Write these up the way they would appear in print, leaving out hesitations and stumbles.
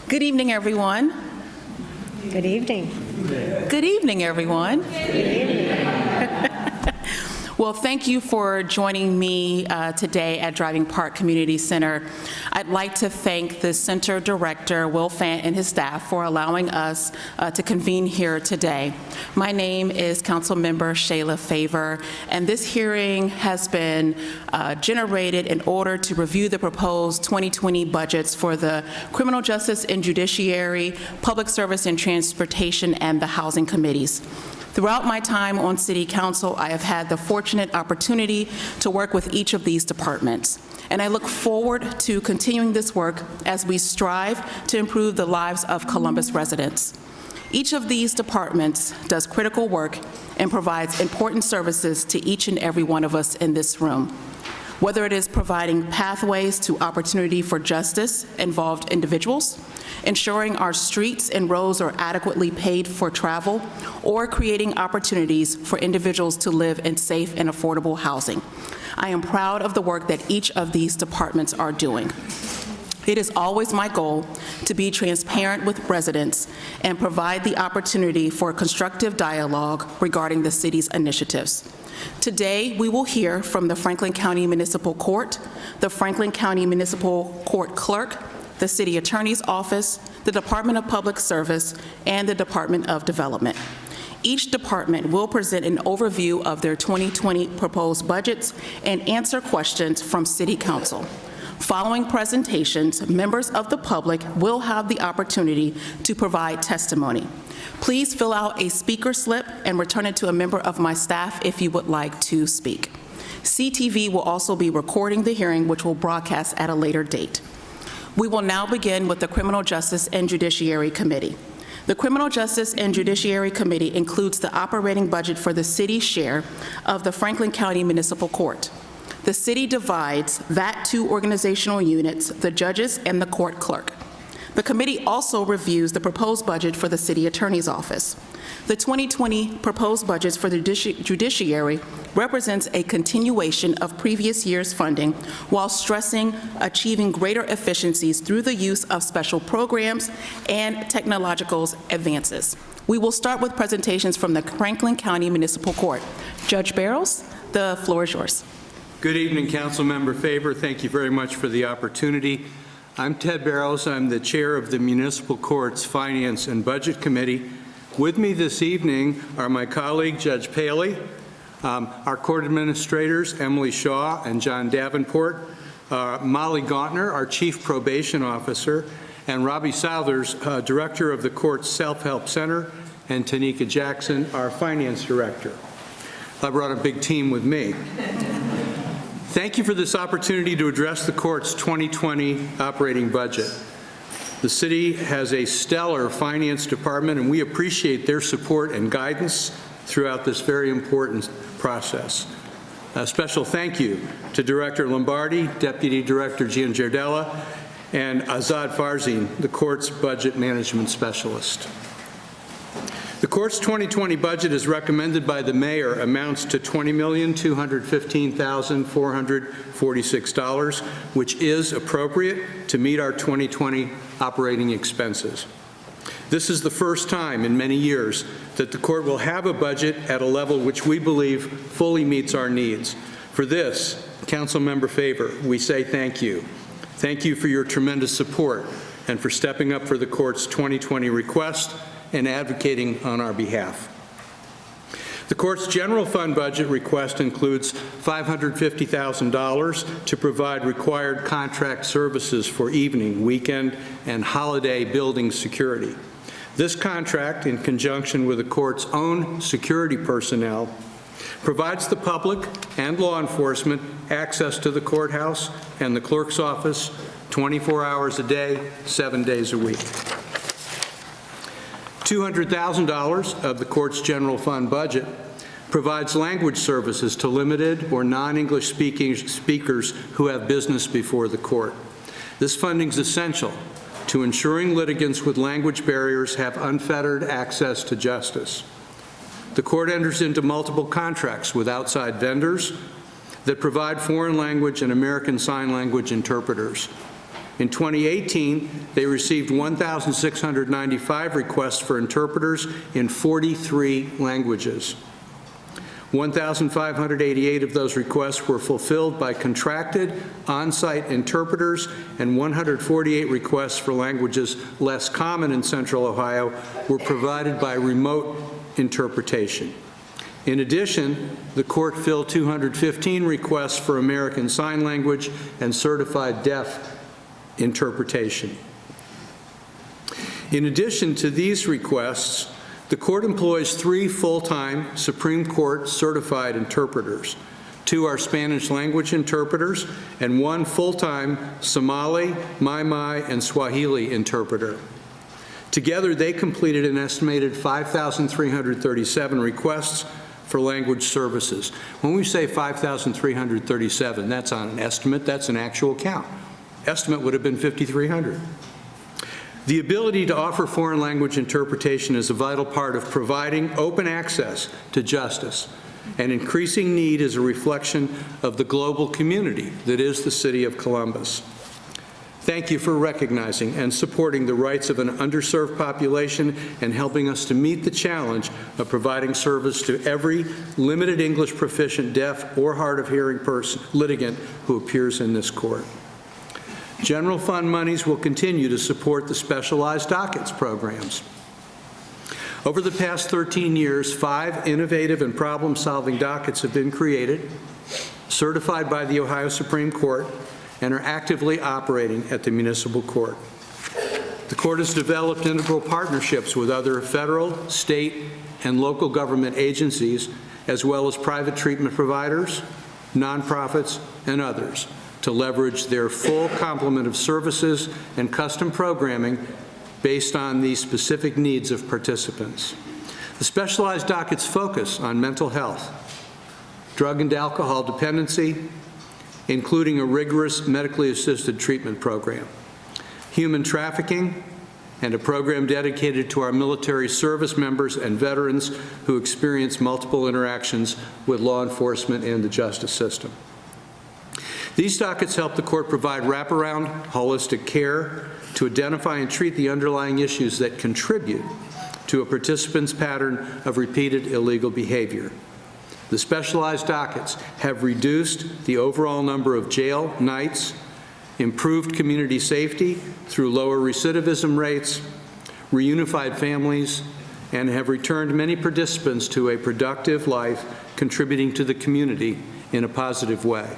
Good evening, everyone. Good evening. Good evening, everyone. Good evening. Well, thank you for joining me today at Driving Park Community Center. I'd like to thank the center director, Will Fant, and his staff for allowing us to convene here today. My name is Councilmember Shayla Favor, and this hearing has been generated in order to review the proposed 2020 budgets for the Criminal Justice and Judiciary, Public Service and Transportation, and the Housing Committees. Throughout my time on City Council, I have had the fortunate opportunity to work with each of these departments, and I look forward to continuing this work as we strive to improve the lives of Columbus residents. Each of these departments does critical work and provides important services to each and every one of us in this room. Whether it is providing pathways to opportunity for justice involved individuals, ensuring our streets and roads are adequately paved for travel, or creating opportunities for individuals to live in safe and affordable housing. I am proud of the work that each of these departments are doing. It is always my goal to be transparent with residents and provide the opportunity for constructive dialogue regarding the city's initiatives. Today, we will hear from the Franklin County Municipal Court, the Franklin County Municipal Court Clerk, the City Attorney's Office, the Department of Public Service, and the Department of Development. Each department will present an overview of their 2020 proposed budgets and answer questions from City Council. Following presentations, members of the public will have the opportunity to provide testimony. Please fill out a speaker slip and return it to a member of my staff if you would like to speak. CTV will also be recording the hearing, which will broadcast at a later date. We will now begin with the Criminal Justice and Judiciary Committee. The Criminal Justice and Judiciary Committee includes the operating budget for the city's share of the Franklin County Municipal Court. The city divides that to organizational units, the judges and the court clerk. The committee also reviews the proposed budget for the City Attorney's Office. The 2020 proposed budgets for the Judiciary represents a continuation of previous year's funding while stressing achieving greater efficiencies through the use of special programs and technological advances. We will start with presentations from the Franklin County Municipal Court. Judge Barrows, the floor is yours. Good evening, Councilmember Favor. Thank you very much for the opportunity. I'm Ted Barrows. I'm the chair of the Municipal Court's Finance and Budget Committee. With me this evening are my colleague, Judge Paley, our court administrators, Emily Shaw and John Davenport, Molly Gauntner, our chief probation officer, and Robbie Southers, director of the court's Self-Help Center, and Tanika Jackson, our finance director. I brought a big team with me. Thank you for this opportunity to address the court's 2020 operating budget. The city has a stellar finance department, and we appreciate their support and guidance throughout this very important process. A special thank you to Director Lombardi, Deputy Director Giangiardella, and Azad Farzin, the court's budget management specialist. The court's 2020 budget as recommended by the mayor amounts to $20,215,446, which is appropriate to meet our 2020 operating expenses. This is the first time in many years that the court will have a budget at a level which we believe fully meets our needs. For this, Councilmember Favor, we say thank you. Thank you for your tremendous support and for stepping up for the court's 2020 request and advocating on our behalf. The court's general fund budget request includes $550,000 to provide required contract services for evening, weekend, and holiday building security. This contract, in conjunction with the court's own security personnel, provides the public and law enforcement access to the courthouse and the clerk's office 24 hours a day, 7 days a week. $200,000 of the court's general fund budget provides language services to limited or non-English speakers who have business before the court. This funding is essential to ensuring litigants with language barriers have unfettered access to justice. The court enters into multiple contracts with outside vendors that provide foreign language and American Sign Language interpreters. In 2018, they received 1,695 requests for interpreters in 43 languages. 1,588 of those requests were fulfilled by contracted on-site interpreters, and 148 requests for languages less common in Central Ohio were provided by remote interpretation. In addition, the court filled 215 requests for American Sign Language and certified deaf interpretation. In addition to these requests, the court employs 3 full-time Supreme Court certified interpreters. 2 are Spanish language interpreters, and 1 full-time Somali, Mai, and Swahili interpreter. Together, they completed an estimated 5,337 requests for language services. When we say 5,337, that's on an estimate, that's an actual count. Estimate would have been 5,300. The ability to offer foreign language interpretation is a vital part of providing open access to justice. An increasing need is a reflection of the global community that is the city of Columbus. Thank you for recognizing and supporting the rights of an underserved population and helping us to meet the challenge of providing service to every limited English proficient deaf or hard of hearing litigant who appears in this court. General fund monies will continue to support the specialized dockets programs. Over the past 13 years, 5 innovative and problem-solving dockets have been created, certified by the Ohio Supreme Court, and are actively operating at the municipal court. The court has developed integral partnerships with other federal, state, and local government agencies, as well as private treatment providers, nonprofits, and others, to leverage their full complement of services and custom programming based on the specific needs of participants. The specialized dockets focus on mental health, drug and alcohol dependency, including a rigorous medically assisted treatment program, human trafficking, and a program dedicated to our military service members and veterans who experience multiple interactions with law enforcement and the justice system. These dockets help the court provide wraparound, holistic care to identify and treat the underlying issues that contribute to a participant's pattern of repeated illegal behavior. The specialized dockets have reduced the overall number of jail nights, improved community safety through lower recidivism rates, reunified families, and have returned many participants to a productive life, contributing to the community in a positive way.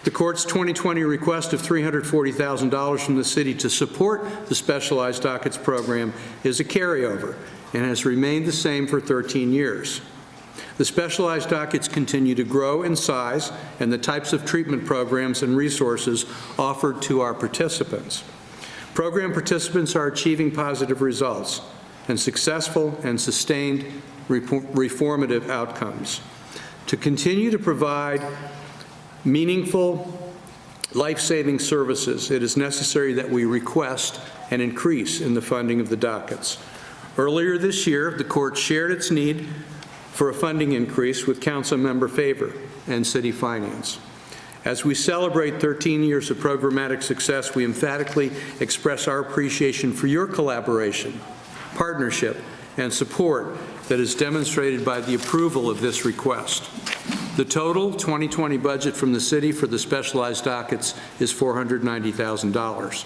The court's 2020 request of $340,000 from the city to support the specialized dockets program is a carryover and has remained the same for 13 years. The specialized dockets continue to grow in size and the types of treatment programs and resources offered to our participants. Program participants are achieving positive results and successful and sustained reformative outcomes. To continue to provide meaningful, life-saving services, it is necessary that we request an increase in the funding of the dockets. Earlier this year, the court shared its need for a funding increase with Councilmember Favor and City Finance. As we celebrate 13 years of programmatic success, we emphatically express our appreciation for your collaboration, partnership, and support that is demonstrated by the approval of this request. The total 2020 budget from the city for the specialized dockets is $490,000.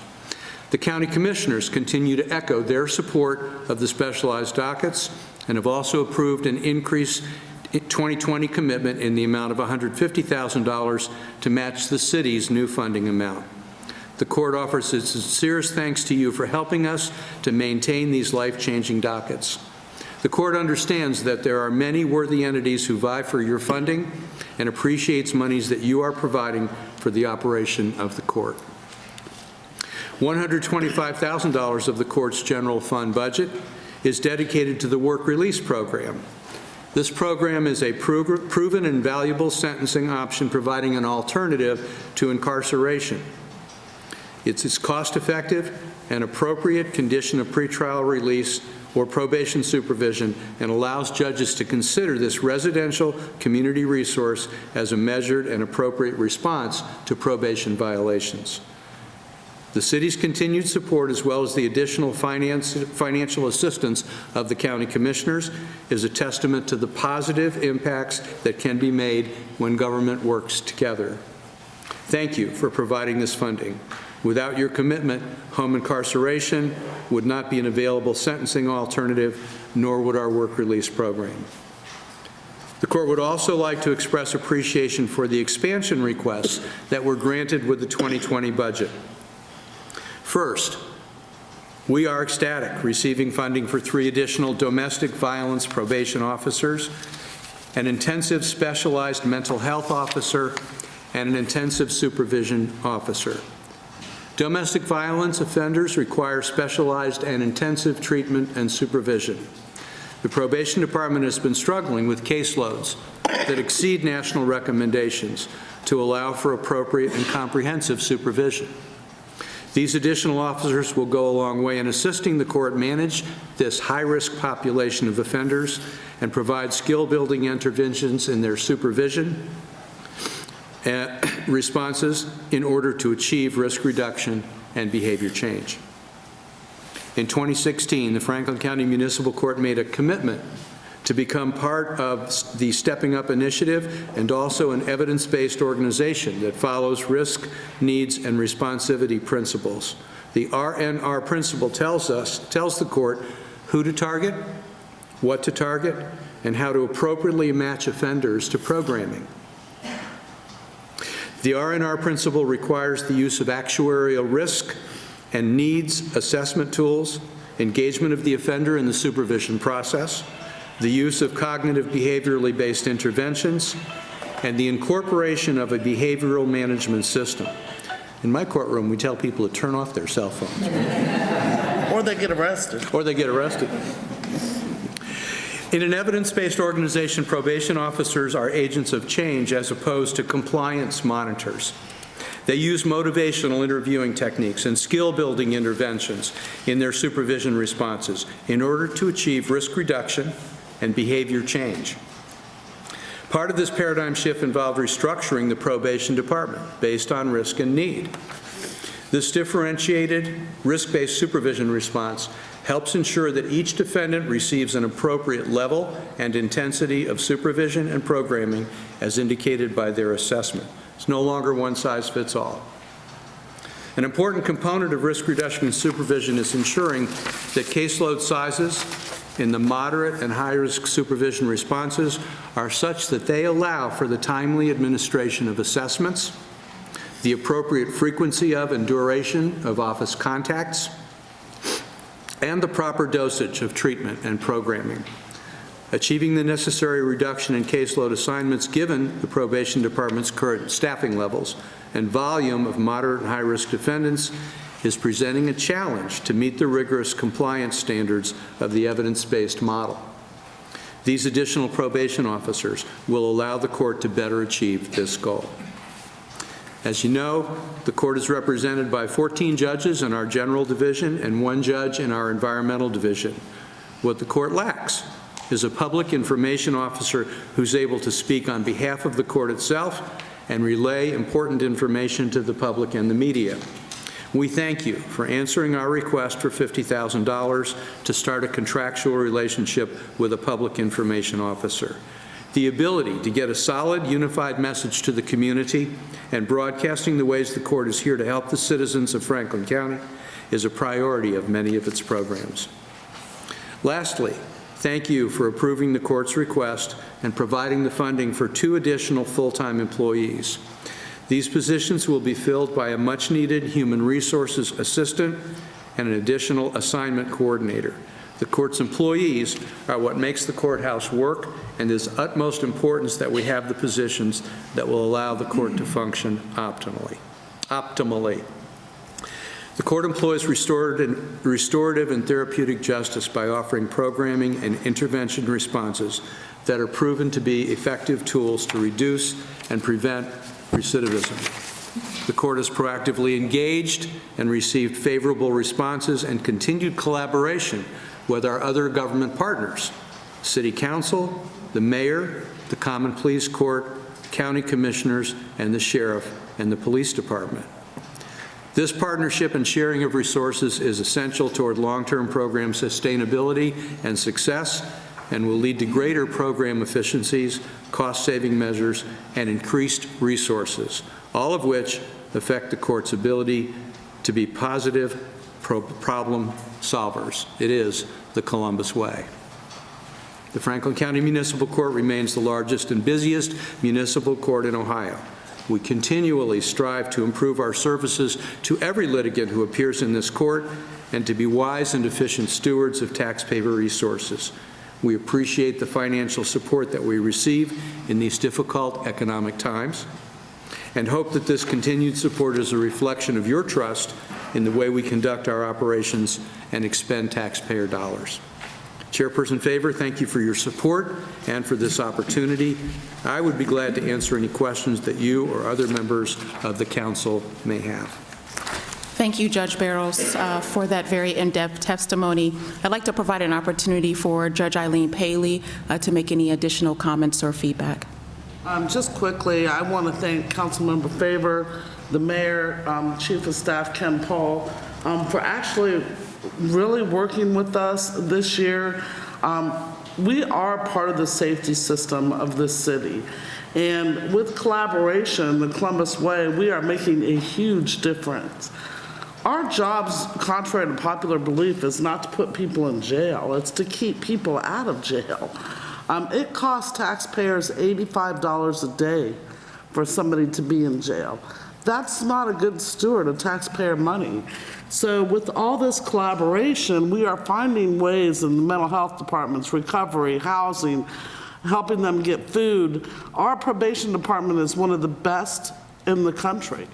The county commissioners continue to echo their support of the specialized dockets and have also approved an increase in 2020 commitment in the amount of $150,000 to match the city's new funding amount. The court offers its sincerest thanks to you for helping us to maintain these life-changing dockets. The court understands that there are many worthy entities who vie for your funding and appreciates monies that you are providing for the operation of the court. $125,000 of the court's general fund budget is dedicated to the work release program. This program is a proven and valuable sentencing option, providing an alternative to incarceration. It's cost-effective and appropriate condition of pretrial release or probation supervision and allows judges to consider this residential community resource as a measured and appropriate response to probation violations. The city's continued support, as well as the additional financial assistance of the county commissioners, is a testament to the positive impacts that can be made when government works together. Thank you for providing this funding. Without your commitment, home incarceration would not be an available sentencing alternative, nor would our work release program. The court would also like to express appreciation for the expansion requests that were granted with the 2020 budget. First, we are ecstatic receiving funding for 3 additional domestic violence probation officers, an intensive specialized mental health officer, and an intensive supervision officer. Domestic violence offenders require specialized and intensive treatment and supervision. The probation department has been struggling with caseloads that exceed national recommendations to allow for appropriate and comprehensive supervision. These additional officers will go a long way in assisting the court manage this high-risk population of offenders and provide skill-building interventions in their supervision responses in order to achieve risk reduction and behavior change. In 2016, the Franklin County Municipal Court made a commitment to become part of the Stepping Up initiative and also an evidence-based organization that follows risk, needs, and responsivity principles. The RNR principle tells the court who to target, what to target, and how to appropriately match offenders to programming. The RNR principle requires the use of actuarial risk and needs assessment tools, engagement of the offender in the supervision process, the use of cognitive behaviorally based interventions, and the incorporation of a behavioral management system. In my courtroom, we tell people to turn off their cell phones. Or they get arrested. Or they get arrested. In an evidence-based organization, probation officers are agents of change as opposed to compliance monitors. They use motivational interviewing techniques and skill-building interventions in their supervision responses in order to achieve risk reduction and behavior change. Part of this paradigm shift involved restructuring the probation department based on risk and need. This differentiated, risk-based supervision response helps ensure that each defendant receives an appropriate level and intensity of supervision and programming as indicated by their assessment. It's no longer one size fits all. An important component of risk reduction and supervision is ensuring that caseload sizes in the moderate and high-risk supervision responses are such that they allow for the timely administration of assessments, the appropriate frequency of and duration of office contacts, and the proper dosage of treatment and programming. Achieving the necessary reduction in caseload assignments given the probation department's current staffing levels and volume of moderate and high-risk defendants is presenting a challenge to meet the rigorous compliance standards of the evidence-based model. These additional probation officers will allow the court to better achieve this goal. As you know, the court is represented by 14 judges in our general division and 1 judge in our environmental division. What the court lacks is a public information officer who's able to speak on behalf of the court itself and relay important information to the public and the media. We thank you for answering our request for $50,000 to start a contractual relationship with a public information officer. The ability to get a solid, unified message to the community and broadcasting the ways the court is here to help the citizens of Franklin County is a priority of many of its programs. Lastly, thank you for approving the court's request and providing the funding for 2 additional full-time employees. These positions will be filled by a much-needed human resources assistant and an additional assignment coordinator. The court's employees are what makes the courthouse work, and it is utmost importance that we have the positions that will allow the court to function optimally. The court employs restorative and therapeutic justice by offering programming and intervention responses that are proven to be effective tools to reduce and prevent recidivism. The court has proactively engaged and received favorable responses and continued collaboration with our other government partners, City Council, the Mayor, the Common Pleas Court, County Commissioners, and the Sheriff and the Police Department. This partnership and sharing of resources is essential toward long-term program sustainability and success, and will lead to greater program efficiencies, cost-saving measures, and increased resources, all of which affect the court's ability to be positive problem solvers. It is the Columbus way. The Franklin County Municipal Court remains the largest and busiest municipal court in Ohio. We continually strive to improve our services to every litigant who appears in this court and to be wise and efficient stewards of taxpayer resources. We appreciate the financial support that we receive in these difficult economic times and hope that this continued support is a reflection of your trust in the way we conduct our operations and expend taxpayer dollars. Chairperson Favor, thank you for your support and for this opportunity. I would be glad to answer any questions that you or other members of the council may have. Thank you, Judge Barrows, for that very in-depth testimony. I'd like to provide an opportunity for Judge Eileen Paley to make any additional comments or feedback. Just quickly, I want to thank Councilmember Favor, the Mayor, Chief of Staff Ken Paul, for actually really working with us this year. We are part of the safety system of this city. And with collaboration, the Columbus Way, we are making a huge difference. Our jobs, contrary to popular belief, is not to put people in jail. It's to keep people out of jail. It costs taxpayers $85 a day for somebody to be in jail. That's not a good steward of taxpayer money. So with all this collaboration, we are finding ways in the mental health departments, recovery, housing, helping them get food. Our probation department is one of the best in the country.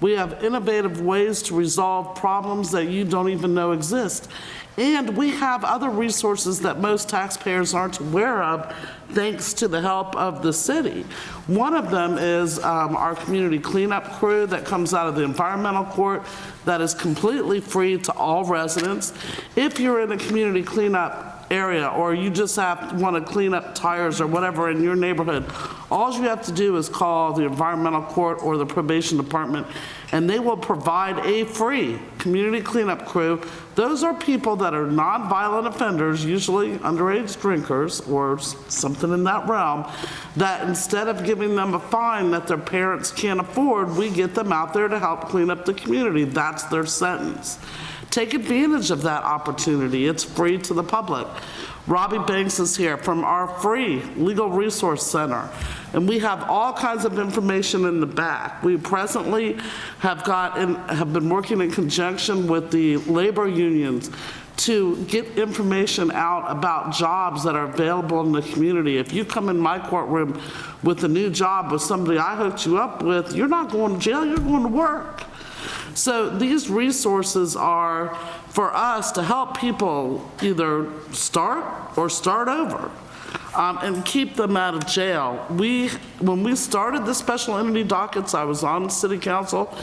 We have innovative ways to resolve problems that you don't even know exist. And we have other resources that most taxpayers aren't aware of, thanks to the help of the city. One of them is our community cleanup crew that comes out of the environmental court that is completely free to all residents. If you're in a community cleanup area or you just want to clean up tires or whatever in your neighborhood, all you have to do is call the environmental court or the probation department, and they will provide a free community cleanup crew. Those are people that are non-violent offenders, usually underage drinkers or something in that realm, that instead of giving them a fine that their parents can't afford, we get them out there to help clean up the community. That's their sentence. Take advantage of that opportunity. It's free to the public. Robbie Banks is here from our free Legal Resource Center, and we have all kinds of information in the back. We presently have been working in conjunction with the labor unions to get information out about jobs that are available in the community. If you come in my courtroom with a new job with somebody I hooked you up with, you're not going to jail, you're going to work. So these resources are for us to help people either start or start over and keep them out of jail. When we started the special entity dockets, I was on City Council,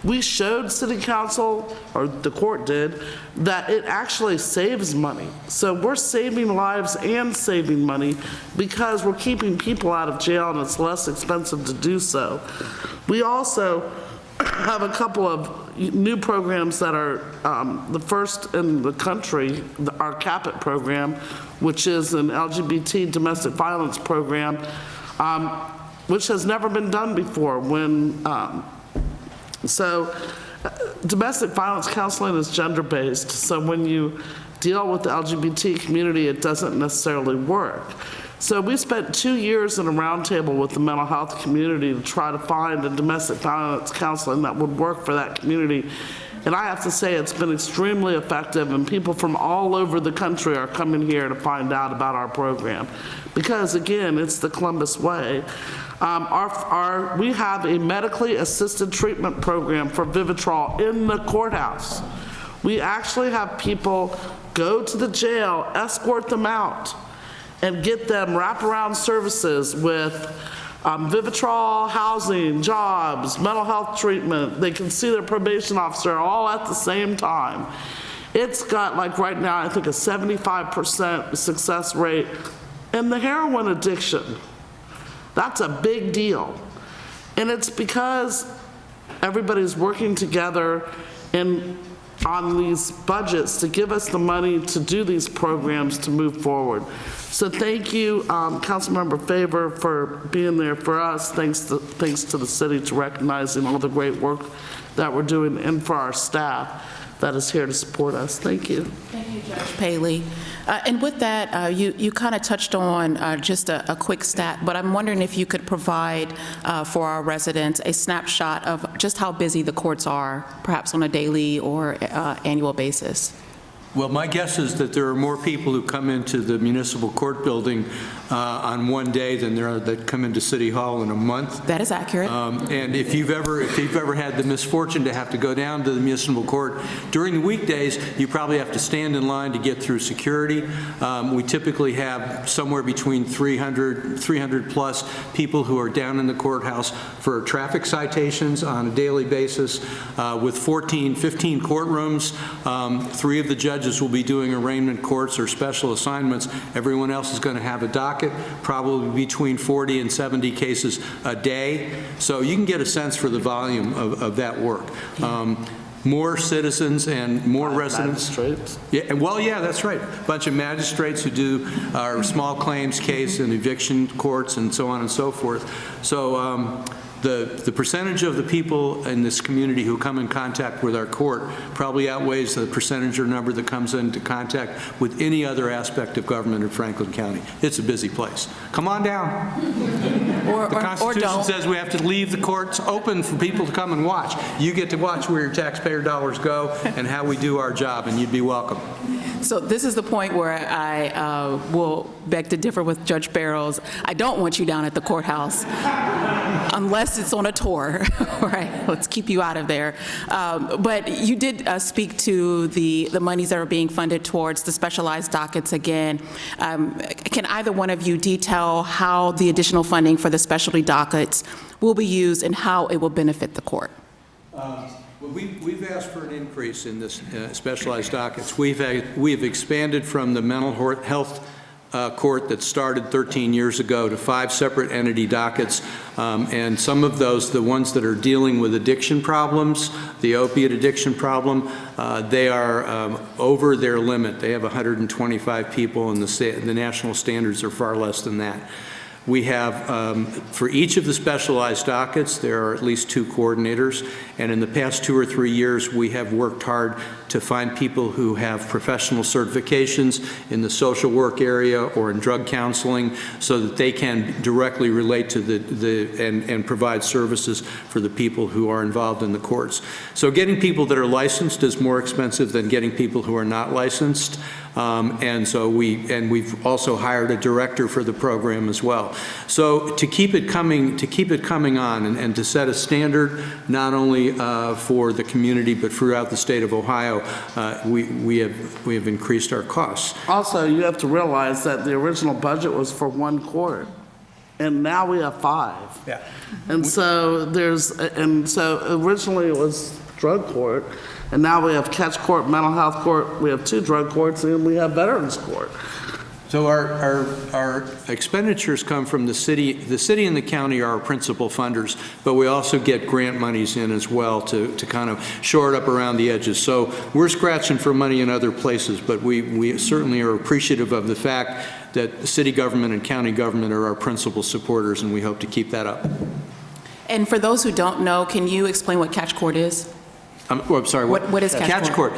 we showed City Council, or the court did, that it actually saves money. So we're saving lives and saving money because we're keeping people out of jail and it's less expensive to do so. We also have a couple of new programs that are the first in the country, our CAPIT program, which is an LGBT domestic violence program, which has never been done before. Domestic violence counseling is gender-based, so when you deal with the LGBT community, it doesn't necessarily work. So we spent 2 years in a roundtable with the mental health community to try to find a domestic violence counseling that would work for that community. And I have to say it's been extremely effective, and people from all over the country are coming here to find out about our program. Because again, it's the Columbus way. We have a medically assisted treatment program for Vivitrol in the courthouse. We actually have people go to the jail, escort them out, and get them wraparound services with Vivitrol, housing, jobs, mental health treatment. They can see their probation officer all at the same time. It's got, like right now, I think a 75% success rate in the heroin addiction. That's a big deal. And it's because everybody's working together on these budgets to give us the money to do these programs to move forward. So thank you, Councilmember Favor, for being there for us. Thanks to the city to recognizing all the great work that we're doing, and for our staff that is here to support us. Thank you. Thank you, Judge Paley. And with that, you kind of touched on just a quick stat, but I'm wondering if you could provide for our residents a snapshot of just how busy the courts are, perhaps on a daily or annual basis. Well, my guess is that there are more people who come into the municipal court building on one day than there are that come into City Hall in a month. That is accurate. And if you've ever had the misfortune to have to go down to the municipal court during the weekdays, you probably have to stand in line to get through security. We typically have somewhere between 300 plus people who are down in the courthouse for traffic citations on a daily basis. With 15 courtrooms, 3 of the judges will be doing arraignment courts or special assignments. Everyone else is going to have a docket, probably between 40 and 70 cases a day. So you can get a sense for the volume of that work. More citizens and more residents. Magistrates. Yeah, well, yeah, that's right. A bunch of magistrates who do our small claims case and eviction courts and so on and so forth. So the percentage of the people in this community who come in contact with our court probably outweighs the percentage or number that comes into contact with any other aspect of government in Franklin County. It's a busy place. Come on down. The Constitution says we have to leave the courts open for people to come and watch. You get to watch where your taxpayer dollars go and how we do our job, and you'd be welcome. So this is the point where I will beg to differ with Judge Barrows. I don't want you down at the courthouse unless it's on a tour, right? Let's keep you out of there. But you did speak to the monies that are being funded towards the specialized dockets again. Can either one of you detail how the additional funding for the specialty dockets will be used and how it will benefit the court? Well, we've asked for an increase in this specialized dockets. We have expanded from the mental health court that started 13 years ago to 5 separate entity dockets, and some of those, the ones that are dealing with addiction problems, the opiate addiction problem, they are over their limit. They have 125 people, and the national standards are far less than that. We have, for each of the specialized dockets, there are at least 2 coordinators, and in the past 2 or 3 years, we have worked hard to find people who have professional certifications in the social work area or in drug counseling so that they can directly relate to and provide services for the people who are involved in the courts. So getting people that are licensed is more expensive than getting people who are not licensed. And so we've also hired a director for the program as well. So to keep it coming on and to set a standard not only for the community but throughout the state of Ohio, we have increased our costs. Also, you have to realize that the original budget was for 1 court, and now we have 5. Yeah. And so originally it was drug court, and now we have catch court, mental health court, we have 2 drug courts, and we have veterans court. So our expenditures come from the city. The city and the county are our principal funders, but we also get grant monies in as well to kind of shore it up around the edges. So we're scratching for money in other places, but we certainly are appreciative of the fact that the city government and county government are our principal supporters, and we hope to keep that up. And for those who don't know, can you explain what catch court is? I'm sorry. What is catch court?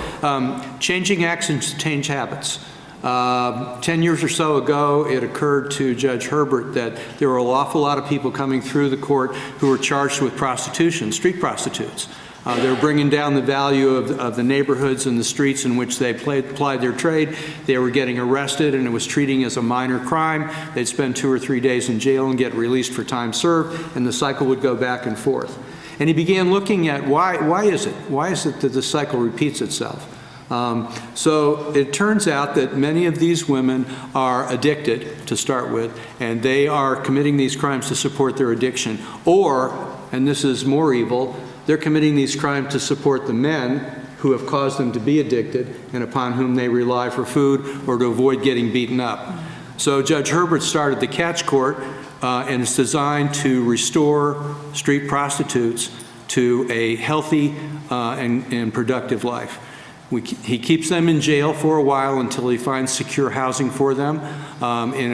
Changing actions change habits. 10 years or so ago, it occurred to Judge Herbert that there were an awful lot of people coming through the court who were charged with prostitution, street prostitutes. They were bringing down the value of the neighborhoods and the streets in which they plied their trade. They were getting arrested, and it was treating as a minor crime. They'd spend 2 or 3 days in jail and get released for time served, and the cycle would go back and forth. And he began looking at why is it that the cycle repeats itself? So it turns out that many of these women are addicted to start with, and they are committing these crimes to support their addiction. Or, and this is more evil, they're committing these crimes to support the men who have caused them to be addicted and upon whom they rely for food or to avoid getting beaten up. So Judge Herbert started the Catch Court, and it's designed to restore street prostitutes to a healthy and productive life. He keeps them in jail for a while until he finds secure housing for them in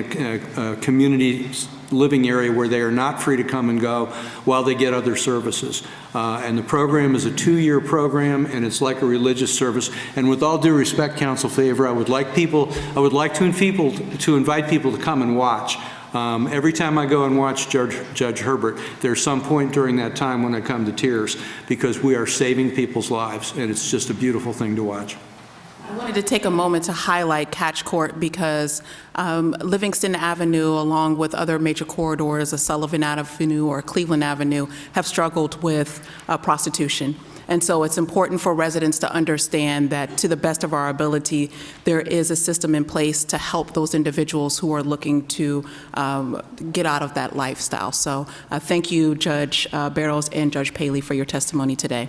a community living area where they are not free to come and go while they get other services. And the program is a 2-year program, and it's like a religious service. And with all due respect, Council Favor, I would like to invite people to come and watch. Every time I go and watch Judge Herbert, there's some point during that time when I come to tears, because we are saving people's lives, and it's just a beautiful thing to watch. I wanted to take a moment to highlight Catch Court because Livingston Avenue, along with other major corridors, Sullivan Avenue or Cleveland Avenue, have struggled with prostitution. And so it's important for residents to understand that, to the best of our ability, there is a system in place to help those individuals who are looking to get out of that lifestyle. So thank you, Judge Barrows and Judge Paley, for your testimony today.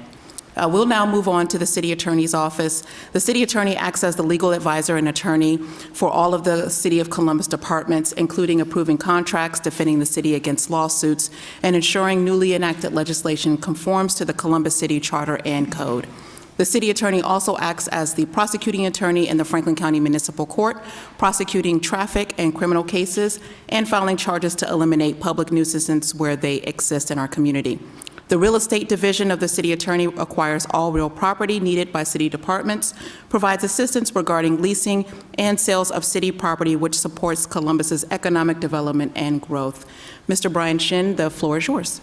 We'll now move on to the City Attorney's Office. The City Attorney acts as the legal advisor and attorney for all of the City of Columbus departments, including approving contracts, defending the city against lawsuits, and ensuring newly enacted legislation conforms to the Columbus City Charter and Code. The City Attorney also acts as the prosecuting attorney in the Franklin County Municipal Court, prosecuting traffic and criminal cases, and filing charges to eliminate public nuisances where they exist in our community. The Real Estate Division of the City Attorney acquires all real property needed by city departments, provides assistance regarding leasing and sales of city property, which supports Columbus's economic development and growth. Mr. Brian Shin, the floor is yours.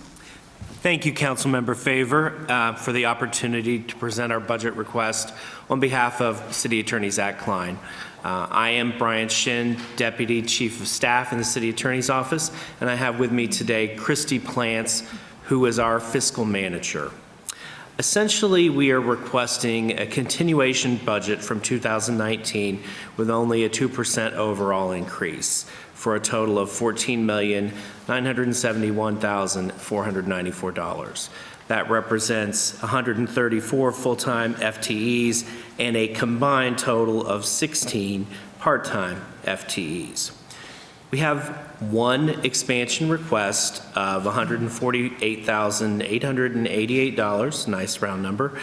Thank you, Councilmember Favor, for the opportunity to present our budget request on behalf of City Attorney Zach Klein. I am Brian Shin, Deputy Chief of Staff in the City Attorney's Office, and I have with me today Christy Plants, who is our fiscal manager. Essentially, we are requesting a continuation budget from 2019 with only a 2% overall increase for a total of $14,971,494. That represents 134 full-time FTEs and a combined total of 16 part-time FTEs. We have one expansion request of $148,888, nice round number,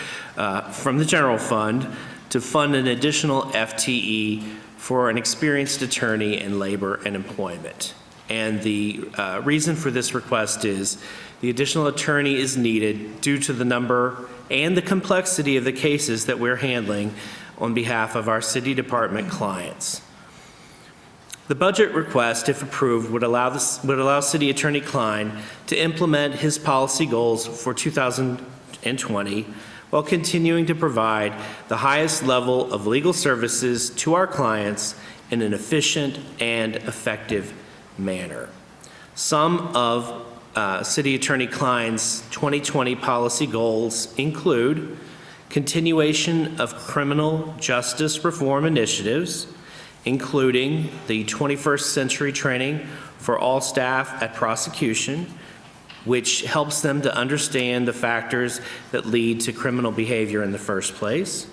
from the general fund to fund an additional FTE for an experienced attorney in labor and employment. And the reason for this request is the additional attorney is needed due to the number and the complexity of the cases that we're handling on behalf of our city department clients. The budget request, if approved, would allow City Attorney Klein to implement his policy goals for 2020 while continuing to provide the highest level of legal services to our clients in an efficient and effective manner. Some of City Attorney Klein's 2020 policy goals include continuation of criminal justice reform initiatives, including the 21st century training for all staff at prosecution, which helps them to understand the factors that lead to criminal behavior in the first place.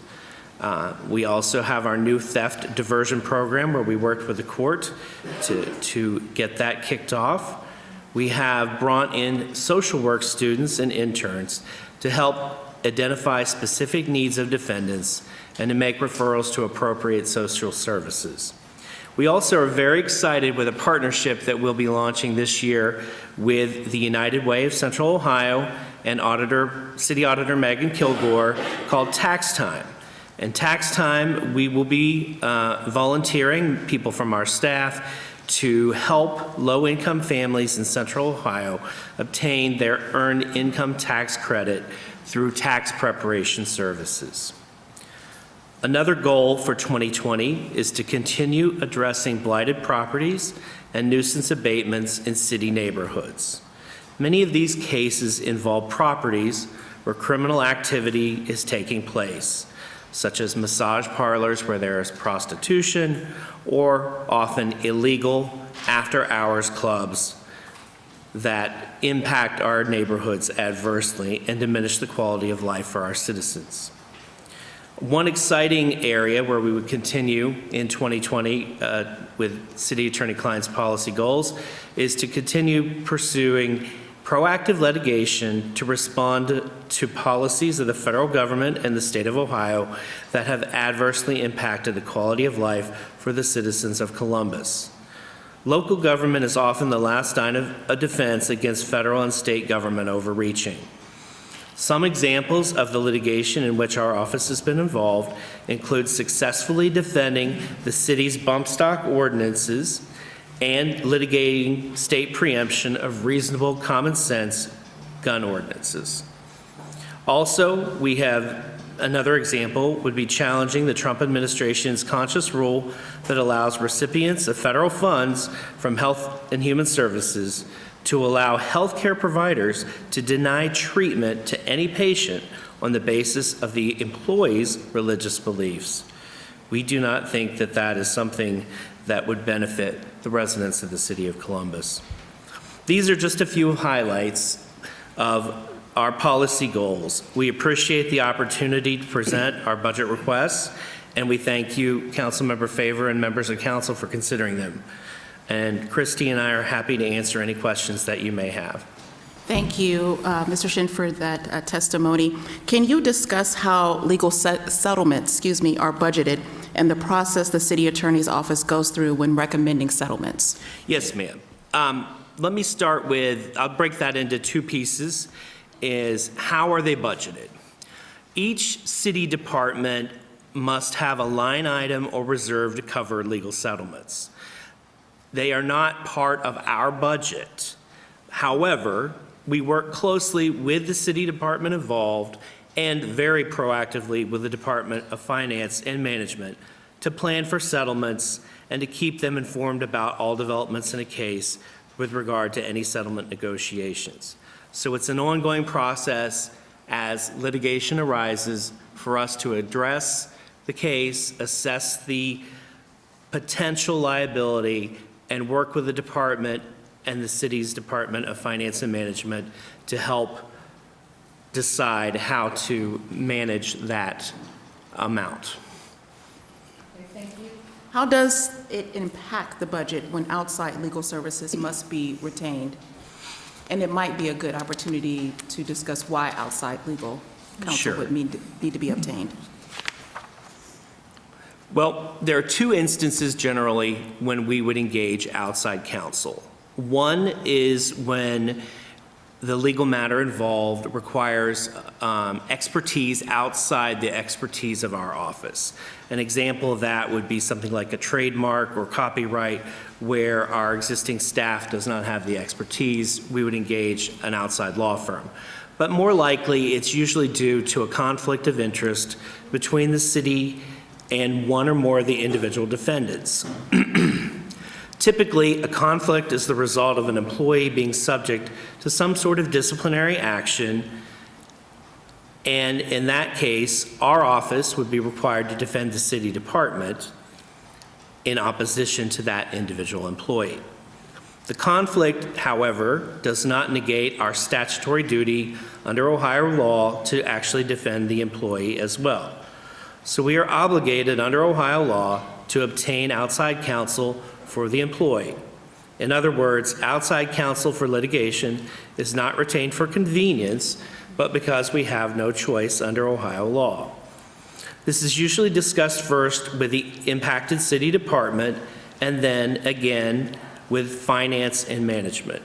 We also have our new theft diversion program where we worked with the court to get that kicked off. We have brought in social work students and interns to help identify specific needs of defendants and to make referrals to appropriate social services. We also are very excited with a partnership that we'll be launching this year with the United Way of Central Ohio and City Auditor Megan Kilgore called Tax Time. And Tax Time, we will be volunteering people from our staff to help low-income families in Central Ohio obtain their earned income tax credit through tax preparation services. Another goal for 2020 is to continue addressing blighted properties and nuisance abatements in city neighborhoods. Many of these cases involve properties where criminal activity is taking place, such as massage parlors where there is prostitution, or often illegal after-hours clubs that impact our neighborhoods adversely and diminish the quality of life for our citizens. One exciting area where we would continue in 2020 with City Attorney-Client's policy goals is to continue pursuing proactive litigation to respond to policies of the federal government and the state of Ohio that have adversely impacted the quality of life for the citizens of Columbus. Local government is often the last line of defense against federal and state government overreaching. Some examples of the litigation in which our office has been involved include successfully defending the city's bump stock ordinances and litigating state preemption of reasonable common sense gun ordinances. Also, we have another example would be challenging the Trump administration's conscious rule that allows recipients of federal funds from Health and Human Services to allow healthcare providers to deny treatment to any patient on the basis of the employee's religious beliefs. We do not think that that is something that would benefit the residents of the city of Columbus. These are just a few highlights of our policy goals. We appreciate the opportunity to present our budget requests, and we thank you, Councilmember Favor and members of council, for considering them. And Christy and I are happy to answer any questions that you may have. Thank you, Mr. Shin, for that testimony. Can you discuss how legal settlements, are budgeted and the process the city attorney's office goes through when recommending settlements? Yes, ma'am. Let me start with, I'll break that into two pieces, is how are they budgeted? Each city department must have a line item or reserve to cover legal settlements. They are not part of our budget. However, we work closely with the city department involved and very proactively with the Department of Finance and Management to plan for settlements and to keep them informed about all developments in a case with regard to any settlement negotiations. So it's an ongoing process as litigation arises for us to address the case, assess the potential liability, and work with the department and the city's Department of Finance and Management to help decide how to manage that amount. How does it impact the budget when outside legal services must be retained? And it might be a good opportunity to discuss why outside legal counsel Sure. would need to be obtained. Well, there are two instances generally when we would engage outside counsel. One is when the legal matter involved requires expertise outside the expertise of our office. An example of that would be something like a trademark or copyright where our existing staff does not have the expertise. We would engage an outside law firm. But more likely, it's usually due to a conflict of interest between the city and one or more of the individual defendants. Typically, a conflict is the result of an employee being subject to some sort of disciplinary action, and in that case, our office would be required to defend the city department in opposition to that individual employee. The conflict, however, does not negate our statutory duty under Ohio law to actually defend the employee as well. So we are obligated under Ohio law to obtain outside counsel for the employee. In other words, outside counsel for litigation is not retained for convenience, but because we have no choice under Ohio law. This is usually discussed first with the impacted city department and then again with finance and management.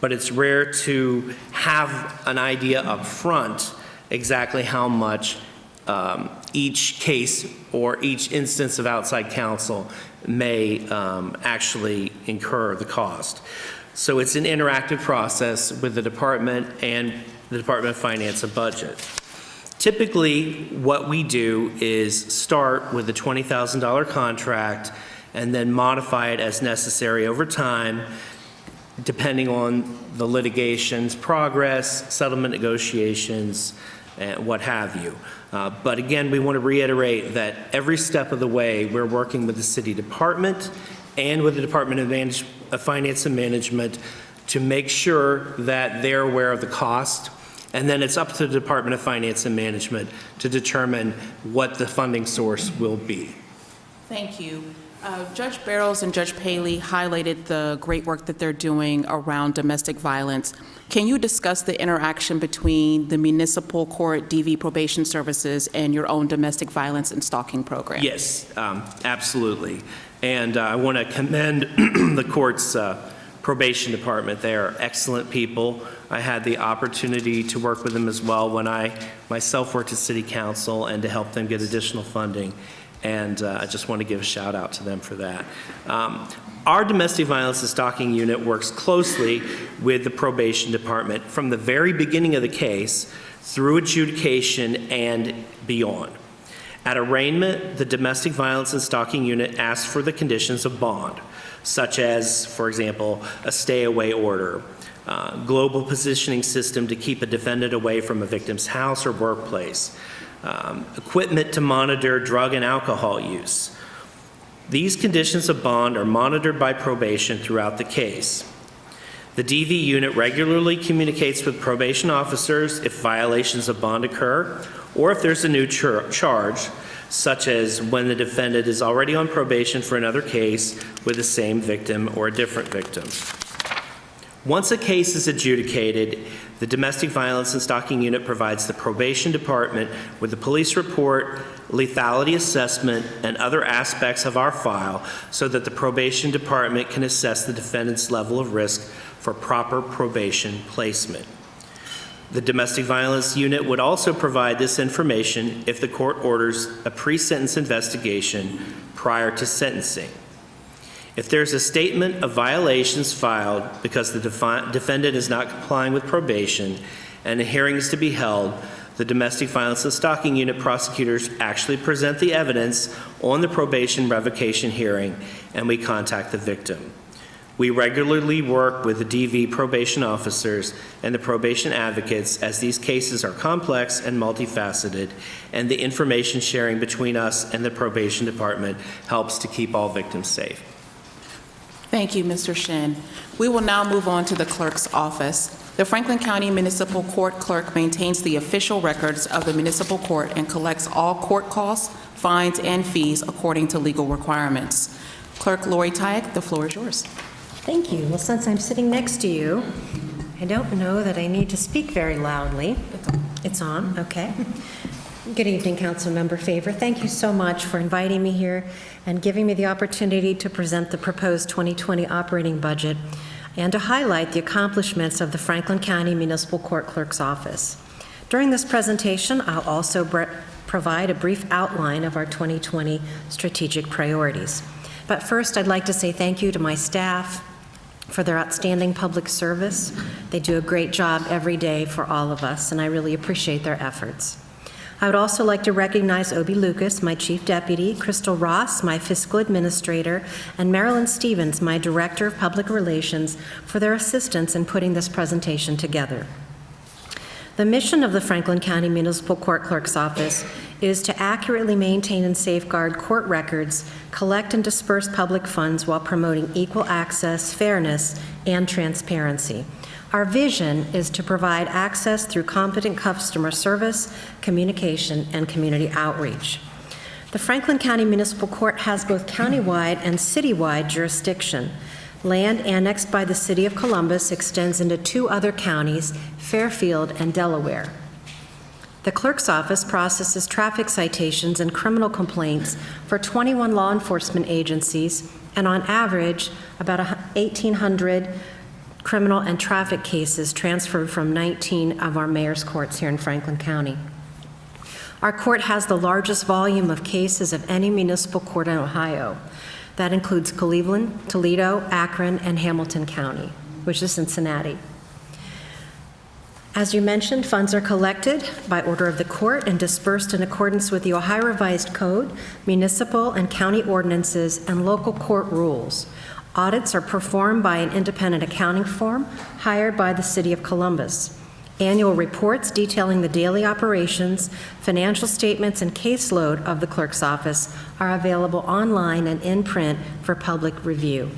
But it's rare to have an idea up front exactly how much each case or each instance of outside counsel may actually incur the cost. So it's an interactive process with the department and the Department of Finance and Budget. Typically, what we do is start with a $20,000 contract and then modify it as necessary over time, depending on the litigation's progress, settlement negotiations, and what have you. But again, we want to reiterate that every step of the way, we're working with the city department and with the Department of Finance and Management to make sure that they're aware of the cost And then it's up to the Department of Finance and Management to determine what the funding source will be. Thank you. Judge Barrows and Judge Paley highlighted the great work that they're doing around domestic violence. Can you discuss the interaction between the municipal court DV probation services and your own domestic violence and stalking program? Yes, absolutely. And I want to commend the court's probation department. They are excellent people. I had the opportunity to work with them as well when I myself worked at City Council and to help them get additional funding. And I just want to give a shout out to them for that. Our domestic violence and stalking unit works closely with the probation department from the very beginning of the case through adjudication and beyond. At arraignment, the domestic violence and stalking unit asks for the conditions of bond, such as, for example, a stay-away order, global positioning system to keep a defendant away from a victim's house or workplace, equipment to monitor drug and alcohol use. These conditions of bond are monitored by probation throughout the case. The DV unit regularly communicates with probation officers if violations of bond occur or if there's a new charge, such as when the defendant is already on probation for another case with the same victim or a different victim. Once a case is adjudicated, the Domestic Violence and Stalking Unit provides the probation department with the police report, lethality assessment, and other aspects of our file so that the probation department can assess the defendant's level of risk for proper probation placement. The Domestic Violence Unit would also provide this information if the court orders a pre-sentence investigation prior to sentencing. If there's a statement of violations filed because the defendant is not complying with probation and a hearing is to be held, the Domestic Violence and Stalking Unit prosecutors actually present the evidence on the probation revocation hearing, and we contact the victim. We regularly work with the DV probation officers and the probation advocates as these cases are complex and multifaceted, and the information sharing between us and the probation department helps to keep all victims safe. Thank you, Mr. Shin. We will now move on to the clerk's office. The Franklin County Municipal Court Clerk maintains the official records of the municipal court and collects all court costs, fines, and fees according to legal requirements. Clerk Lori Tyack, the floor is yours. Thank you. Well, since I'm sitting next to you, I don't know that I need to speak very loudly. It's on, okay. Good evening, Councilmember Favor. Thank you so much for inviting me here and giving me the opportunity to present the proposed 2020 operating budget and to highlight the accomplishments of the Franklin County Municipal Court Clerk's Office. During this presentation, I'll also provide a brief outline of our 2020 strategic priorities. But first, I'd like to say thank you to my staff for their outstanding public service. They do a great job every day for all of us, and I really appreciate their efforts. I would also like to recognize Obie Lucas, my Chief Deputy, Crystal Ross, my Fiscal Administrator, and Marilyn Stevens, my Director of Public Relations, for their assistance in putting this presentation together. The mission of the Franklin County Municipal Court Clerk's Office is to accurately maintain and safeguard court records, collect and disperse public funds while promoting equal access, fairness, and transparency. Our vision is to provide access through competent customer service, communication, and community outreach. The Franklin County Municipal Court has both countywide and citywide jurisdiction. Land annexed by the City of Columbus extends into 2 other counties, Fairfield and Delaware. The clerk's office processes traffic citations and criminal complaints for 21 law enforcement agencies, and on average, about 1,800 criminal and traffic cases transferred from 19 of our mayor's courts here in Franklin County. Our court has the largest volume of cases of any municipal court in Ohio. That includes Cleveland, Toledo, Akron, and Hamilton County, which is Cincinnati. As you mentioned, funds are collected by order of the court and dispersed in accordance with the Ohio Revised Code, municipal and county ordinances, and local court rules. Audits are performed by an independent accounting firm hired by the City of Columbus. Annual reports detailing the daily operations, financial statements, and caseload of the clerk's office are available online and in print for public review.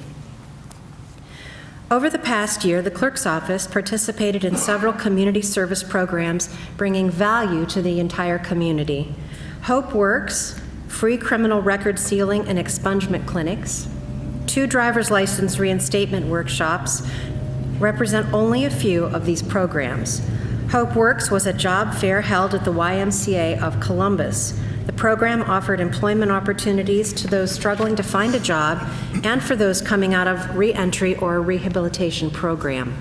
Over the past year, the clerk's office participated in several community service programs bringing value to the entire community. Hope Works, free criminal record sealing and expungement clinics, 2 driver's license reinstatement workshops represent only a few of these programs. Hope Works was a job fair held at the YMCA of Columbus. The program offered employment opportunities to those struggling to find a job and for those coming out of re-entry or a rehabilitation program.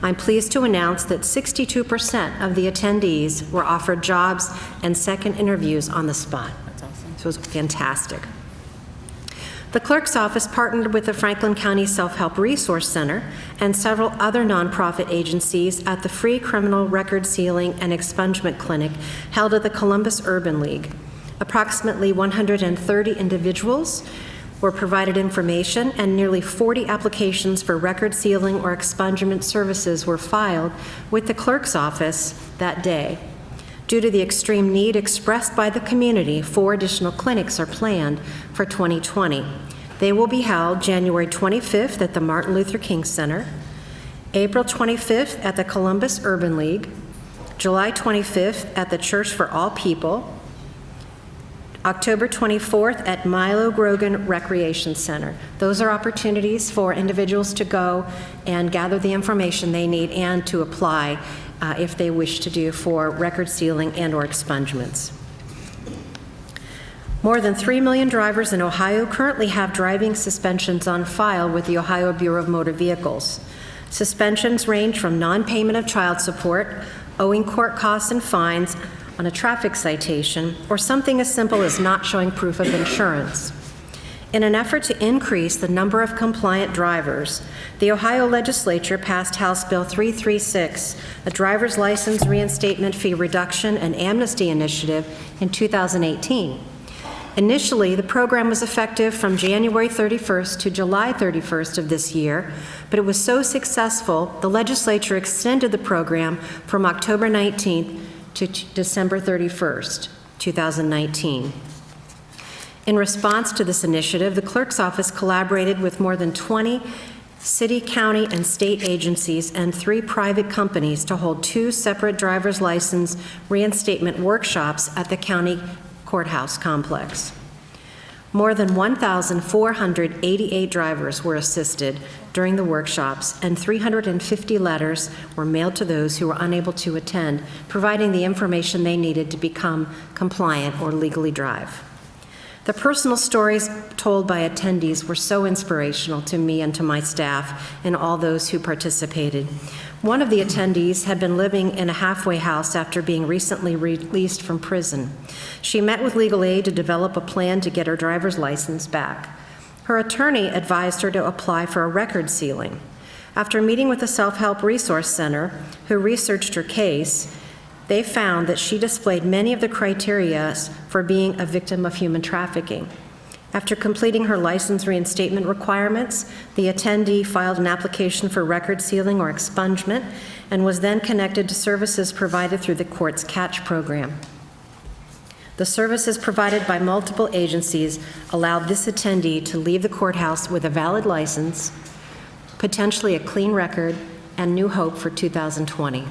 I'm pleased to announce that 62% of the attendees were offered jobs and second interviews on the spot. That's awesome. So it was fantastic. The clerk's office partnered with the Franklin County Self-Help Resource Center and several other nonprofit agencies at the free criminal record sealing and expungement clinic held at the Columbus Urban League. Approximately 130 individuals were provided information, and nearly 40 applications for record sealing or expungement services were filed with the clerk's office that day. Due to the extreme need expressed by the community, 4 additional clinics are planned for 2020. They will be held January 25th at the Martin Luther King Center, April 25th at the Columbus Urban League, July 25th at the Church for All People, October 24th at Milo Grogan Recreation Center. Those are opportunities for individuals to go and gather the information they need and to apply if they wish to do for record sealing and/or expungements. More than 3 million drivers in Ohio currently have driving suspensions on file with the Ohio Bureau of Motor Vehicles. Suspensions range from non-payment of child support, owing court costs and fines on a traffic citation, or something as simple as not showing proof of insurance. In an effort to increase the number of compliant drivers, the Ohio legislature passed House Bill 336, a driver's license reinstatement fee reduction and amnesty initiative, in 2018. Initially, the program was effective from January 31st to July 31st of this year, but it was so successful, the legislature extended the program from October 19th to December 31st, 2019. In response to this initiative, the clerk's office collaborated with more than 20 city, county, and state agencies and 3 private companies to hold 2 separate driver's license reinstatement workshops at the county courthouse complex. More than 1,488 drivers were assisted during the workshops, and 350 letters were mailed to those who were unable to attend, providing the information they needed to become compliant or legally drive. The personal stories told by attendees were so inspirational to me and to my staff and all those who participated. One of the attendees had been living in a halfway house after being recently released from prison. She met with legal aid to develop a plan to get her driver's license back. Her attorney advised her to apply for a record sealing. After meeting with the Self-Help Resource Center, who researched her case, they found that she displayed many of the criteria for being a victim of human trafficking. After completing her license reinstatement requirements, the attendee filed an application for record sealing or expungement and was then connected to services provided through the court's CATCH program. The services provided by multiple agencies allowed this attendee to leave the courthouse with a valid license, potentially a clean record, and new hope for 2020.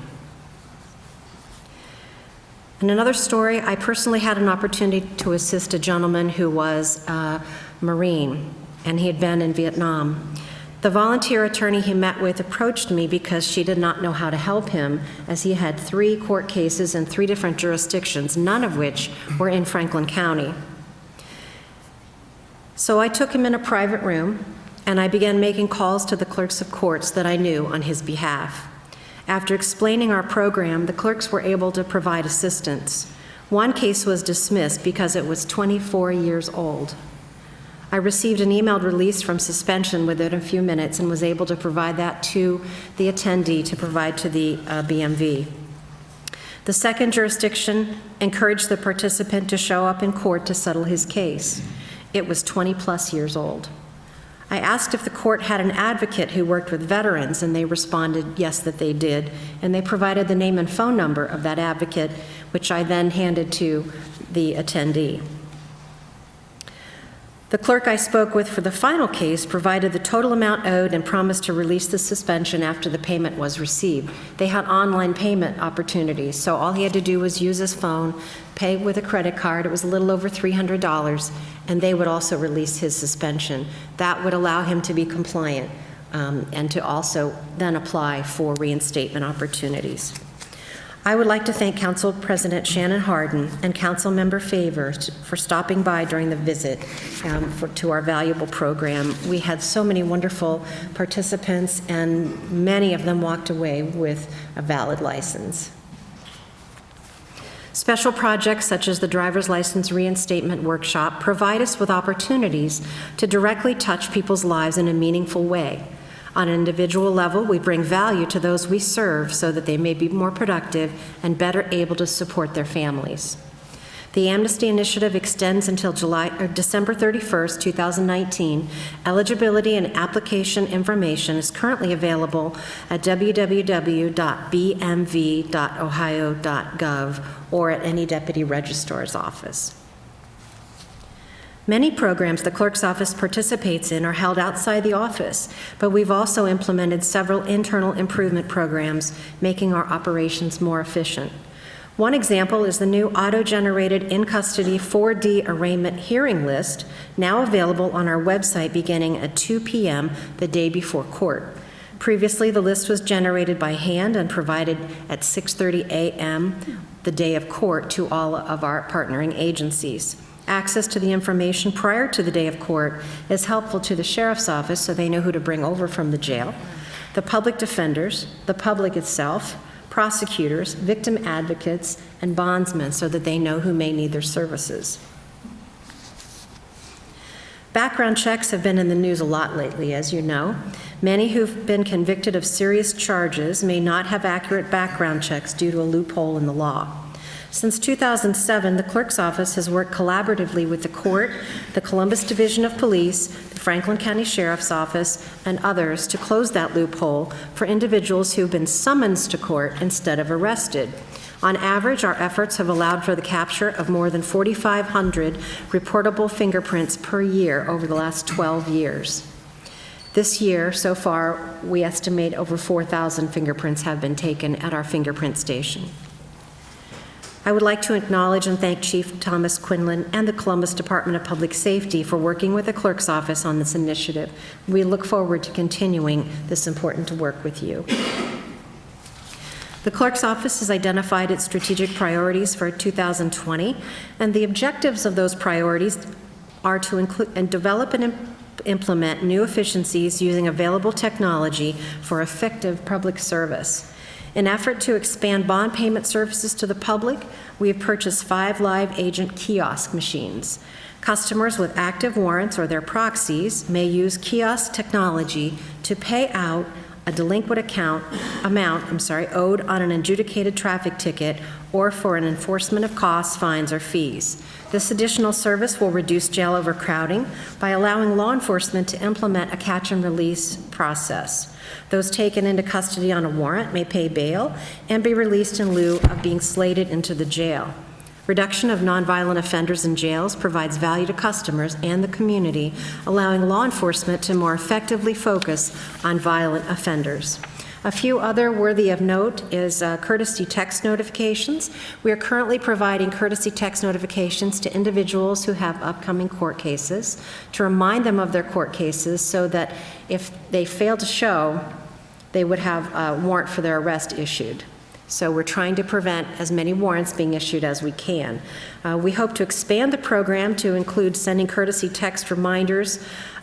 In another story, I personally had an opportunity to assist a gentleman who was a Marine, and he had been in Vietnam. The volunteer attorney he met with approached me because she did not know how to help him, as he had 3 court cases in 3 different jurisdictions, none of which were in Franklin County. So I took him in a private room, and I began making calls to the clerks of courts that I knew on his behalf. After explaining our program, the clerks were able to provide assistance. One case was dismissed because it was 24 years old. I received an emailed release from suspension within a few minutes and was able to provide that to the attendee to provide to the BMV. The second jurisdiction encouraged the participant to show up in court to settle his case. It was 20-plus years old. I asked if the court had an advocate who worked with veterans, and they responded yes, that they did, and they provided the name and phone number of that advocate, which I then handed to the attendee. The clerk I spoke with for the final case provided the total amount owed and promised to release the suspension after the payment was received. They had online payment opportunities, so all he had to do was use his phone, pay with a credit card. It was a little over $300, and they would also release his suspension. That would allow him to be compliant and to also then apply for reinstatement opportunities. I would like to thank Council President Shannon Harden and Council Member Favor for stopping by during the visit to our valuable program. We had so many wonderful participants, and many of them walked away with a valid license. Special projects such as the driver's license reinstatement workshop provide us with opportunities to directly touch people's lives in a meaningful way. On an individual level, we bring value to those we serve so that they may be more productive and better able to support their families. The Amnesty Initiative extends until December 31st, 2019. Eligibility and application information is currently available at www.bmv.ohio.gov or at any deputy registrar's office. Many programs the clerk's office participates in are held outside the office, but we've also implemented several internal improvement programs, making our operations more efficient. One example is the new auto-generated in-custody 4D arraignment hearing list, now available on our website beginning at 2 p.m. the day before court. Previously, the list was generated by hand and provided at 6:30 a.m. the day of court to all of our partnering agencies. Access to the information prior to the day of court is helpful to the sheriff's office so they know who to bring over from the jail, the public defenders, the public itself, prosecutors, victim advocates, and bondsmen so that they know who may need their services. Background checks have been in the news a lot lately, as you know. Many who've been convicted of serious charges may not have accurate background checks due to a loophole in the law. Since 2007, the clerk's office has worked collaboratively with the court, the Columbus Division of Police, the Franklin County Sheriff's Office, and others to close that loophole for individuals who've been summoned to court instead of arrested. On average, our efforts have allowed for the capture of more than 4,500 reportable fingerprints per year over the last 12 years. This year, so far, we estimate over 4,000 fingerprints have been taken at our fingerprint station. I would like to acknowledge and thank Chief Thomas Quinlan and the Columbus Department of Public Safety for working with the clerk's office on this initiative. We look forward to continuing this important work with you. The clerk's office has identified its strategic priorities for 2020, and the objectives of those priorities are to include and develop and implement new efficiencies using available technology for effective public service. In an effort to expand bond payment services to the public, we have purchased 5 live agent kiosk machines. Customers with active warrants or their proxies may use kiosk technology to pay out a delinquent amount owed on an adjudicated traffic ticket or for an enforcement of costs, fines, or fees. This additional service will reduce jail overcrowding by allowing law enforcement to implement a catch and release process. Those taken into custody on a warrant may pay bail and be released in lieu of being slated into the jail. Reduction of nonviolent offenders in jails provides value to customers and the community, allowing law enforcement to more effectively focus on violent offenders. A few other worthy of note is courtesy text notifications. We are currently providing courtesy text notifications to individuals who have upcoming court cases to remind them of their court cases so that if they fail to show, they would have a warrant for their arrest issued. So we're trying to prevent as many warrants being issued as we can. We hope to expand the program to include sending courtesy text reminders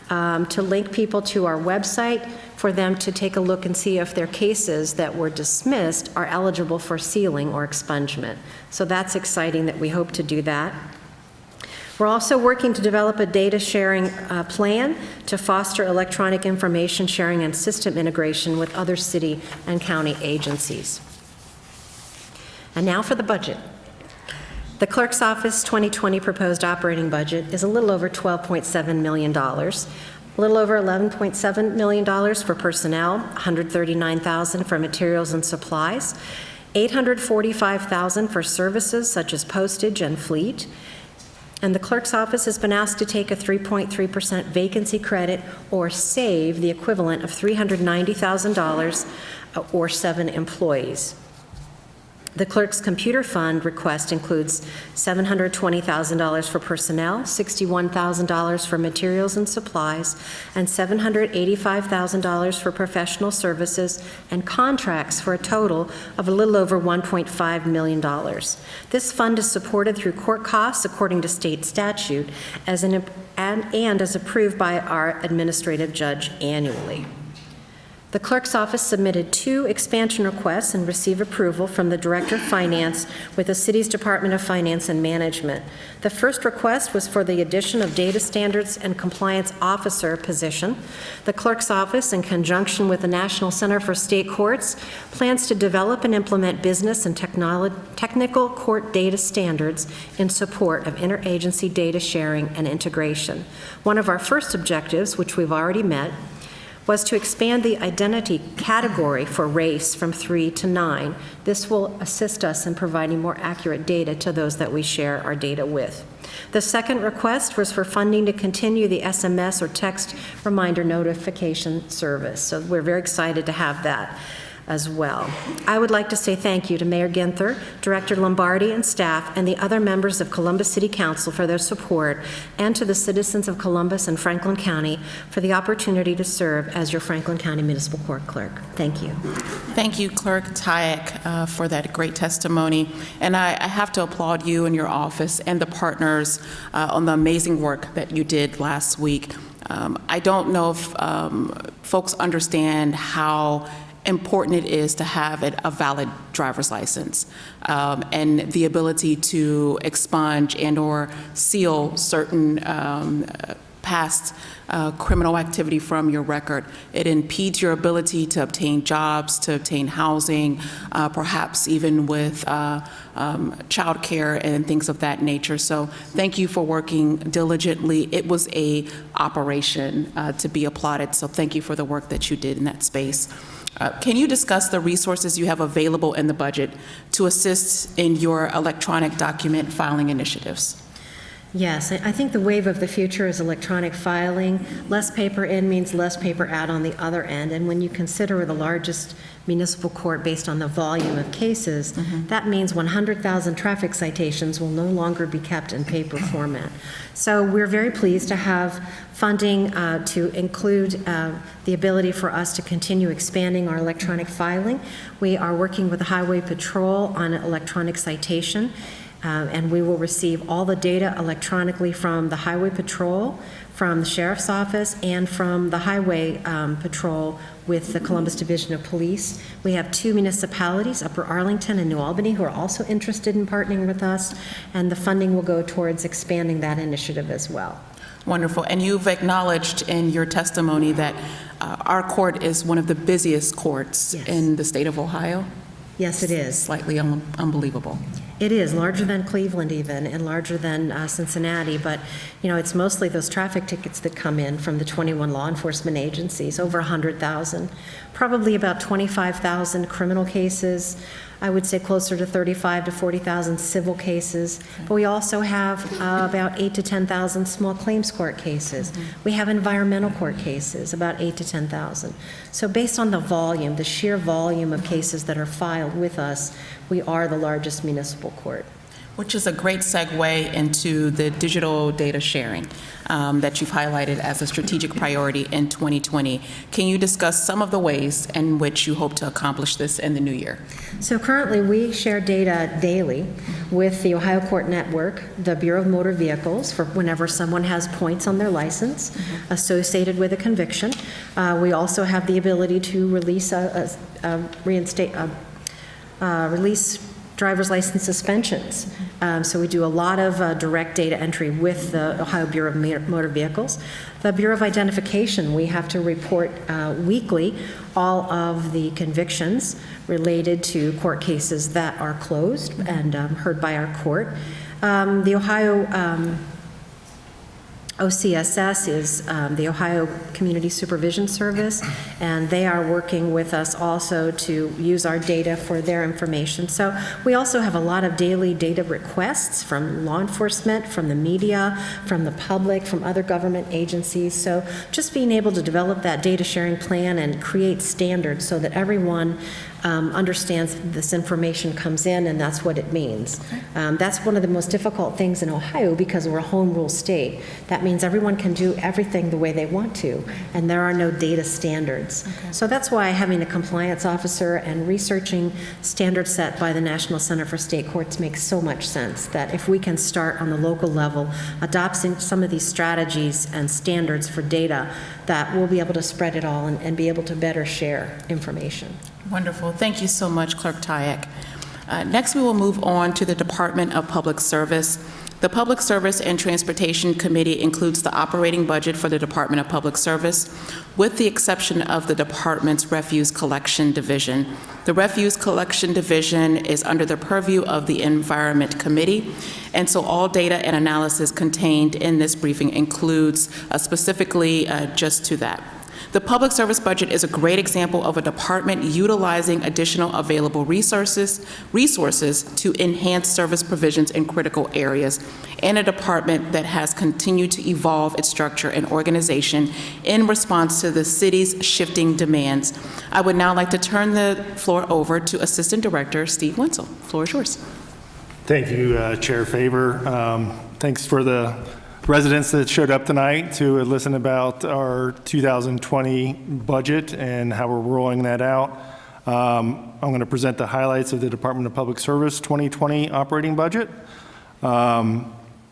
to link people to our website for them to take a look and see if their cases that were dismissed are eligible for sealing or expungement. So that's exciting that we hope to do that. We're also working to develop a data sharing plan to foster electronic information sharing and system integration with other city and county agencies. And now for the budget. The Clerk's Office 2020 proposed operating budget is a little over $12.7 million, a little over $11.7 million for personnel, $139,000 for materials and supplies, $845,000 for services such as postage and fleet, And the clerk's office has been asked to take a 3.3% vacancy credit or save the equivalent of $390,000 or 7 employees. The clerk's computer fund request includes $720,000 for personnel, $61,000 for materials and supplies, and $785,000 for professional services and contracts for a total of a little over $1.5 million. This fund is supported through court costs according to state statute and as approved by our administrative judge annually. The clerk's office submitted 2 expansion requests and received approval from the Director of Finance with the city's Department of Finance and Management. The first request was for the addition of Data Standards and Compliance Officer position. The clerk's office, in conjunction with the National Center for State Courts, plans to develop and implement business and technical court data standards in support of interagency data sharing and integration. One of our first objectives, which we've already met, was to expand the identity category for race from 3 to 9. This will assist us in providing more accurate data to those that we share our data with. The second request was for funding to continue the SMS or text reminder notification service. So we're very excited to have that as well. I would like to say thank you to Mayor Ginther, Director Lombardi and staff, and the other members of Columbus City Council for their support, and to the citizens of Columbus and Franklin County for the opportunity to serve as your Franklin County Municipal Court Clerk. Thank you. Thank you, Clerk Tyack, for that great testimony. And I have to applaud you and your office and the partners on the amazing work that you did last week. I don't know if folks understand how important it is to have a valid driver's license and the ability to expunge and or seal certain past criminal activity from your record. It impedes your ability to obtain jobs, to obtain housing, perhaps even with childcare and things of that nature. So thank you for working diligently. It was a operation to be applauded, so thank you for the work that you did in that space. Can you discuss the resources you have available in the budget to assist in your electronic document filing initiatives? Yes, I think the wave of the future is electronic filing. Less paper in means less paper out on the other end. And when you consider we're the largest municipal court based on the volume of cases, that means 100,000 traffic citations will no longer be kept in paper format. So we're very pleased to have funding to include the ability for us to continue expanding our electronic filing. We are working with the Highway Patrol on electronic citation. And we will receive all the data electronically from the Highway Patrol, from the Sheriff's Office, and from the Highway Patrol with the Columbus Division of Police. We have 2 municipalities, Upper Arlington and New Albany, who are also interested in partnering with us, and the funding will go towards expanding that initiative as well. Wonderful. And you've acknowledged in your testimony that our court is one of the busiest courts in the state of Ohio. Yes, it is. Slightly unbelievable. It is, larger than Cleveland even, and larger than Cincinnati, but, you know, it's mostly those traffic tickets that come in from the 21 law enforcement agencies, over 100,000, probably about 25,000 criminal cases, I would say closer to 35 to 40,000 civil cases, but we also have about 8 to 10,000 small claims court cases. We have environmental court cases, about 8 to 10,000. So based on the volume, the sheer volume of cases that are filed with us, we are the largest municipal court. Which is a great segue into the digital data sharing that you've highlighted as a strategic priority in 2020. Can you discuss some of the ways in which you hope to accomplish this in the new year? So currently, we share data daily with the Ohio Court Network, the Bureau of Motor Vehicles, for whenever someone has points on their license associated with a conviction. We also have the ability to release release driver's license suspensions. So we do a lot of direct data entry with the Ohio Bureau of Motor Vehicles. The Bureau of Identification, we have to report weekly all of the convictions related to court cases that are closed and heard by our court. The Ohio OCSS is the Ohio Community Supervision Service, and they are working with us also to use our data for their information. So we also have a lot of daily data requests from law enforcement, from the media, from the public, from other government agencies. So just being able to develop that data sharing plan and create standards so that everyone understands this information comes in and that's what it means. That's one of the most difficult things in Ohio because we're a home rule state. That means everyone can do everything the way they want to, and there are no data standards. So that's why having a compliance officer and researching standards set by the National Center for State Courts makes so much sense, that if we can start on the local level adopting some of these strategies and standards for data, that we'll be able to spread it all and be able to better share information. Wonderful. Thank you so much, Clerk Tyack. Next, we will move on to the Department of Public Service. The Public Service and Transportation Committee includes the operating budget for the Department of Public Service, with the exception of the department's Refuse Collection Division. The Refuse Collection Division is under the purview of the Environment Committee, and so all data and analysis contained in this briefing includes specifically just to that. The public service budget is a great example of a department utilizing additional available resources to enhance service provisions in critical areas, and a department that has continued to evolve its structure and organization in response to the city's shifting demands. I would now like to turn the floor over to Assistant Director Steve Wenzel. The floor is yours. Thank you, Chair Faber. Thanks for the residents that showed up tonight to listen about our 2020 budget and how we're rolling that out. I'm going to present the highlights of the Department of Public Service 2020 operating budget. The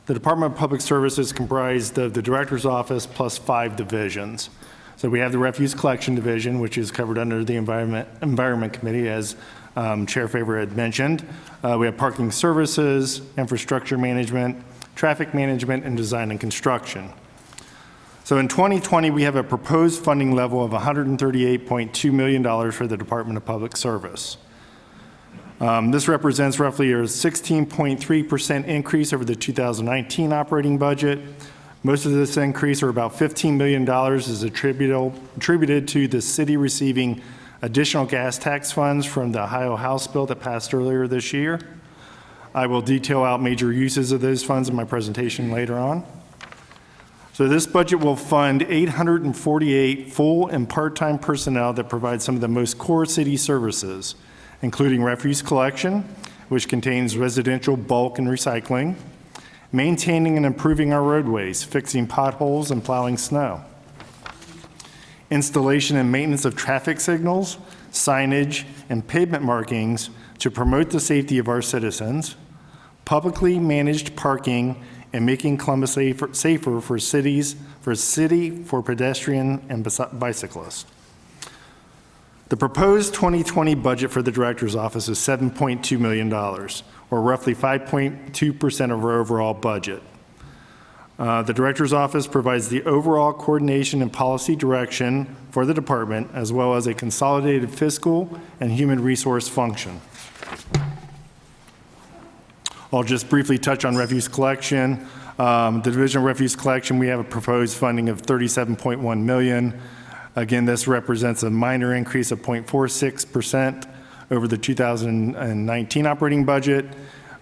Department of Public Service is comprised of the Director's Office plus 5 divisions. So we have the Refuse Collection Division, which is covered under the Environment Committee, as Chair Faber had mentioned. We have Parking Services, Infrastructure Management, Traffic Management, and Design and Construction. So in 2020, we have a proposed funding level of $138.2 million for the Department of Public Service. This represents roughly a 16.3% increase over the 2019 operating budget. Most of this increase, or about $15 million, is attributed to the city receiving additional gas tax funds from the Ohio House bill that passed earlier this year. I will detail out major uses of those funds in my presentation later on. So this budget will fund 848 full and part-time personnel that provide some of the most core city services, including refuse collection, which contains residential bulk and recycling, maintaining and improving our roadways, fixing potholes and plowing snow, installation and maintenance of traffic signals, signage, and pavement markings to promote the safety of our citizens, publicly managed parking, and making Columbus safer for pedestrian and bicyclists. The proposed 2020 budget for the Director's Office is $7.2 million, or roughly 5.2% of our overall budget. The Director's Office provides the overall coordination and policy direction for the department, as well as a consolidated fiscal and human resource function. I'll just briefly touch on refuse collection. The Division of Refuse Collection, we have a proposed funding of $37.1 million. Again, this represents a minor increase of 0.46% over the 2019 operating budget.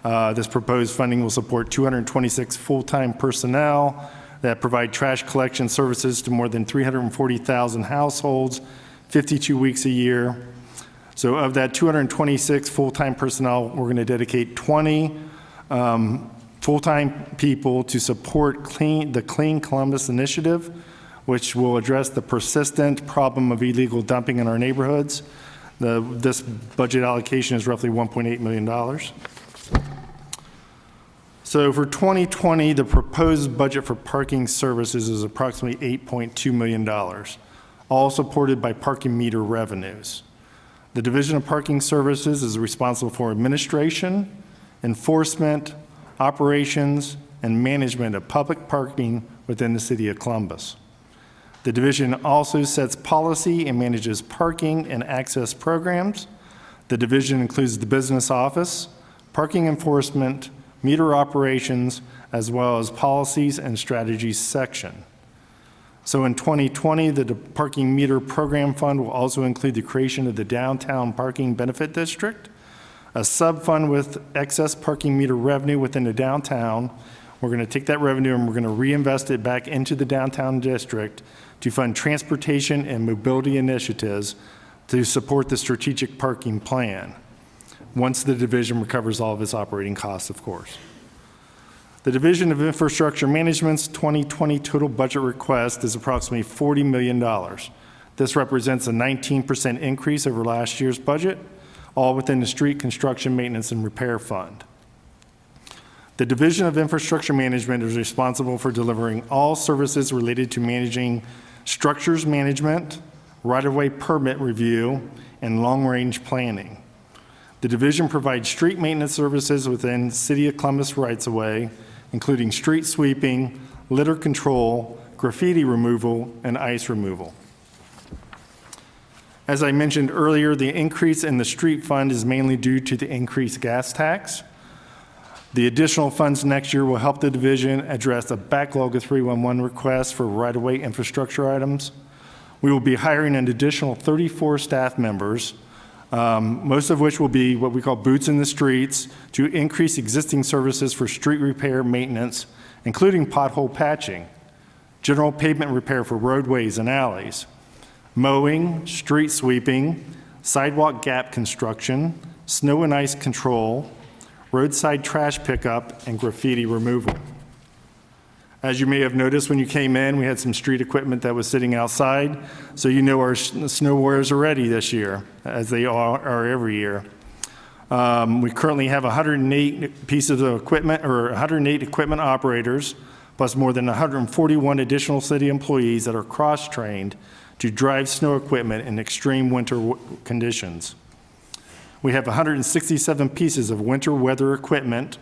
This proposed funding will support 226 full-time personnel that provide trash collection services to more than 340,000 households, 52 weeks a year. So of that 226 full-time personnel, we're going to dedicate 20 full-time people to support the Clean Columbus initiative, which will address the persistent problem of illegal dumping in our neighborhoods. This budget allocation is roughly $1.8 million. So for 2020, the proposed budget for parking services is approximately $8.2 million, all supported by parking meter revenues. The Division of Parking Services is responsible for administration, enforcement, operations, and management of public parking within the city of Columbus. The division also sets policy and manages parking and access programs. The division includes the business office, parking enforcement, meter operations, as well as policies and strategies section. So in 2020, the parking meter program fund will also include the creation of the Downtown Parking Benefit District, a sub-fund with excess parking meter revenue within the downtown. We're going to take that revenue and we're going to reinvest it back into the downtown district to fund transportation and mobility initiatives to support the strategic parking plan, once the division recovers all of its operating costs, of course. The Division of Infrastructure Management's 2020 total budget request is approximately $40 million. This represents a 19% increase over last year's budget, all within the Street Construction Maintenance and Repair Fund. The Division of Infrastructure Management is responsible for delivering all services related to managing structures management, right-of-way permit review, and long-range planning. The division provides street maintenance services within City of Columbus rights-of-way, including street sweeping, litter control, graffiti removal, and ice removal. As I mentioned earlier, the increase in the street fund is mainly due to the increased gas tax. The additional funds next year will help the division address a backlog of 311 requests for right-of-way infrastructure items. We will be hiring an additional 34 staff members, most of which will be what we call boots in the streets, to increase existing services for street repair maintenance, including pothole patching, general pavement repair for roadways and alleys, mowing, street sweeping, sidewalk gap construction, snow and ice control, roadside trash pickup, and graffiti removal. As you may have noticed when you came in, we had some street equipment that was sitting outside, so you know our snow warriors are ready this year, as they are every year. We currently have 108 pieces of equipment, or 108 equipment operators, plus more than 141 additional city employees that are cross-trained to drive snow equipment in extreme winter conditions. We have 167 pieces of winter weather equipment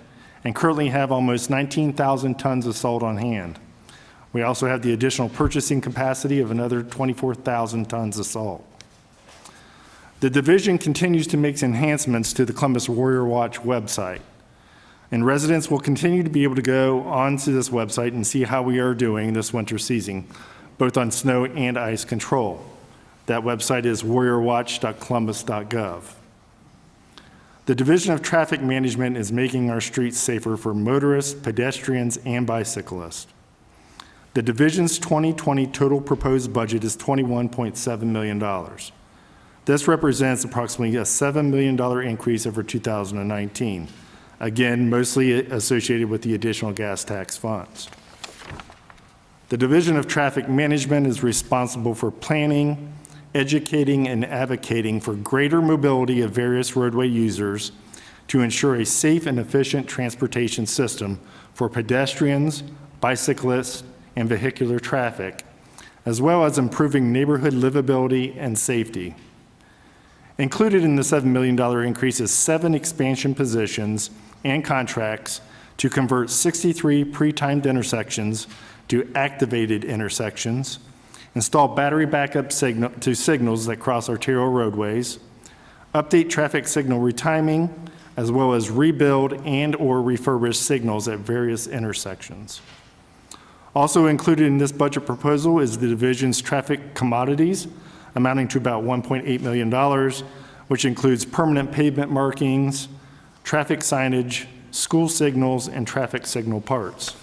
and currently have almost 19,000 tons of salt on hand. We also have the additional purchasing capacity of another 24,000 tons of salt. The division continues to make enhancements to the Columbus Warrior Watch website, and residents will continue to be able to go onto this website and see how we are doing this winter season, both on snow and ice control. That website is warriorwatch.columbus.gov. The Division of Traffic Management is making our streets safer for motorists, pedestrians, and bicyclists. The division's 2020 total proposed budget is $21.7 million. This represents approximately a $7 million increase over 2019, again, mostly associated with the additional gas tax funds. The Division of Traffic Management is responsible for planning, educating, and advocating for greater mobility of various roadway users to ensure a safe and efficient transportation system for pedestrians, bicyclists, and vehicular traffic, as well as improving neighborhood livability and safety. Included in the $7 million increase is 7 expansion positions and contracts to convert 63 pre-timed intersections to activated intersections, install battery backup signals that cross arterial roadways, update traffic signal retiming, as well as rebuild and/or refurbish signals at various intersections. Also included in this budget proposal is the division's traffic commodities, amounting to about $1.8 million, which includes permanent pavement markings, traffic signage, school signals, and traffic signal parts.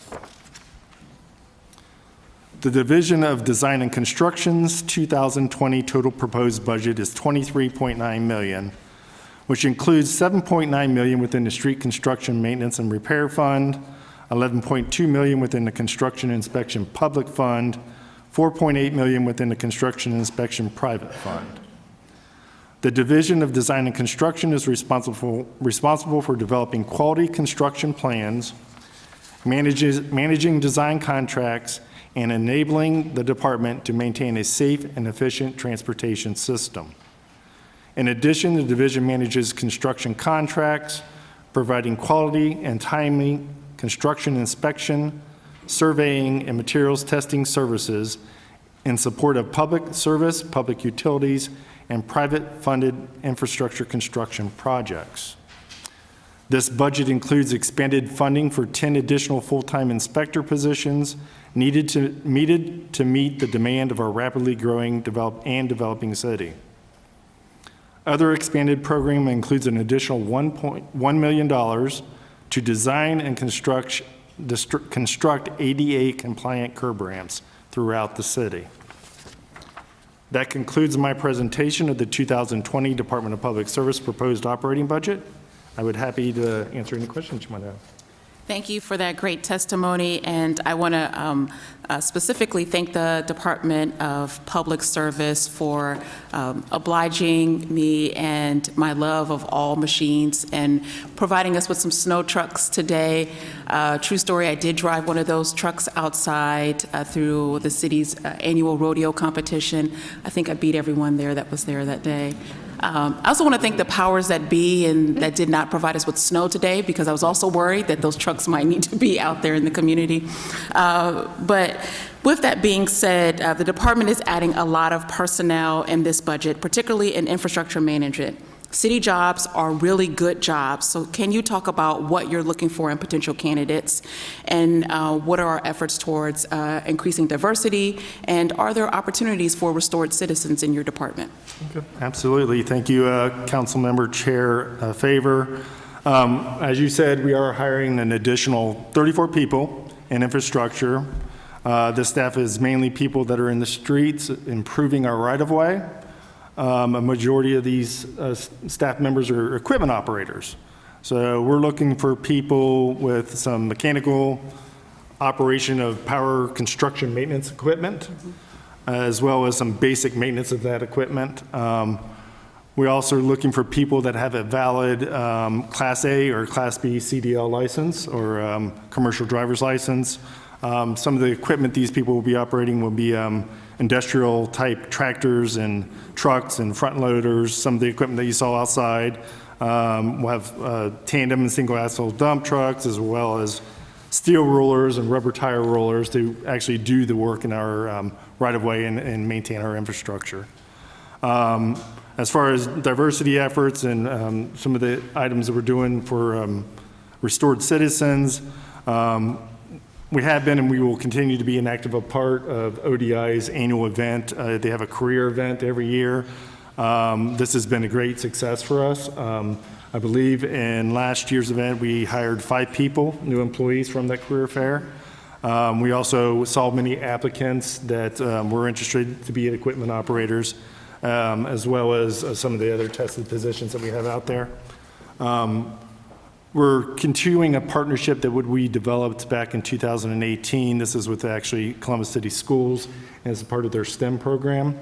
The Division of Design and Construction's 2020 total proposed budget is $23.9 million, which includes $7.9 million within the Street Construction Maintenance and Repair Fund, $11.2 million within the Construction Inspection Public Fund, $4.8 million within the Construction Inspection Private Fund. The Division of Design and Construction is responsible for developing quality construction plans, managing design contracts, and enabling the department to maintain a safe and efficient transportation system. In addition, the division manages construction contracts, providing quality and timely construction inspection, surveying, and materials testing services in support of public service, public utilities, and private funded infrastructure construction projects. This budget includes expanded funding for 10 additional full-time inspector positions needed to meet the demand of our rapidly growing developing city. Other expanded program includes an additional $1 million to design and construct ADA-compliant curb ramps throughout the city. That concludes my presentation of the 2020 Department of Public Service proposed operating budget. I would be happy to answer any questions you might have. Thank you for that great testimony, and I want to specifically thank the Department of Public Service for obliging me and my love of all machines and providing us with some snow trucks today. True story, I did drive one of those trucks outside through the city's annual rodeo competition. I think I beat everyone there that was there that day. I also want to thank the powers that be and that did not provide us with snow today, because I was also worried that those trucks might need to be out there in the community. But with that being said, the department is adding a lot of personnel in this budget, particularly in infrastructure management. City jobs are really good jobs, so can you talk about what you're looking for in potential candidates, and what are our efforts towards increasing diversity, and are there opportunities for restored citizens in your department? Okay. Absolutely. Thank you, Councilmember Chair Favor. As you said, we are hiring an additional 34 people in infrastructure. This staff is mainly people that are in the streets improving our right-of-way. A majority of these staff members are equipment operators. So we're looking for people with some mechanical operation of power construction maintenance equipment, as well as some basic maintenance of that equipment. We also are looking for people that have a valid Class A or Class B CDL license or commercial driver's license. Some of the equipment these people will be operating will be industrial type tractors and trucks and front loaders. Some of the equipment that you saw outside will have tandem and single axle dump trucks, as well as steel rollers and rubber tire rollers to actually do the work in our right-of-way and maintain our infrastructure. As far as diversity efforts and some of the items that we're doing for restored citizens, we have been and we will continue to be an active part of ODI's annual event. They have a career event every year. This has been a great success for us. I believe in last year's event, we hired 5 people, new employees from that career fair. We also saw many applicants that were interested to be equipment operators, as well as some of the other tested positions that we have out there. We're continuing a partnership that we developed back in 2018. This is with actually Columbus City Schools as a part of their STEM program.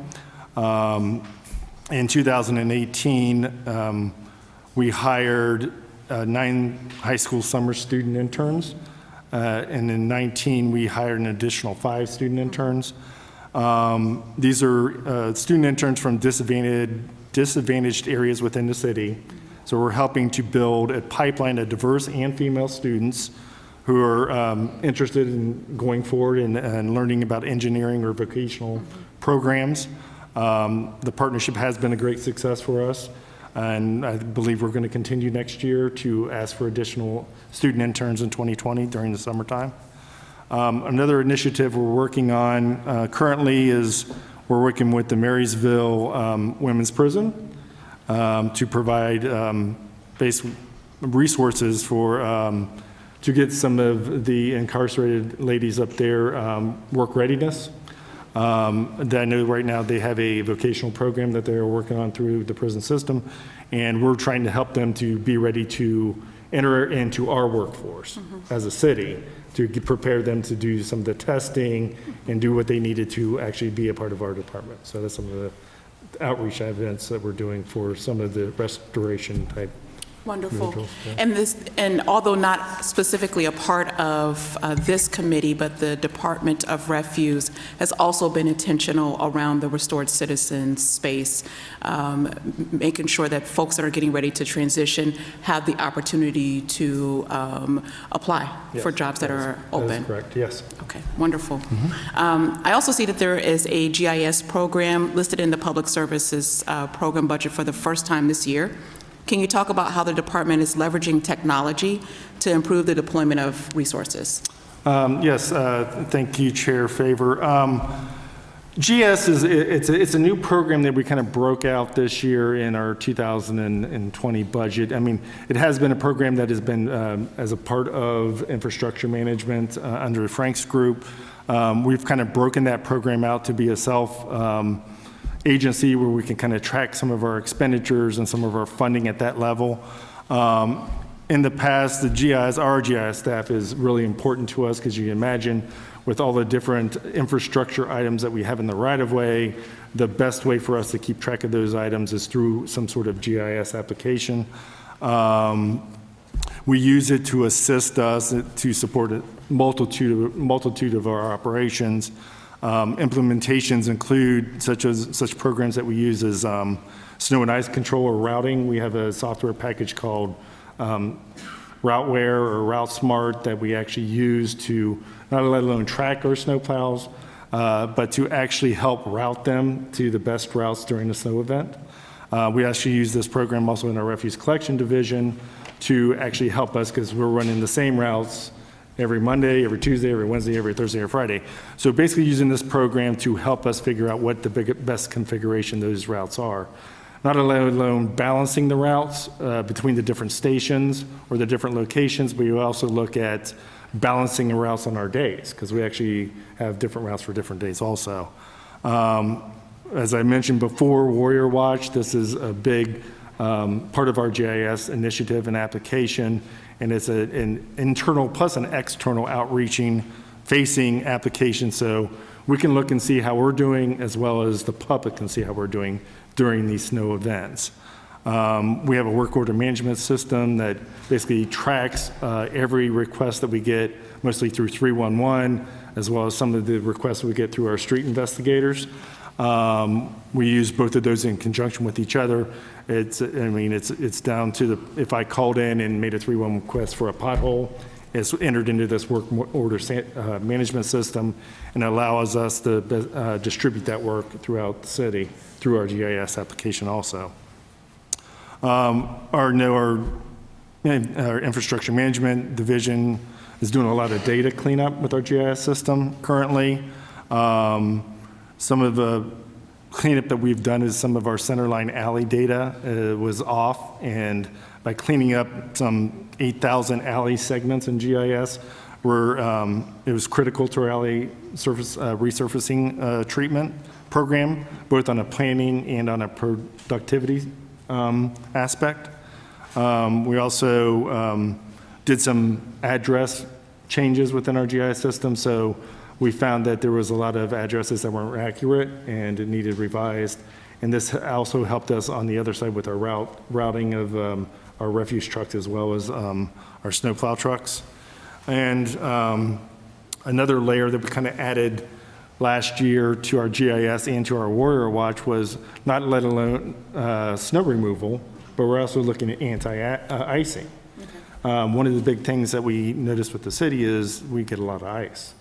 In 2018, we hired 9 high school summer student interns. And in 19, we hired an additional 5 student interns. These are student interns from disadvantaged areas within the city. So we're helping to build a pipeline of diverse and female students who are interested in going forward and learning about engineering or vocational programs. The partnership has been a great success for us, and I believe we're going to continue next year to ask for additional student interns in 2020 during the summertime. Another initiative we're working on currently is we're working with the Marysville Women's Prison to provide basic resources for to get some of the incarcerated ladies up there work readiness. I know right now they have a vocational program that they're working on through the prison system, and we're trying to help them to be ready to enter into our workforce as a city, to prepare them to do some of the testing and do what they needed to actually be a part of our department. So that's some of the outreach events that we're doing for some of the restoration type. Wonderful. individuals, yeah. And although not specifically a part of this committee, but the Department of Refuse has also been intentional around the restored citizens space, making sure that folks that are getting ready to transition have the opportunity to apply for Yes, jobs that are That open. is correct, yes. Okay, wonderful. I also see that there is a GIS program listed in the Public Services program budget for the first time this year. Can you talk about how the department is leveraging technology to improve the deployment of resources? Yes, thank you, Chair Favor. GS it's a new program that we kind of broke out this year in our 2020 budget. I mean, it has been a program that has been as a part of infrastructure management under Frank's group. We've kind of broken that program out to be a agency where we can kind of track some of our expenditures and some of our funding at that level. In the past, our GIS staff is really important to us because you can imagine with all the different infrastructure items that we have in the right-of-way, the best way for us to keep track of those items is through some sort of GIS application. We use it to assist us to support a multitude of our operations. Implementations include such programs that we use as snow and ice control or routing. We have a software package called Routeware or Route Smart that we actually use to not let alone track our snow plows, but to actually help route them to the best routes during the snow event. We actually use this program also in our refuse collection division to actually help us because we're running the same routes every Monday, every Tuesday, every Wednesday, every Thursday, or Friday. So basically using this program to help us figure out what the best configuration those routes are. Not alone balancing the routes between the different stations or the different locations, but you also look at balancing the routes on our days because we actually have different routes for different days also. As I mentioned before, Warrior Watch, this is a big part of our GIS initiative and application, and it's an internal plus an external outreaching facing application so we can look and see how we're doing as well as the public can see how we're doing during these snow events. We have a work order management system that basically tracks every request that we get, mostly through 311, as well as some of the requests we get through our street investigators. We use both of those in conjunction with each other. It's down to if I called in and made a 311 request for a pothole, it's entered into this work order management system and allows us to distribute that work throughout the city through our GIS application also. Our infrastructure management division is doing a lot of data cleanup with our GIS system currently. Some of the cleanup that we've done is some of our centerline alley data was off, and by cleaning up some 8,000 alley segments in GIS, it was critical to our alley surface resurfacing treatment program, both on a planning and on a productivity aspect. We also did some address changes within our GIS system, so we found that there was a lot of addresses that weren't accurate and it needed revised. And this also helped us on the other side with our routing of our refuse trucks as well as our snowplow trucks. And another layer that we kind of added last year to our GIS and to our Warrior Watch was not let alone snow removal, but we're also looking at anti-icing. Okay. One of the big things that we noticed with the city is we get a lot of ice.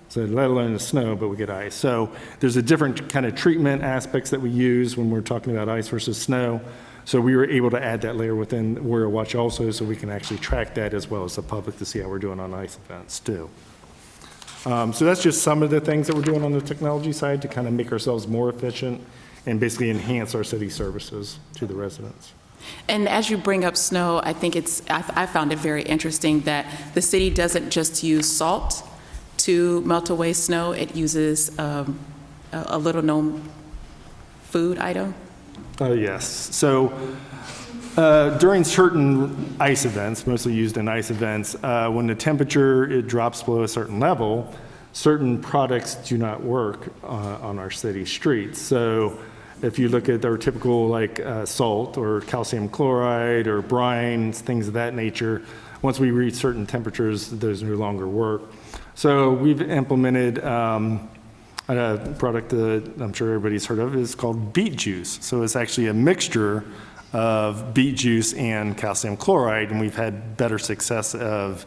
So let alone the snow, but we get ice. So there's a different kind of treatment aspects that we use when we're talking about ice versus snow. So we were able to add that layer within Warrior Watch also so we can actually track that as well as the public to see how we're doing on ice events too. So that's just some of the things that we're doing on the technology side to kind of make ourselves more efficient and basically enhance our city services to the residents. And as you bring up snow, I think I found it very interesting that the city doesn't just use salt to melt away snow. It uses a little-known food item. Yes. So during certain ice events, mostly used in ice events, when the temperature it drops below a certain level, certain products do not work on our city streets. So if you look at our typical like salt or calcium chloride or brines, things of that nature, once we reach certain temperatures, those no longer work. So we've implemented a product that I'm sure everybody's heard of. It's called beet juice. So it's actually a mixture of beet juice and calcium chloride, and we've had better success of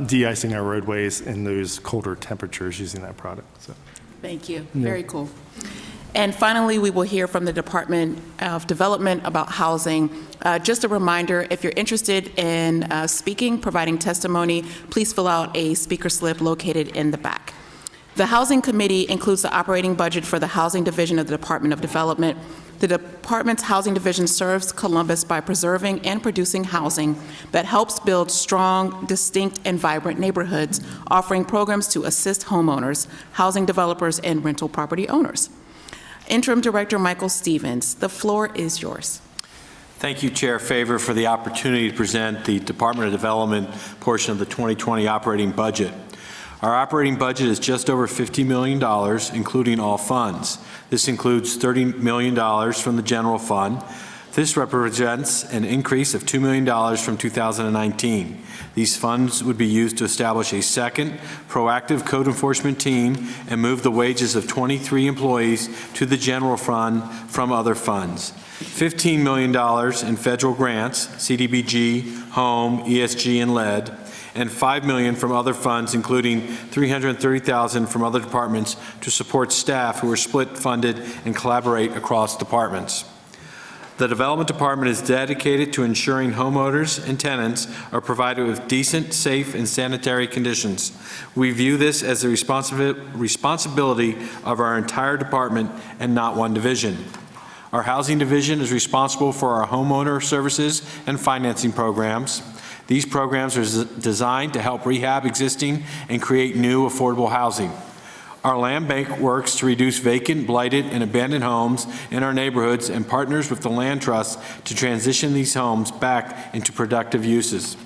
de-icing our roadways in those colder temperatures using that product. So. Thank you. Yeah. Very cool. And finally, we will hear from the Department of Development about housing. Just a reminder, if you're interested in speaking, providing testimony, please fill out a speaker slip located in the back. The Housing Committee includes the operating budget for the Housing Division of the Department of Development. The department's Housing Division serves Columbus by preserving and producing housing that helps build strong, distinct, and vibrant neighborhoods, offering programs to assist homeowners, housing developers, and rental property owners. Interim Director Michael Stevens, the floor is yours. Thank you, Chair Favor, for the opportunity to present the Department of Development portion of the 2020 operating budget. Our operating budget is just over $50 million, including all funds. This includes $30 million from the general fund. This represents an increase of $2 million from 2019. These funds would be used to establish a second proactive code enforcement team and move the wages of 23 employees to the general fund from other funds. $15 million in federal grants, CDBG, Home, ESG, and LED, and $5 million from other funds, including $330,000 from other departments to support staff who are split funded and collaborate across departments. The Development Department is dedicated to ensuring homeowners and tenants are provided with decent, safe, and sanitary conditions. We view this as the responsibility of our entire department and not one division. Our Housing Division is responsible for our homeowner services and financing programs. These programs are designed to help rehab existing and create new affordable housing. Our land bank works to reduce vacant, blighted, and abandoned homes in our neighborhoods and partners with the land trust to transition these homes back into productive uses.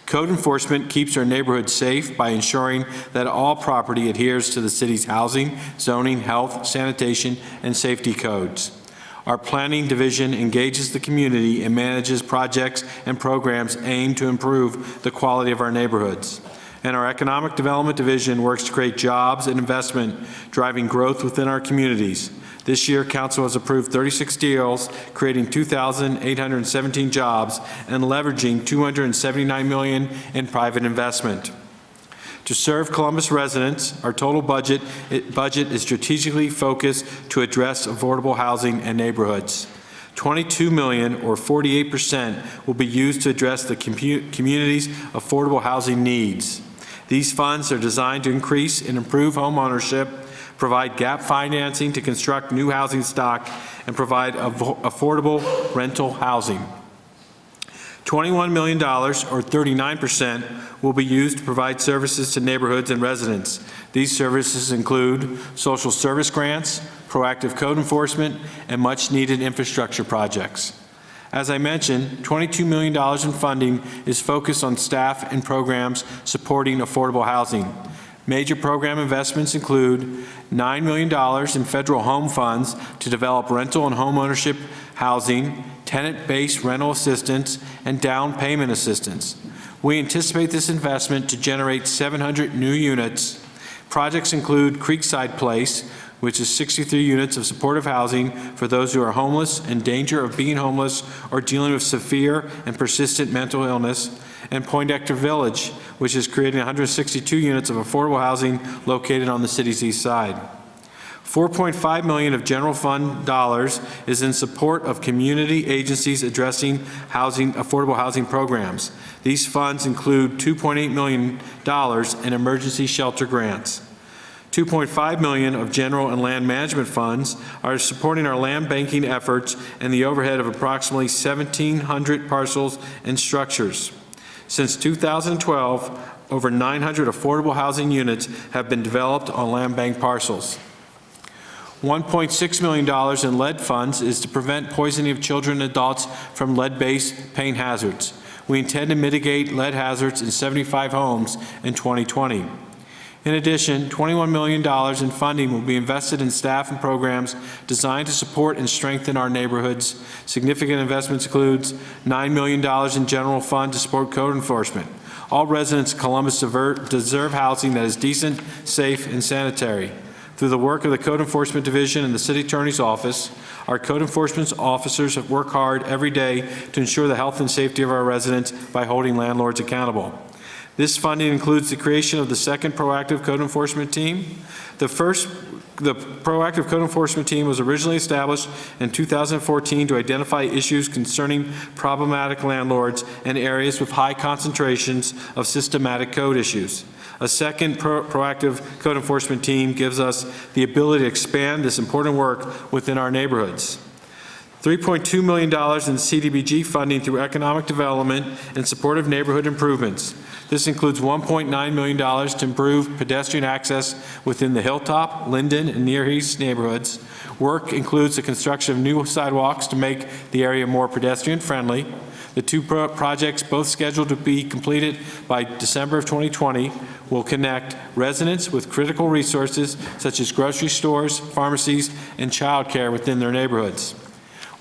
Code enforcement keeps our neighborhoods safe by ensuring that all property adheres to the city's housing, zoning, health, sanitation, and safety codes. Our planning division engages the community and manages projects and programs aimed to improve the quality of our neighborhoods. And our Economic Development Division works to create jobs and investment, driving growth within our communities. This year, Council has approved 36 deals, creating 2,817 jobs and leveraging $279 million in private investment. To serve Columbus residents, our total budget is strategically focused to address affordable housing and neighborhoods. $22 million, or 48%, will be used to address the community's affordable housing needs. These funds are designed to increase and improve home ownership, provide gap financing to construct new housing stock, and provide affordable rental housing. $21 million, or 39%, will be used to provide services to neighborhoods and residents. These services include social service grants, proactive code enforcement, and much-needed infrastructure projects. As I mentioned, $22 million in funding is focused on staff and programs supporting affordable housing. Major program investments include $9 million in federal home funds to develop rental and home ownership housing, tenant-based rental assistance, and down payment assistance. We anticipate this investment to generate 700 new units. Projects include Creekside Place, which is 63 units of supportive housing for those who are homeless, in danger of being homeless, or dealing with severe and persistent mental illness, and Poindexter Village, which is creating 162 units of affordable housing located on the city's east side. $4.5 million of general fund dollars is in support of community agencies addressing affordable housing programs. These funds include $2.8 million in emergency shelter grants. $2.5 million of general and land management funds are supporting our land banking efforts and the overhead of approximately 1,700 parcels and structures. Since 2012, over 900 affordable housing units have been developed on land bank parcels. $1.6 million in lead funds is to prevent poisoning of children and adults from lead-based paint hazards. We intend to mitigate lead hazards in 75 homes in 2020. In addition, $21 million in funding will be invested in staff and programs designed to support and strengthen our neighborhoods. Significant investments include $9 million in general fund to support code enforcement. All residents of Columbus deserve housing that is decent, safe, and sanitary. Through the work of the Code Enforcement Division and the City Attorney's Office, our code enforcement officers have worked hard every day to ensure the health and safety of our residents by holding landlords accountable. This funding includes the creation of the second proactive code enforcement team. The proactive code enforcement team was originally established in 2014 to identify issues concerning problematic landlords and areas with high concentrations of systematic code issues. A second proactive code enforcement team gives us the ability to expand this important work within our neighborhoods. $3.2 million in CDBG funding through economic development in support of neighborhood improvements. This includes $1.9 million to improve pedestrian access within the Hilltop, Linden, and Near East neighborhoods. Work includes the construction of new sidewalks to make the area more pedestrian-friendly. The two projects, both scheduled to be completed by December of 2020, will connect residents with critical resources such as grocery stores, pharmacies, and childcare within their neighborhoods.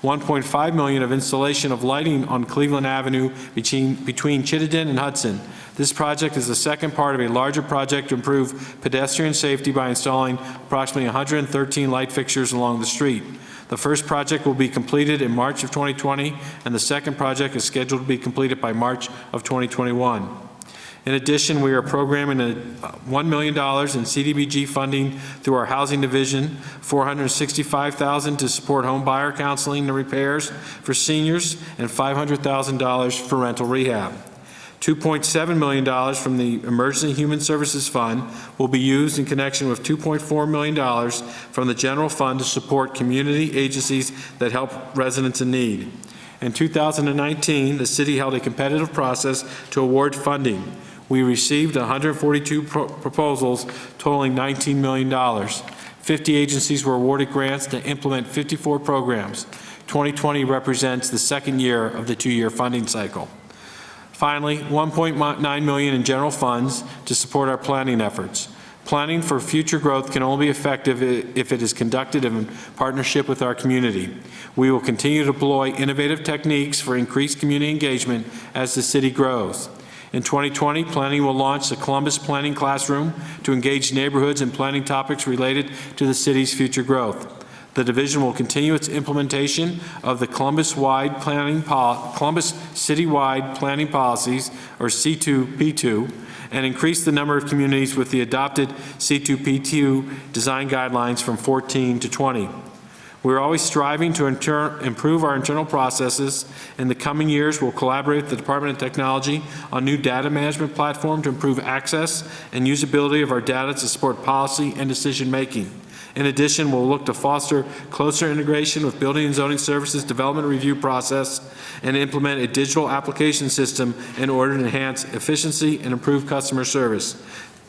$1.5 million of installation of lighting on Cleveland Avenue between Chittenden and Hudson. This project is the second part of a larger project to improve pedestrian safety by installing approximately 113 light fixtures along the street. The first project will be completed in March of 2020, and the second project is scheduled to be completed by March of 2021. In addition, we are programming $1 million in CDBG funding through our housing division, $465,000 to support home buyer counseling and repairs for seniors, and $500,000 for rental rehab. $2.7 million from the Emergency Human Services Fund will be used in connection with $2.4 million from the general fund to support community agencies that help residents in need. In 2019, the city held a competitive process to award funding. We received 142 proposals totaling $19 million. 50 agencies were awarded grants to implement 54 programs. 2020 represents the second year of the two-year funding cycle. Finally, $1.9 million in general funds to support our planning efforts. Planning for future growth can only be effective if it is conducted in partnership with our community. We will continue to deploy innovative techniques for increased community engagement as the city grows. In 2020, planning will launch the Columbus Planning Classroom to engage neighborhoods in planning topics related to the city's future growth. The division will continue its implementation of the Columbus citywide planning policies, or C2P2, and increase the number of communities with the adopted C2P2 design guidelines from 14 to 20. We're always striving to improve our internal processes. In the coming years, we'll collaborate with the Department of Technology on new data management platform to improve access and usability of our data to support policy and decision-making. In addition, we'll look to foster closer integration with Building and Zoning Services development review process and implement a digital application system in order to enhance efficiency and improve customer service.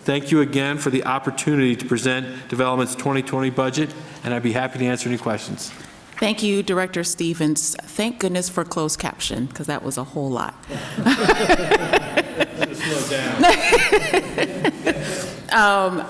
Thank you again for the opportunity to present Development's 2020 budget, and I'd be happy to answer any questions. Thank you, Director Stevens. Thank goodness for closed caption, because that was a whole lot.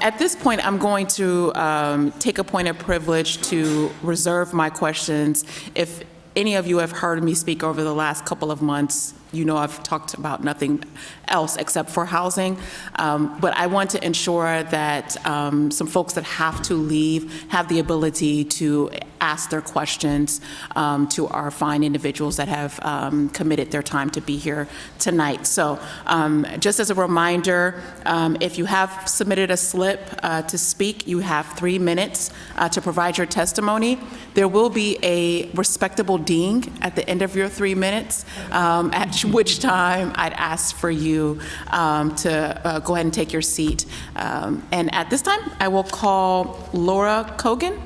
At this point, I'm going to take a point of privilege to reserve my questions. If any of you have heard me speak over the last couple of months, you know I've talked about nothing else except for housing, but I want to ensure that some folks that have to leave have the ability to ask their questions to our fine individuals that have committed their time to be here tonight. So just as a reminder, if you have submitted a slip to speak, you have 3 minutes to provide your testimony. There will be a respectable ding at the end of your 3 minutes, at which time I'd ask for you to go ahead and take your seat. And at this time, I will call Laura Cogan.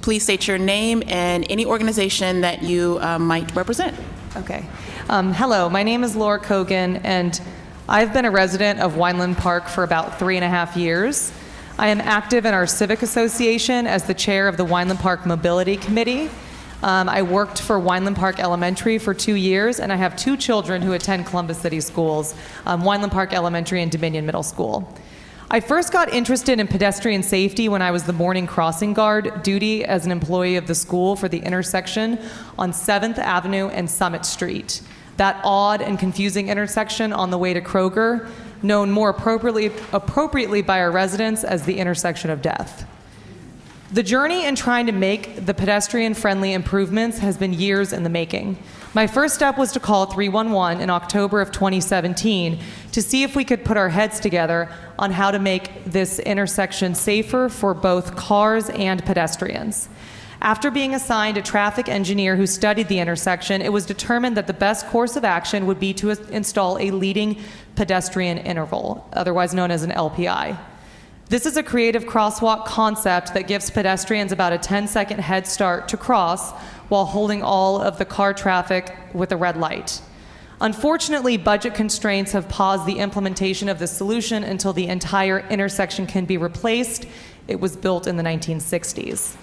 Please state your name and any organization that you might represent. Okay. Hello, my name is Laura Cogan, and I've been a resident of Wineland Park for about 3.5 years. I am active in our civic association as the chair of the Wineland Park Mobility Committee. I worked for Wineland Park Elementary for 2 years, and I have 2 children who attend Columbus City Schools, Wineland Park Elementary and Dominion Middle School. I first got interested in pedestrian safety when I was the morning crossing guard duty as an employee of the school for the intersection on 7th Avenue and Summit Street. That odd and confusing intersection on the way to Kroger, known more appropriately by our residents as the intersection of death. The journey in trying to make the pedestrian-friendly improvements has been years in the making. My first step was to call 311 in October of 2017 to see if we could put our heads together on how to make this intersection safer for both cars and pedestrians. After being assigned a traffic engineer who studied the intersection, it was determined that the best course of action would be to install a leading pedestrian interval, otherwise known as an LPI. This is a creative crosswalk concept that gives pedestrians about a 10-second head start to cross while holding all of the car traffic with a red light. Unfortunately, budget constraints have paused the implementation of this solution until the entire intersection can be replaced. It was built in the 1960s.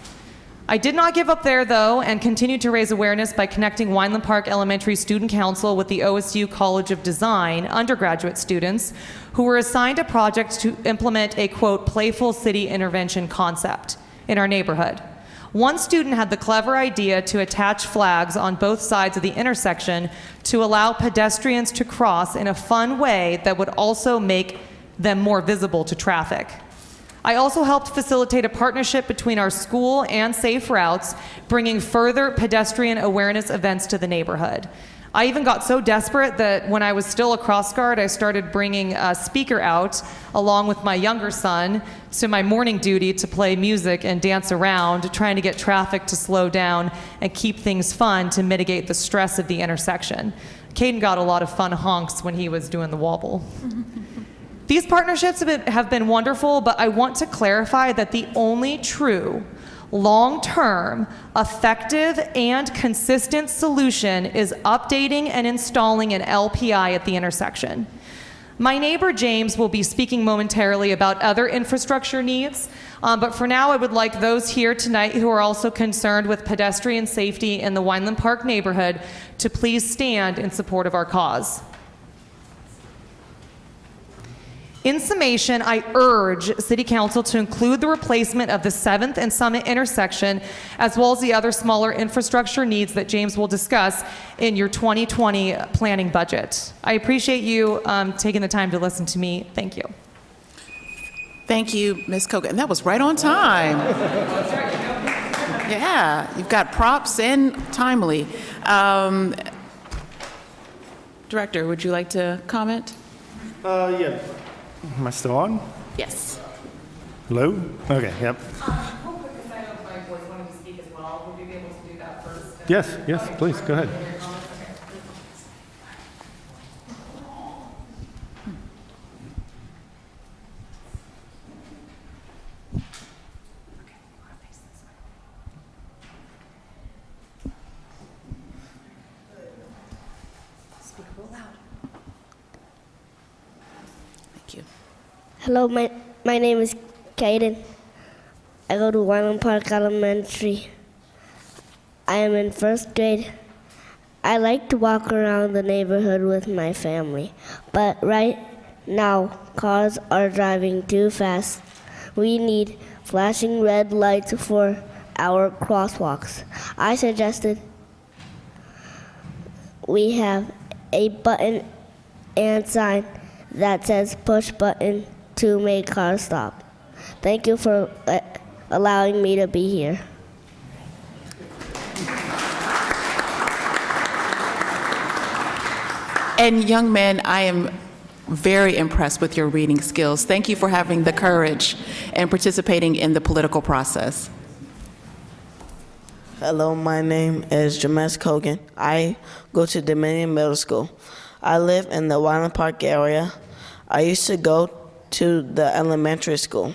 I did not give up there, though, and continued to raise awareness by connecting Wineland Park Elementary Student Council with the OSU College of Design undergraduate students who were assigned a project to implement a, quote, playful city intervention concept in our neighborhood. One student had the clever idea to attach flags on both sides of the intersection to allow pedestrians to cross in a fun way that would also make them more visible to traffic. I also helped facilitate a partnership between our school and Safe Routes, bringing further pedestrian awareness events to the neighborhood. I even got so desperate that when I was still a cross guard, I started bringing a speaker out along with my younger son to my morning duty to play music and dance around, trying to get traffic to slow down and keep things fun to mitigate the stress of the intersection. Caden got a lot of fun honks when he was doing the wobble. These partnerships have been wonderful, but I want to clarify that the only true, long-term, effective, and consistent solution is updating and installing an LPI at the intersection. My neighbor James will be speaking momentarily about other infrastructure needs, but for now I would like those here tonight who are also concerned with pedestrian safety in the Wineland Park neighborhood to please stand in support of our cause. In summation, I urge City Council to include the replacement of the 7th and Summit intersection, as well as the other smaller infrastructure needs that James will discuss in your 2020 planning budget. I appreciate you taking the time to listen to me. Thank you. Thank you, Ms. Kogan. That was right on time. Yeah, you've got props and timely. Director, would you like to comment? Yeah. Am I still on? Yes. Hello? Okay, yep. Yes, please, go ahead. Hello, my name is Kaden. I go to Wineland Park Elementary. I am in 1st grade. I like to walk around the neighborhood with my family, but right now cars are driving too fast. We need flashing red lights for our crosswalks. I suggested we have a button and sign that says push button to make cars stop. Thank you for allowing me to be here. And young man, I am very impressed with your reading skills. Thank you for having the courage and participating in the political process. Hello, my name is James Kogan. I go to Dominion Middle School. I live in the Wineland Park area. I used to go to the elementary school.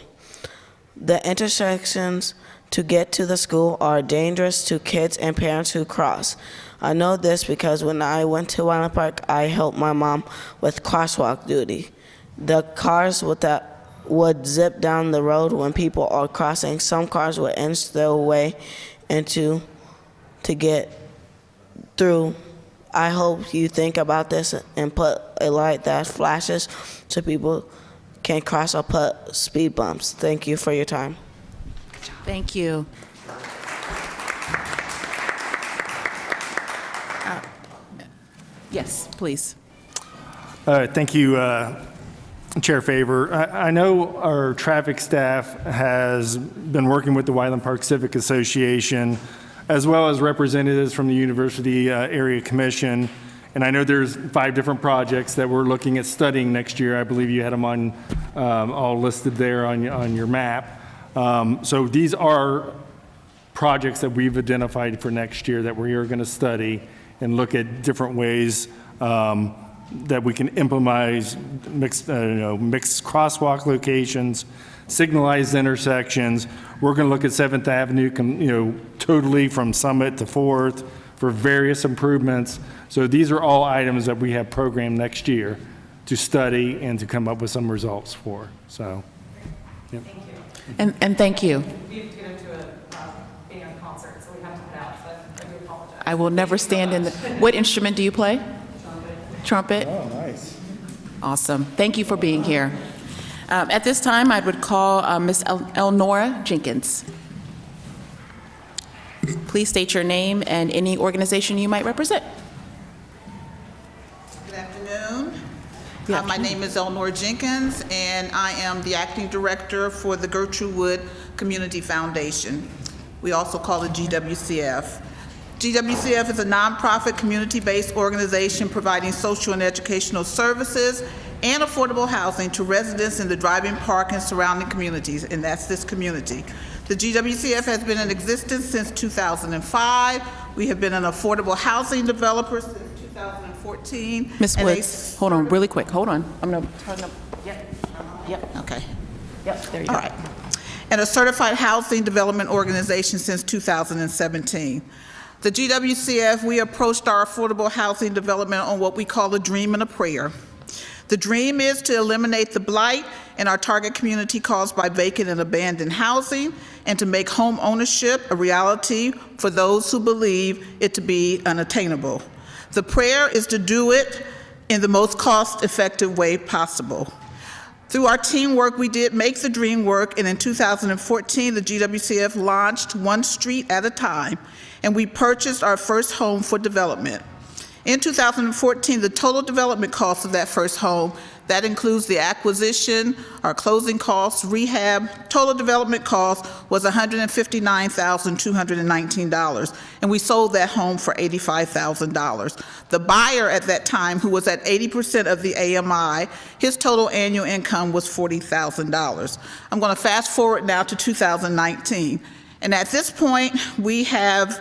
The intersections to get to the school are dangerous to kids and parents who cross. I know this because when I went to Wineland Park, I helped my mom with crosswalk duty. The cars would zip down the road when people are crossing. Some cars would inch their way to get through. I hope you think about this and put a light that flashes so people can cross or put speed bumps. Thank you for your time. Thank you. Yes, please. All right, thank you, Chair Favor, I know our traffic staff has been working with the Wyland Park Civic Association, as well as representatives from the University Area Commission, and I know there's 5 different projects that we're looking at studying next year. I believe you had them on, all listed there on your map. So these are projects that we've identified for next year that we are going to study and look at different ways that we can implement mixed crosswalk locations, signalized intersections. We're going to look at 7th Avenue, totally from Summit to 4th for various improvements. So these are all items that we have programmed next year to study and to come up with some results for. So, yep. Thank you. And thank you. We have to get into a band concert, so we have to head out, so I do apologize. I will never stand in the, what instrument do you play? Trumpet. Oh, nice. Awesome. Thank you for being here. At this time, I would call Ms. Elnora Jenkins. Please state your name and any organization you might represent. Good afternoon. My name is Elnora Jenkins, and I am the acting director for the Gertrude Wood Community Foundation. We also call it GWCF. GWCF is a nonprofit community-based organization providing social and educational services and affordable housing to residents in the Driving Park and surrounding communities, and that's this community. The GWCF has been in existence since 2005. We have been an affordable housing developer since 2014. Ms. Woods, hold on really quick. Hold on. I'm going to turn up. Yep. Okay. Yep, there you All go. right. And a certified housing development organization since 2017. The GWCF, we approached our affordable housing development on what we call a dream and a prayer. The dream is to eliminate the blight in our target community caused by vacant and abandoned housing, and to make home ownership a reality for those who believe it to be unattainable. The prayer is to do it in the most cost-effective way possible. Through our teamwork, we did make the dream work, and in 2014, the GWCF launched One Street at a Time, and we purchased our first home for development. In 2014, the total development cost of that first home, that includes the acquisition, our closing costs, rehab, total development cost was $159,219, and we sold that home for $85,000. The buyer at that time, who was at 80% of the AMI, his total annual income was $40,000. I'm going to fast forward now to 2019, and at this point, we have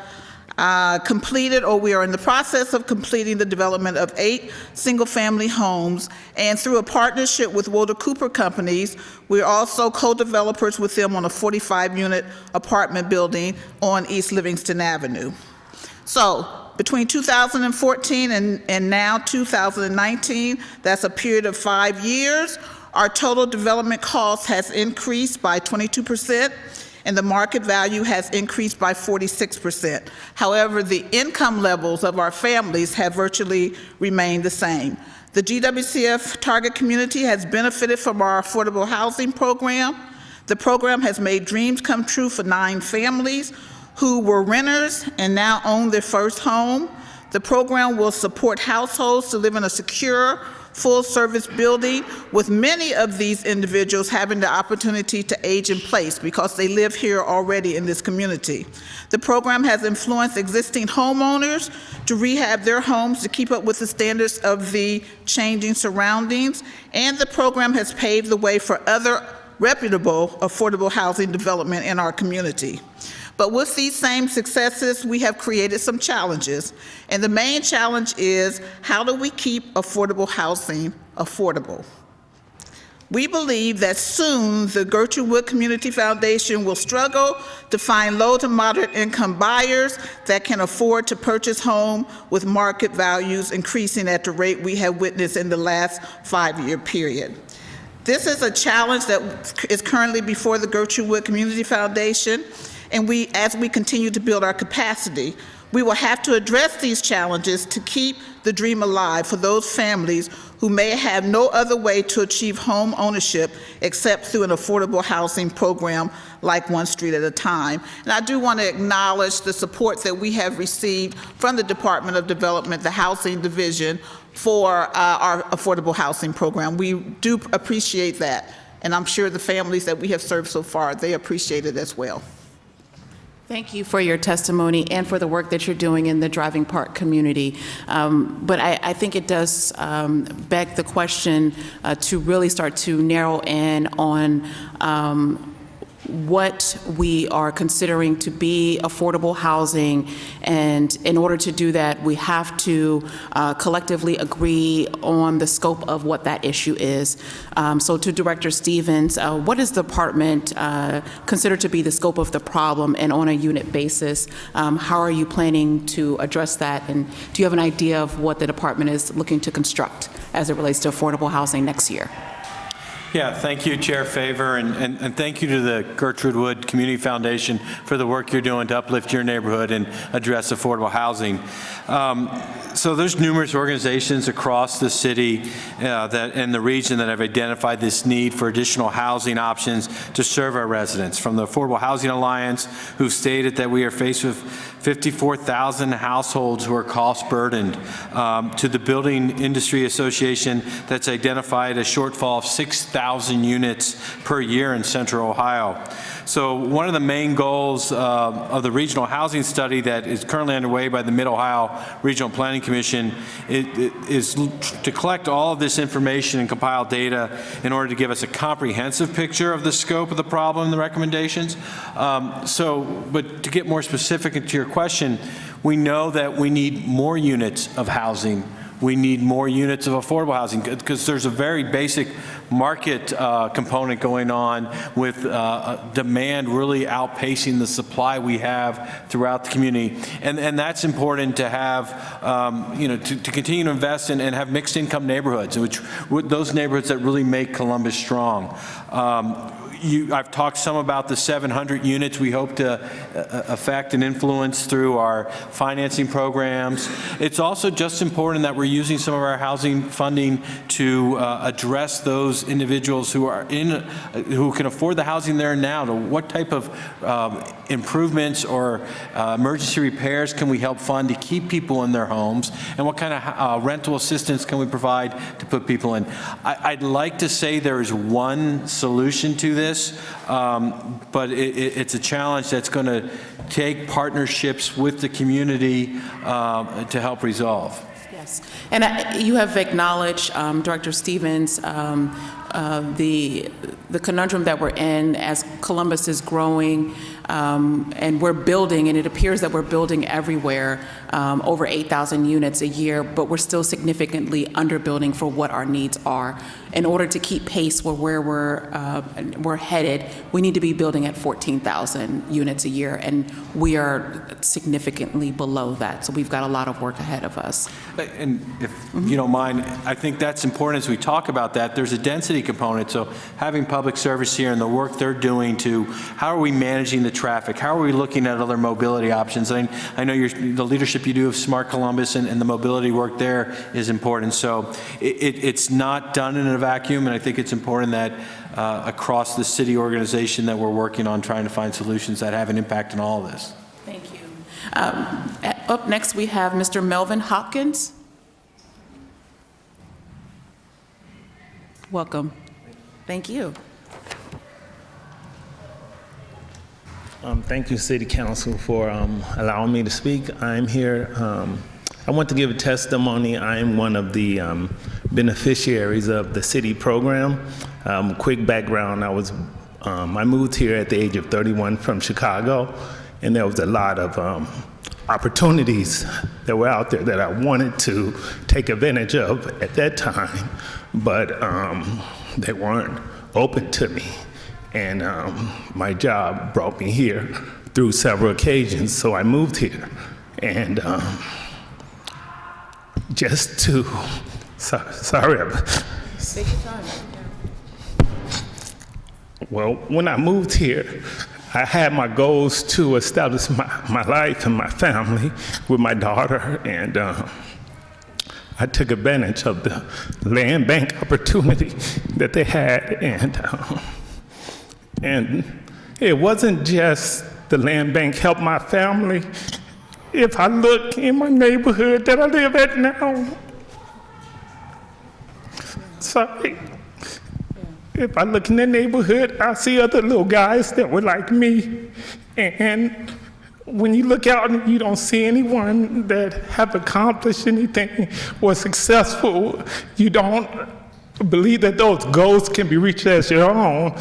completed, or we are in the process of completing, the development of 8 single-family homes, and through a partnership with Wilder Cooper Companies, we're also co-developers with them on a 45-unit apartment building on East Livingston Avenue. So, between 2014 and now 2019, that's a period of 5 years, our total development cost has increased by 22%, and the market value has increased by 46%. However, the income levels of our families have virtually remained the same. The GWCF target community has benefited from our affordable housing program. The program has made dreams come true for 9 families who were renters and now own their first home. The program will support households to live in a secure, full-service building, with many of these individuals having the opportunity to age in place because they live here already in this community. The program has influenced existing homeowners to rehab their homes to keep up with the standards of the changing surroundings, and the program has paved the way for other reputable affordable housing development in our community. But with these same successes, we have created some challenges. And the main challenge is, how do we keep affordable housing affordable? We believe that soon the Gertrude Wood Community Foundation will struggle to find low to moderate income buyers that can afford to purchase home with market values increasing at the rate we have witnessed in the last 5-year period. This is a challenge that is currently before the Gertrude Wood Community Foundation. And as we continue to build our capacity, we will have to address these challenges to keep the dream alive for those families who may have no other way to achieve home ownership except through an affordable housing program like One Street at a Time. And I do want to acknowledge the support that we have received from the Department of Development, the Housing Division, for our affordable housing program. We do appreciate that, and I'm sure the families that we have served so far, they appreciate it as well. Thank you for your testimony and for the work that you're doing in the Driving Park community. But I think it does beg the question to really start to narrow in on what we are considering to be affordable housing, and in order to do that, we have to collectively agree on the scope of what that issue is. So to Director Stevens, what does the department consider to be the scope of the problem, and on a unit basis, how are you planning to address that, and do you have an idea of what the department is looking to construct as it relates to affordable housing next year? Yeah, thank you, Chair Favor, and thank you to the Gertrude Wood Community Foundation for the work you're doing to uplift your neighborhood and address affordable housing. So there's numerous organizations across the city and the region that have identified this need for additional housing options to serve our residents. From the Affordable Housing Alliance, who stated that we are faced with 54,000 households who are cost burdened, to the Building Industry Association that's identified a shortfall of 6,000 units per year in Central Ohio. So one of the main goals of the regional housing study that is currently underway by the Mid-Ohio Regional Planning Commission is to collect all of this information and compile data in order to give us a comprehensive picture of the scope of the problem and the recommendations. But to get more specific to your question, we know that we need more units of housing. We need more units of affordable housing because there's a very basic market component going on with demand really outpacing the supply we have throughout the community. And that's important to have, to continue to invest in and have mixed income neighborhoods, those neighborhoods that really make Columbus strong. I've talked some about the 700 units we hope to affect and influence through our financing programs. It's also just important that we're using some of our housing funding to address those individuals who can afford the housing there now. To what type of improvements or emergency repairs can we help fund to keep people in their homes, and what kind of rental assistance can we provide to put people in? I'd like to say there is one solution to this, but it's a challenge that's going to take partnerships with the community to help resolve. Yes, and you have acknowledged, Director Stevens, the conundrum that we're in as Columbus is growing, and we're building, and it appears that we're building everywhere, over 8,000 units a year, but we're still significantly underbuilding for what our needs are. In order to keep pace with where we're headed, we need to be building at 14,000 units a year, and we are significantly below that. So we've got a lot of work ahead of us. And if you don't mind, I think that's important as we talk about that. There's a density component, so having public service here and the work they're doing to how are we managing the traffic, how are we looking at other mobility options. I know the leadership you do of Smart Columbus and the mobility work there is important. So it's not done in a vacuum, and I think it's important that across the city organization that we're working on trying to find solutions that have an impact on all of this. Thank you. Up next, we have Mr. Melvin Hopkins. Welcome. Thank you. Thank you, City Council, for allowing me to speak. I'm here. I want to give a testimony. I am one of the beneficiaries of the city program. Quick background, I moved here at the age of 31 from Chicago, and there was a lot of opportunities that were out there that I wanted to take advantage of at that time, but they weren't open to me. And my job brought me here through several occasions, so I moved here. And just to, sorry. Take your time. Well, when I moved here, I had my goals to establish my life and my family with my daughter, and I took advantage of the land bank opportunity that they had, and it wasn't just the land bank helped my family. If I look in my neighborhood that I live at now, outside, if I look in the neighborhood, I see other little guys that were like me. And when you look out and you don't see anyone that have accomplished anything or successful, you don't believe that those goals can be reached as your own.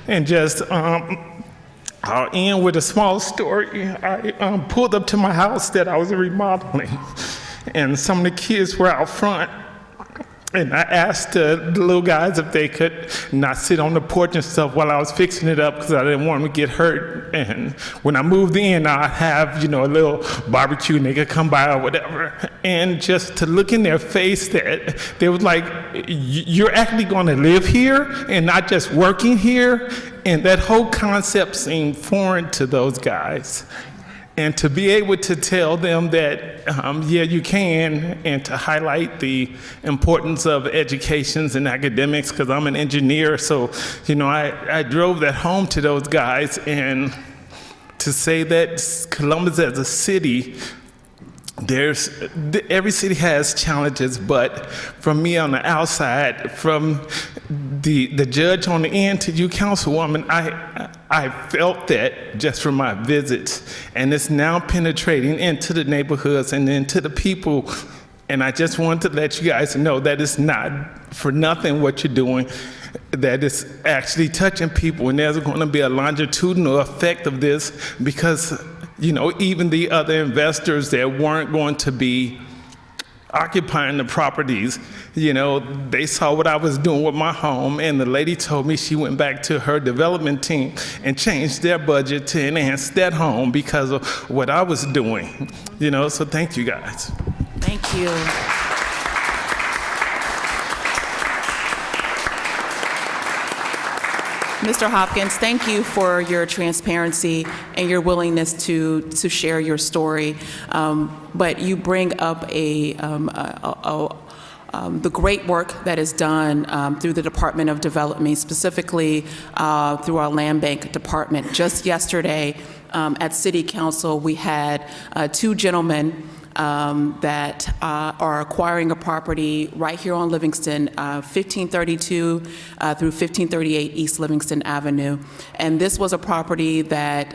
And just, I'll end with a small story. I pulled up to my house that I was remodeling, and some of the kids were out front. And I asked the little guys if they could not sit on the porch and stuff while I was fixing it up because I didn't want them to get hurt. And when I moved in, I'd have, a little barbecue and they could come by or whatever. And just to look in their face that they was like, you're actually going to live here and not just working here? And that whole concept seemed foreign to those guys. And to be able to tell them that, yeah, you can, and to highlight the importance of educations and academics, because I'm an engineer, so, I drove that home to those guys, and to say that Columbus as a city, every city has challenges, but from me on the outside, from the judge on the end to you, Councilwoman, I felt that just from my visits, and it's now penetrating into the neighborhoods and into the people. And I just wanted to let you guys know that it's not for nothing what you're doing, that it's actually touching people, and there's going to be a longitudinal effect of this because, even the other investors that weren't going to be occupying the properties, they saw what I was doing with my home, and the lady told me she went back to her development team and changed their budget to enhance that home because of what I was doing, so thank you guys. Thank you. Mr. Hopkins, thank you for your transparency and your willingness to share your story. But you bring up the great work that is done through the Department of Development, specifically through our Land Bank Department. Just yesterday at City Council, we had two gentlemen that are acquiring a property right here on Livingston, 1532 through 1538 East Livingston Avenue. And this was a property that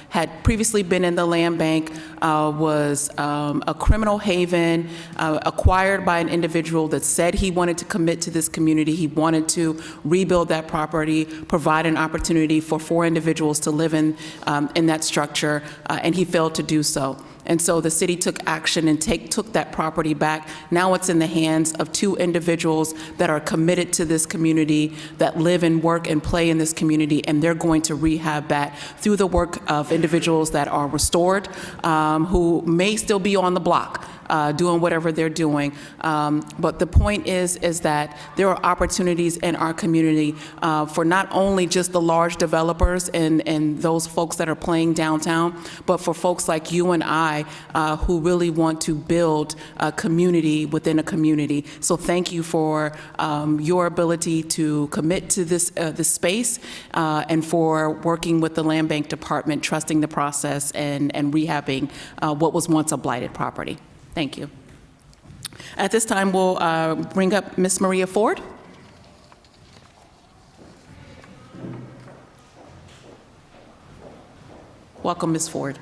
had previously been in the land bank, was a criminal haven, acquired by an individual that said he wanted to commit to this community. He wanted to rebuild that property, provide an opportunity for 4 individuals to live in that structure, and he failed to do so. And so the city took action and took that property back. Now it's in the hands of 2 individuals that are committed to this community, that live and work and play in this community, and they're going to rehab that through the work of individuals that are restored, who may still be on the block, doing whatever they're doing. But the point is that there are opportunities in our community for not only just the large developers and those folks that are playing downtown, but for folks like you and I who really want to build a community within a community. So thank you for your ability to commit to this space and for working with the Land Bank Department, trusting the process and rehabbing what was once a blighted property. Thank you. At this time, we'll bring up Ms. Maria Ford. Welcome, Ms. Ford.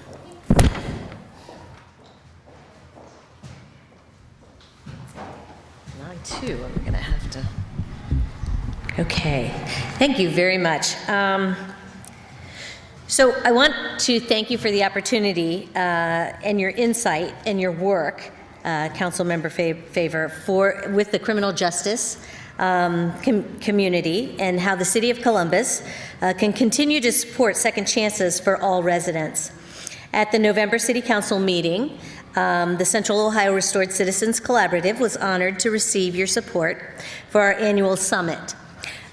Line 2, I'm going to have to. Okay. Thank you very much. So I want to thank you for the opportunity and your insight and your work, Councilmember Favor, with the criminal justice community and how the City of Columbus can continue to support second chances for all residents. At the November City Council meeting, the Central Ohio Restored Citizens Collaborative was honored to receive your support for our annual summit.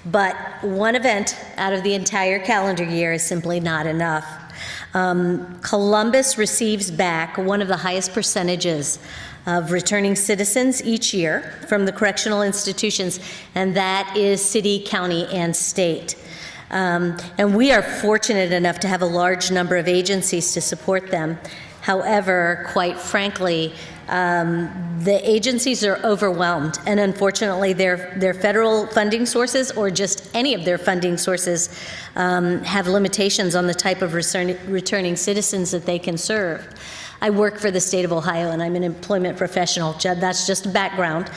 But one event out of the entire calendar year is simply not enough. Columbus receives back one of the highest percentages of returning citizens each year from the correctional institutions, and that is city, county, and state. And we are fortunate enough to have a large number of agencies to support them. However, quite frankly, the agencies are overwhelmed, and unfortunately, their federal funding sources, or just any of their funding sources, have limitations on the type of returning citizens that they can serve. I work for the state of Ohio, and I'm an employment professional. That's just a background,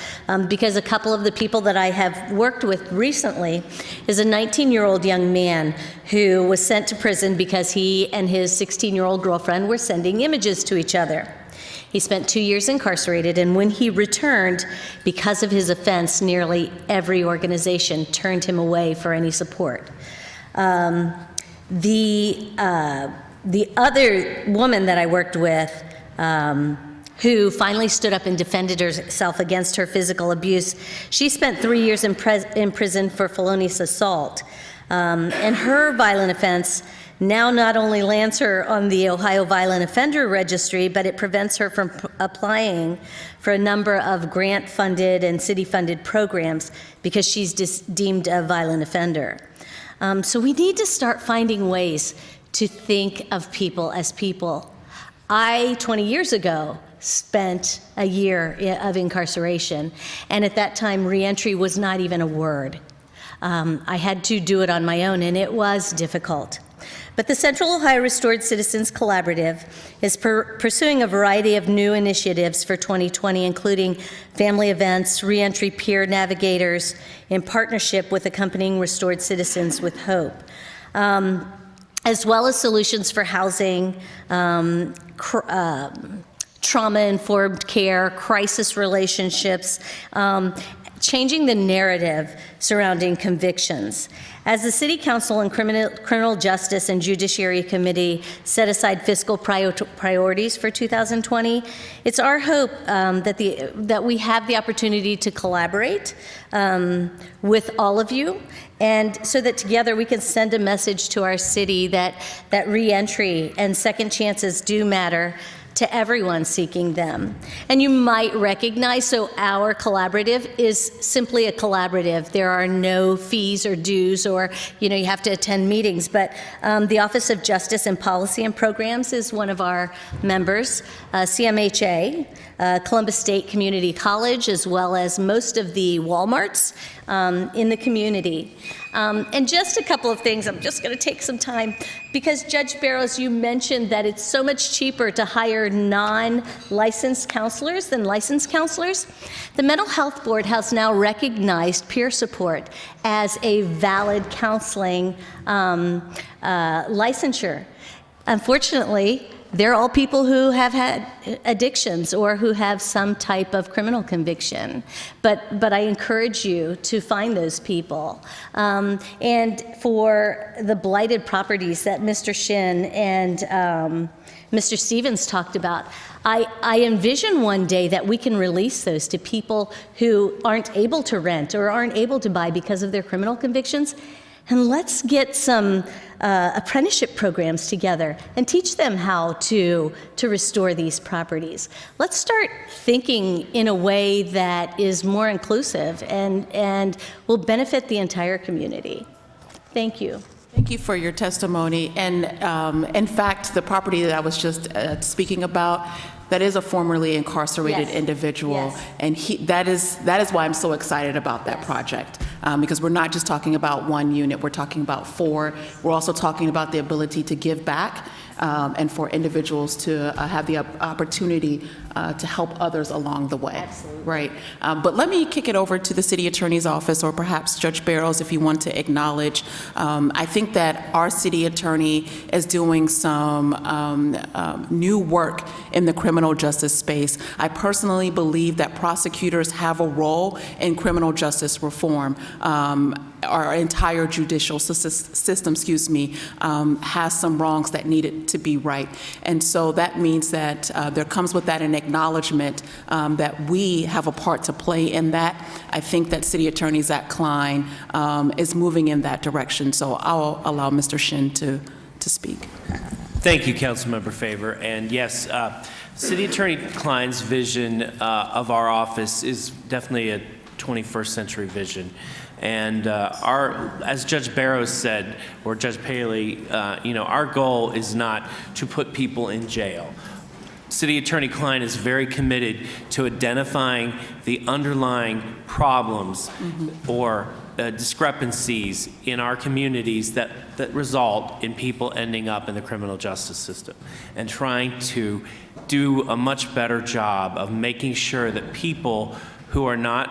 because a couple of the people that I have worked with recently is a 19-year-old young man who was sent to prison because he and his 16-year-old girlfriend were sending images to each other. He spent 2 years incarcerated, and when he returned, because of his offense, nearly every organization turned him away for any support. The other woman that I worked with, who finally stood up and defended herself against her physical abuse, she spent 3 years in prison for felonious assault. And her violent offense now not only lands her on the Ohio Violent Offender Registry, but it prevents her from applying for a number of grant-funded and city-funded programs because she's deemed a violent offender. So we need to start finding ways to think of people as people. I, 20 years ago, spent a year of incarceration, and at that time, reentry was not even a word. I had to do it on my own, and it was difficult. But the Central Ohio Restored Citizens Collaborative is pursuing a variety of new initiatives for 2020, including family events, reentry peer navigators, in partnership with accompanying Restored Citizens with Hope, as well as solutions for housing, trauma-informed care, crisis relationships, changing the narrative surrounding convictions. As the City Council and Criminal Justice and Judiciary Committee set aside fiscal priorities for 2020, it's our hope that we have the opportunity to collaborate with all of you, and so that together we can send a message to our city that reentry and second chances do matter to everyone seeking them. And you might recognize, so our collaborative is simply a collaborative. There are no fees or dues, or you have to attend meetings, but the Office of Justice and Policy and Programs is one of our members, CMHA, Columbus State Community College, as well as most of the Walmarts in the community. And just a couple of things, I'm just going to take some time, because Judge Barrows, you mentioned that it's so much cheaper to hire non-licensed counselors than licensed counselors. The Mental Health Board has now recognized peer support as a valid counseling licensure. Unfortunately, they're all people who have had addictions or who have some type of criminal conviction. But I encourage you to find those people. And for the blighted properties that Mr. Shin and Mr. Stevens talked about, I envision one day that we can release those to people who aren't able to rent or aren't able to buy because of their criminal convictions. And let's get some apprenticeship programs together and teach them how to restore these properties. Let's start thinking in a way that is more inclusive and will benefit the entire community. Thank you. Thank you for your testimony. And in fact, the property that I was just speaking about, that is a formerly incarcerated individual, Yes. and that is why I'm so excited about that project, because we're not just talking about one unit, we're talking about 4. We're also talking about the ability to give back and for individuals to have the opportunity to help others along the way. Absolutely. Right. But let me kick it over to the City Attorney's Office, or perhaps Judge Barrows, if you want to acknowledge. I think that our City Attorney is doing some new work in the criminal justice space. I personally believe that prosecutors have a role in criminal justice reform. Our entire judicial system, has some wrongs that needed to be right. And so that means that there comes with that an acknowledgement that we have a part to play in that. I think that City Attorney Zach Klein is moving in that direction. So I'll allow Mr. Shin to speak. Thank you, Councilmember Favor. And yes, City Attorney Klein's vision of our office is definitely a 21st century vision. And as Judge Barrows said, or Judge Paley, our goal is not to put people in jail. City Attorney Klein is very committed to identifying the underlying problems or discrepancies in our communities that result in people ending up in the criminal justice system, and trying to do a much better job of making sure that people who are not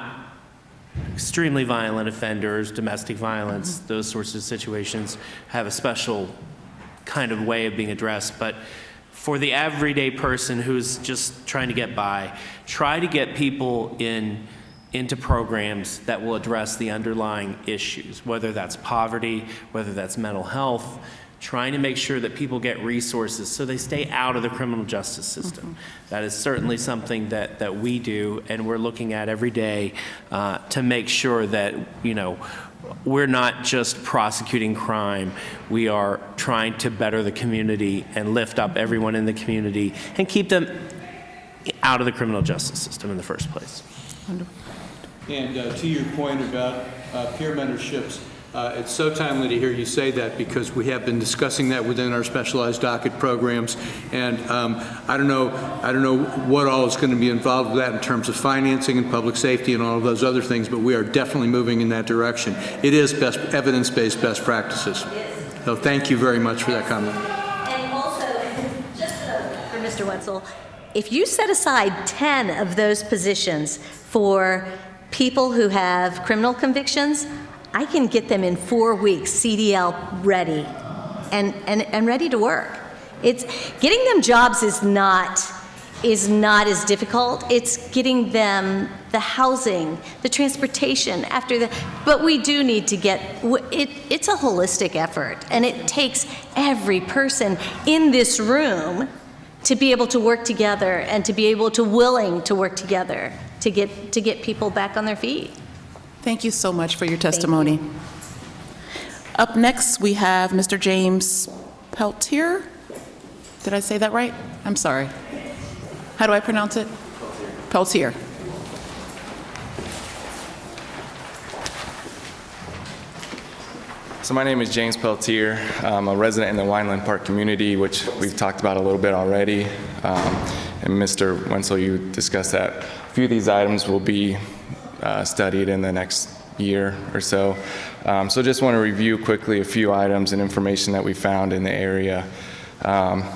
extremely violent offenders, domestic violence, those sorts of situations, have a special kind of way of being addressed. But for the everyday person who's just trying to get by, try to get people into programs that will address the underlying issues, whether that's poverty, whether that's mental health, trying to make sure that people get resources so they stay out of the criminal justice system. That is certainly something that we do, and we're looking at every day to make sure that, you know, we're not just prosecuting crime. We are trying to better the community and lift up everyone in the community and keep them out of the criminal justice system in the first place. And to your point about peer mentorships, it's so timely to hear you say that, because we have been discussing that within our specialized docket programs. And I don't know what all is going to be involved with that in terms of financing and public safety and all of those other things, but we are definitely moving in that direction. It is evidence-based best practices. So thank you very much for that comment. And also, just for Mr. Wetzel, if you set aside 10 of those positions for people who have criminal convictions, I can get them in 4 weeks, CDL ready and ready to work. It's getting them jobs is not as difficult. It's getting them the housing, the transportation but we do need to get it's a holistic effort, and it takes every person in this room to be able to work together and to be able to willing to work together to get people back on their feet. Thank you so much for your testimony. Up next, we have Mr. James Peltier. Did I say that right? I'm sorry. How do I pronounce it? Peltier. So my name is James Peltier. I'm a resident in the Wineland Park community, which we've talked about a little bit already. And Mr. Wenzel, you discussed that. A few of these items will be studied in the next year or so. So just want to review quickly a few items and information that we found in the area.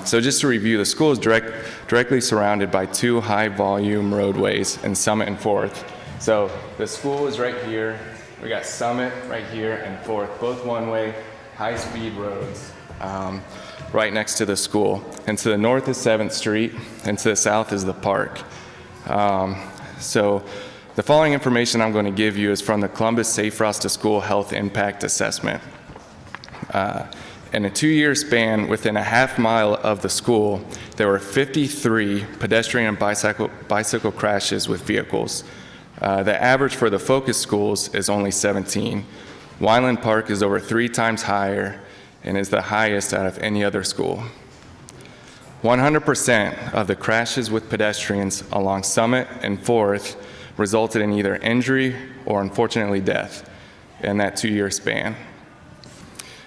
So just to review, the school is directly surrounded by 2 high-volume roadways in Summit and 4th. So the school is right here. We got Summit right here and 4th, both one-way, high-speed roads right next to the school. And to the north is 7th Street, and to the south is the park. So the following information I'm going to give you is from the Columbus Safe Routes to School Health Impact Assessment. In a 2-year span, within a half mile of the school, there were 53 pedestrian and bicycle crashes with vehicles. The average for the focus schools is only 17. Wineland Park is over 3 times higher and is the highest out of any other school. 100% of the crashes with pedestrians along Summit and 4th resulted in either injury or, unfortunately, death in that 2-year span.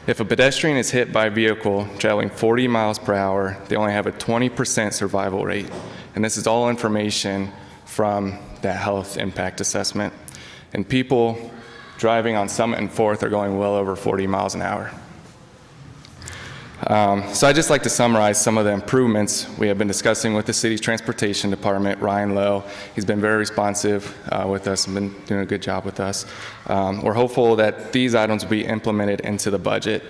If a pedestrian is hit by a vehicle traveling 40 miles per hour, they only have a 20% survival rate. And this is all information from that health impact assessment. And people driving on Summit and 4th are going well over 40 miles an hour. So I'd just like to summarize some of the improvements we have been discussing with the city's transportation department, Ryan Lowe. He's been very responsive with us and been doing a good job with us. We're hopeful that these items will be implemented into the budget,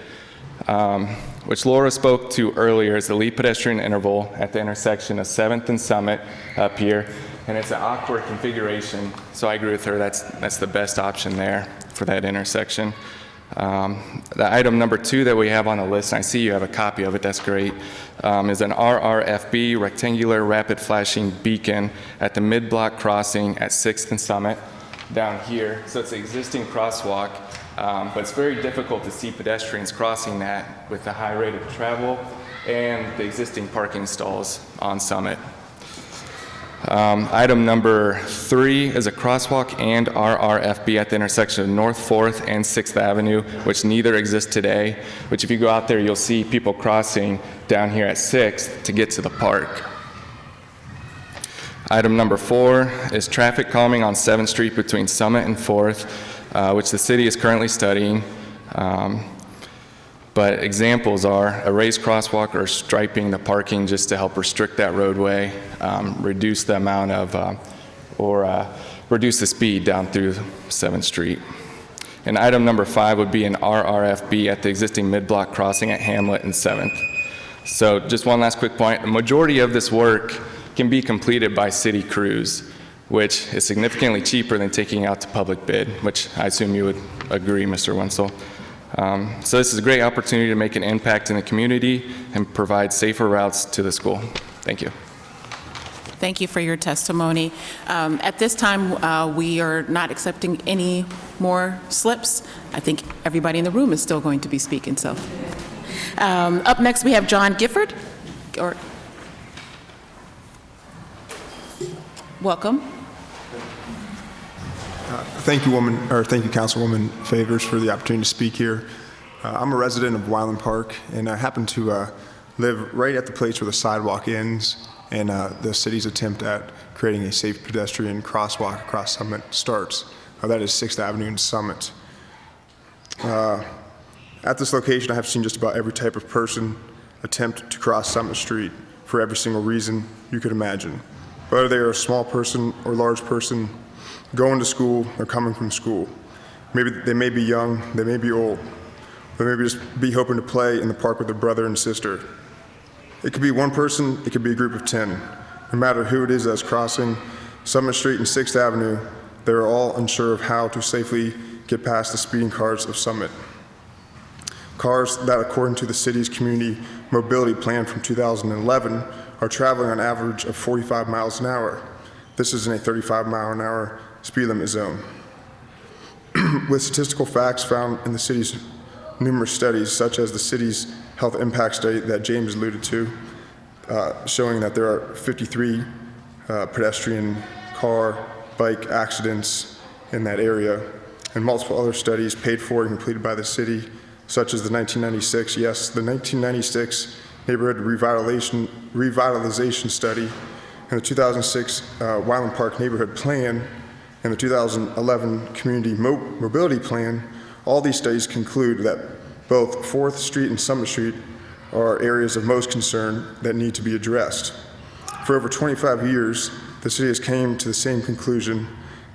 which Laura spoke to earlier, is the lead pedestrian interval at the intersection of 7th and Summit up here. And it's an awkward configuration, so I agree with her, that's the best option there for that intersection. The item number 2 that we have on the list, and I see you have a copy of it, that's great, is an RRFB, rectangular rapid flashing beacon at the mid-block crossing at 6th and Summit down here. So it's an existing crosswalk, but it's very difficult to see pedestrians crossing that with the high rate of travel and the existing parking stalls on Summit. Item number 3 is a crosswalk and RRFB at the intersection of North 4th and 6th Avenue, which neither exist today, which if you go out there, you'll see people crossing down here at 6th to get to the park. Item number 4 is traffic calming on 7th Street between Summit and 4th, which the city is currently studying. But examples are a raised crosswalk or striping the parking just to help restrict that roadway, reduce the amount of, reduce the speed down through 7th Street. And item number 5 would be an RRFB at the existing mid-block crossing at Hamlet and 7th. So just one last quick point. The majority of this work can be completed by city crews, which is significantly cheaper than taking out to public bid, which I assume you would agree, Mr. Wenzel. So this is a great opportunity to make an impact in the community and provide safer routes to the school. Thank you. Thank you for your testimony. At this time, we are not accepting any more slips. I think everybody in the room is still going to be speaking, so. Up next, we have John Gifford. Welcome. Thank you, Councilwoman Favors, for the opportunity to speak here. I'm a resident of Wyland Park, and I happen to live right at the place where the sidewalk ends and the city's attempt at creating a safe pedestrian crosswalk across Summit starts. That is 6th Avenue and Summit. At this location, I have seen just about every type of person attempt to cross Summit Street for every single reason you could imagine. Whether they are a small person or large person, going to school or coming from school. Maybe they may be young, they may be old, they may just be hoping to play in the park with their brother and sister. It could be one person, it could be a group of 10. No matter who it is that's crossing Summit Street and 6th Avenue, they're all unsure of how to safely get past the speeding cars of Summit. Cars that, according to the city's community mobility plan from 2011, are traveling on average of 45 miles an hour. This is in a 35-mile-an-hour speed limit zone. With statistical facts found in the city's numerous studies, such as the city's health impact study that James alluded to, showing that there are 53 pedestrian, car, bike accidents in that area, and multiple other studies paid for and completed by the city, such as the 1996 neighborhood revitalization study, and the 2006 Wyland Park neighborhood plan, and the 2011 community mobility plan. All these studies conclude that both 4th Street and Summit Street are areas of most concern that need to be addressed. For over 25 years, the city has came to the same conclusion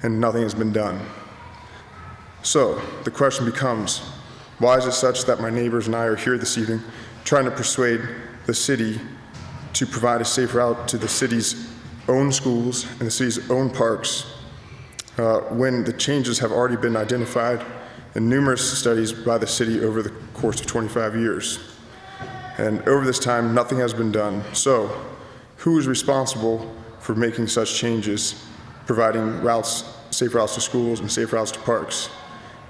and nothing has been done. So the question becomes, why is it such that my neighbors and I are here this evening trying to persuade the city to provide a safe route to the city's own schools and the city's own parks when the changes have already been identified in numerous studies by the city over the course of 25 years. And over this time, nothing has been done. So who is responsible for making such changes, providing routes, safe routes to schools and safe routes to parks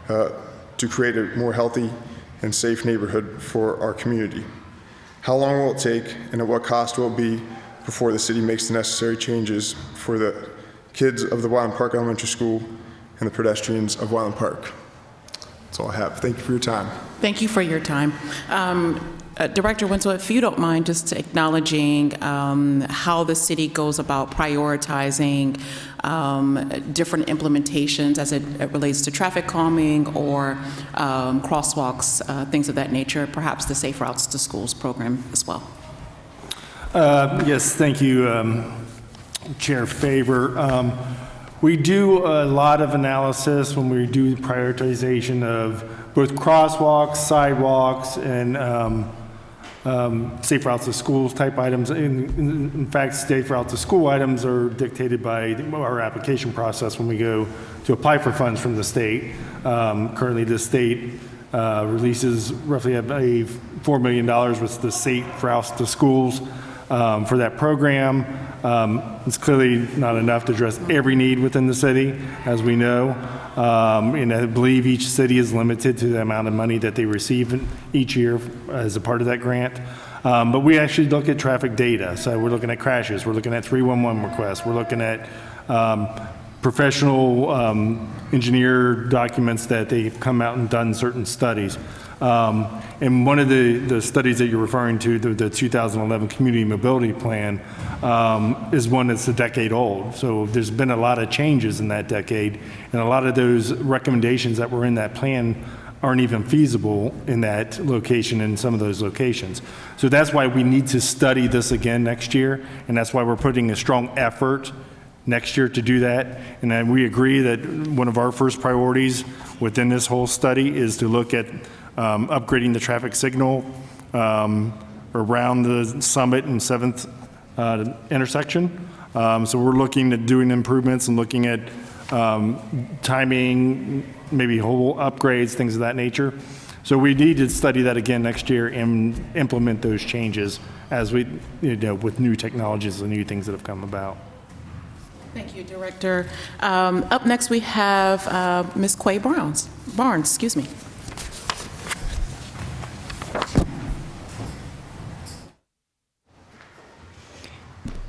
to create a more healthy and safe neighborhood for our community? How long will it take and at what cost will it be before the city makes the necessary changes for the kids of the Wyland Park Elementary School and the pedestrians of Wyland Park? That's all I have. Thank you for your time. Thank you for your time. Director Wenzel, if you don't mind just acknowledging how the city goes about prioritizing different implementations as it relates to traffic calming or crosswalks, things of that nature, perhaps the Safe Routes to Schools program as well. Yes, thank you, Chair Favor. We do a lot of analysis when we do prioritization of both crosswalks, sidewalks, and safe routes to schools type items. In fact, safe routes to school items are dictated by our application process when we go to apply for funds from the state. Currently, the state releases roughly $4 million with the safe routes to schools for that program. It's clearly not enough to address every need within the city, as we know. And I believe each city is limited to the amount of money that they receive each year as a part of that grant. But we actually look at traffic data. So we're looking at crashes, we're looking at 311 requests, we're looking at professional engineer documents that they've come out and done certain studies. And one of the studies that you're referring to, the 2011 Community Mobility Plan, is one that's a decade old. So there's been a lot of changes in that decade, and a lot of those recommendations that were in that plan aren't even feasible in that location, in some of those locations. So that's why we need to study this again next year, and that's why we're putting a strong effort next year to do that. And then we agree that one of our first priorities within this whole study is to look at upgrading the traffic signal around the Summit and 7th intersection. So we're looking at doing improvements and looking at timing, maybe whole upgrades, things of that nature. So we need to study that again next year and implement those changes as we, with new technologies and new things that have come about. Thank you, Director. Up next, we have Ms. Quay Barnes. Excuse me.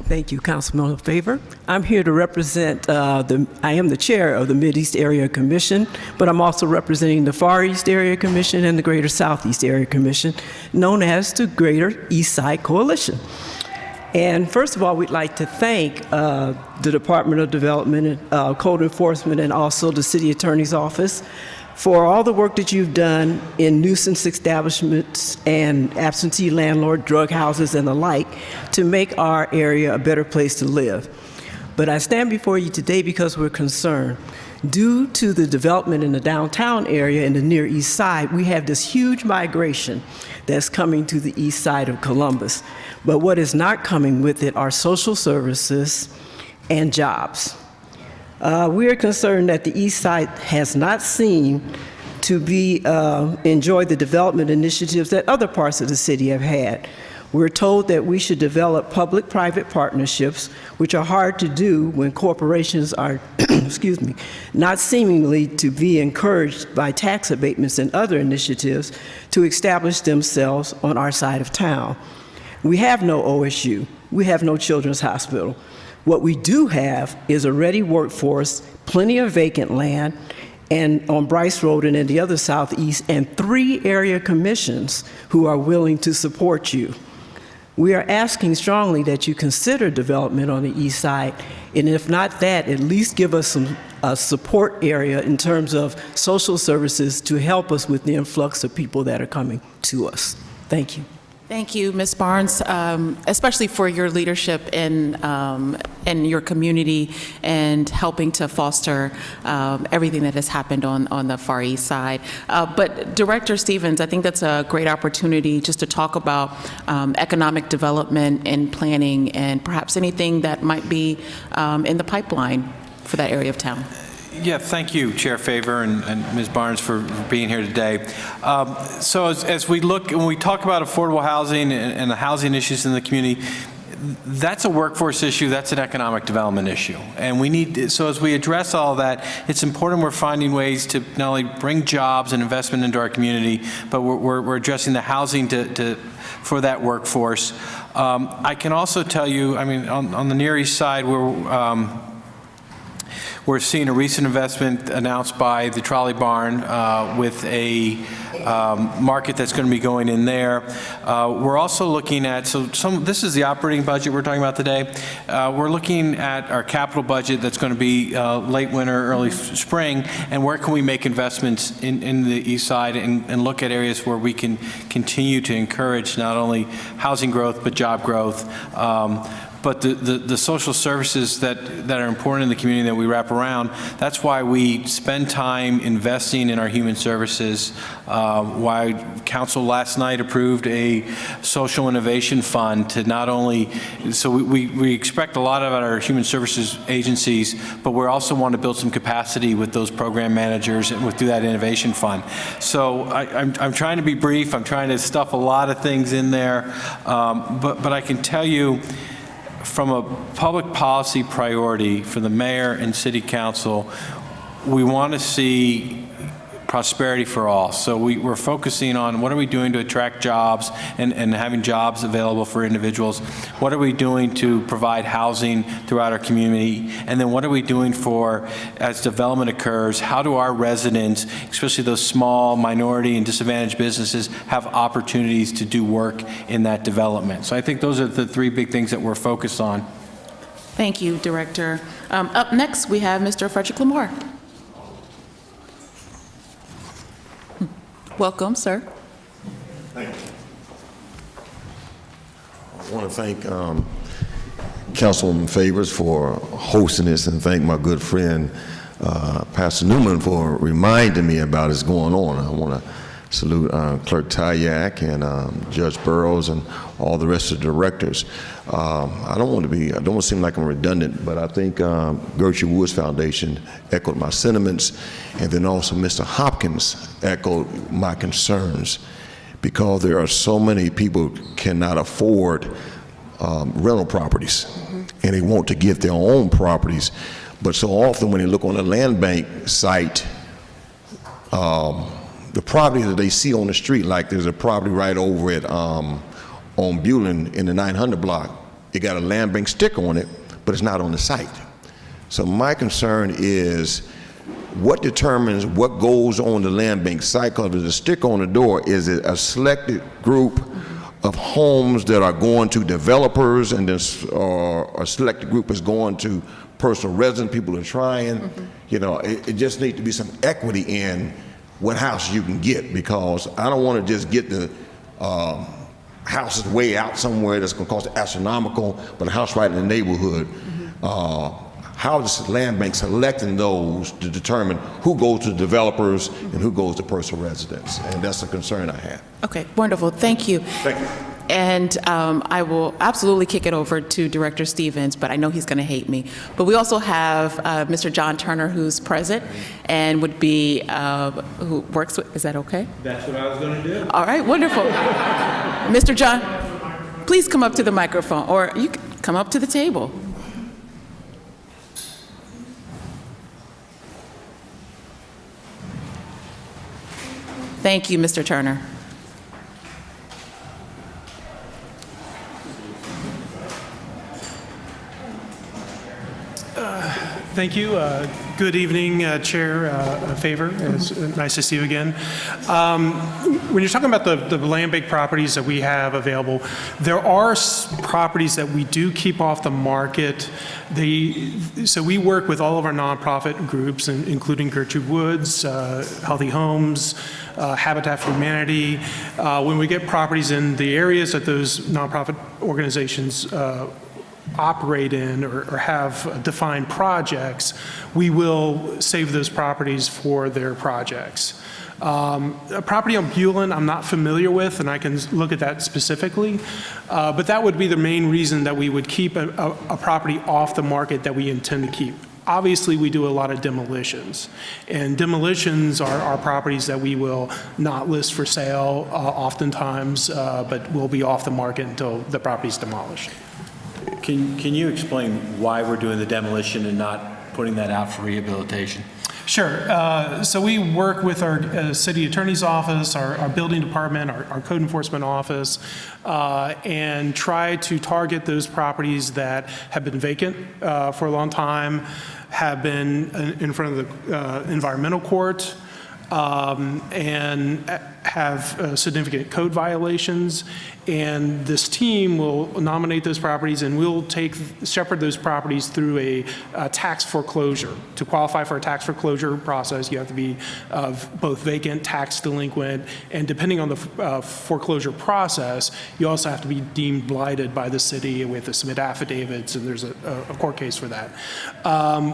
Thank you, Councilman Favor. I'm here to represent, I am the chair of the Mideast Area Commission, but I'm also representing the Far East Area Commission and the Greater Southeast Area Commission, known as the Greater East Side Coalition. And first of all, we'd like to thank the Department of Development, Code Enforcement, and also the City Attorney's Office for all the work that you've done in nuisance establishments and absentee landlord drug houses and the like to make our area a better place to live. But I stand before you today because we're concerned. Due to the development in the downtown area and the Near East Side, we have this huge migration that's coming to the east side of Columbus. But what is not coming with it are social services and jobs. We are concerned that the east side has not seen to be enjoy the development initiatives that other parts of the city have had. We're told that we should develop public-private partnerships, which are hard to do when corporations are, excuse me, not seemingly to be encouraged by tax abatements and other initiatives to establish themselves on our side of town. We have no OSU. We have no Children's Hospital. What we do have is a ready workforce, plenty of vacant land, and on Bryce Road and in the other southeast, and 3 area commissions who are willing to support you. We are asking strongly that you consider development on the east side, and if not that, at least give us some support area in terms of social services to help us with the influx of people that are coming to us. Thank you. Thank you, Ms. Barnes, especially for your leadership in your community and helping to foster everything that has happened on the Far East Side. But Director Stevens, I think that's a great opportunity just to talk about economic development and planning and perhaps anything that might be in the pipeline for that area of town. Yeah, thank you, Chair Favor and Ms. Barnes for being here today. So as we look, when we talk about affordable housing and the housing issues in the community, that's a workforce issue, that's an economic development issue. And we need, so as we address all that, it's important we're finding ways to not only bring jobs and investment into our community, but we're addressing the housing for that workforce. I can also tell you, I mean, on the Near East Side, we're seeing a recent investment announced by the Trolley Barn with a market that's going to be going in there. We're also looking at, this is the operating budget we're talking about today. We're looking at our capital budget that's going to be late winter, early spring, and where can we make investments in the east side and look at areas where we can continue to encourage not only housing growth, but job growth. But the social services that are important in the community that we wrap around, that's why we spend time investing in our human services, why Council last night approved a social innovation fund to not only, so we expect a lot of our human services agencies, but we also want to build some capacity with those program managers and through that innovation fund. So I'm trying to be brief, I'm trying to stuff a lot of things in there, but I can tell you, from a public policy priority for the mayor and city council, we want to see prosperity for all. So we're focusing on what are we doing to attract jobs and having jobs available for individuals. What are we doing to provide housing throughout our community? And then what are we doing for, as development occurs, how do our residents, especially those small minority and disadvantaged businesses, have opportunities to do work in that development? So I think those are the three big things that we're focused on. Thank you, Director. Up next, we have Mr. Frederick Lamore. Welcome, sir. Thank you. I want to thank Councilwoman Favors for hosting this, and thank my good friend Pastor Newman for reminding me about what's going on. I want to salute Clerk Tyak and Judge Burrows and all the rest of the directors. I don't want to seem like I'm redundant, but I think Gertrude Woods Foundation echoed my sentiments, and then also Mr. Hopkins echoed my concerns, because there are so many people who cannot afford rental properties, and they want to get their own properties. But so often when they look on the land bank site, the properties that they see on the street, like there's a property right over at on Bulin in the 900 block, it got a land bank sticker on it, but it's not on the site. So my concern is what determines what goes on the land bank site, because there's a sticker on the door. Is it a selected group of homes that are going to developers, and this, or a selected group is going to personal residents, people are trying? You know, it just needs to be some equity in what house you can get, because I don't want to just get the houses way out somewhere that's going to cost astronomical, but a house right in the neighborhood. How is the land bank selecting those to determine who goes to developers and who goes to personal residents? And that's a concern I have. Okay, wonderful. Thank you. Thank you. And I will absolutely kick it over to Director Stevens, but I know he's going to hate me. But we also have Mr. John Turner, who's present and would be, who works with, is that okay? That's what I was going to do. All right, wonderful. Mr. John, please come up to the microphone, or you can come up to the table. Thank you, Mr. Turner. Thank you. Good evening, Chair Favor. It's nice to see you again. When you're talking about the land bank properties that we have available, there are properties that we do keep off the market. So we work with all of our nonprofit groups, including Gertrude Woods, Healthy Homes, Habitat for Humanity. When we get properties in the areas that those nonprofit organizations operate in or have defined projects, we will save those properties for their projects. A property on Bulin I'm not familiar with, and I can look at that specifically, but that would be the main reason that we would keep a property off the market that we intend to keep. Obviously, we do a lot of demolitions, and demolitions are properties that we will not list for sale oftentimes, but will be off the market until the property is demolished. Can you explain why we're doing the demolition and not putting that out for rehabilitation? Sure. So we work with our city attorney's office, our building department, our code enforcement office, and try to target those properties that have been vacant for a long time, have been in front of the environmental court, and have significant code violations. And this team will nominate those properties, and we'll shepherd those properties through a tax foreclosure. To qualify for a tax foreclosure process, you have to be both vacant, tax delinquent, and depending on the foreclosure process, you also have to be deemed blighted by the city. We have to submit affidavits, and there's a court case for that.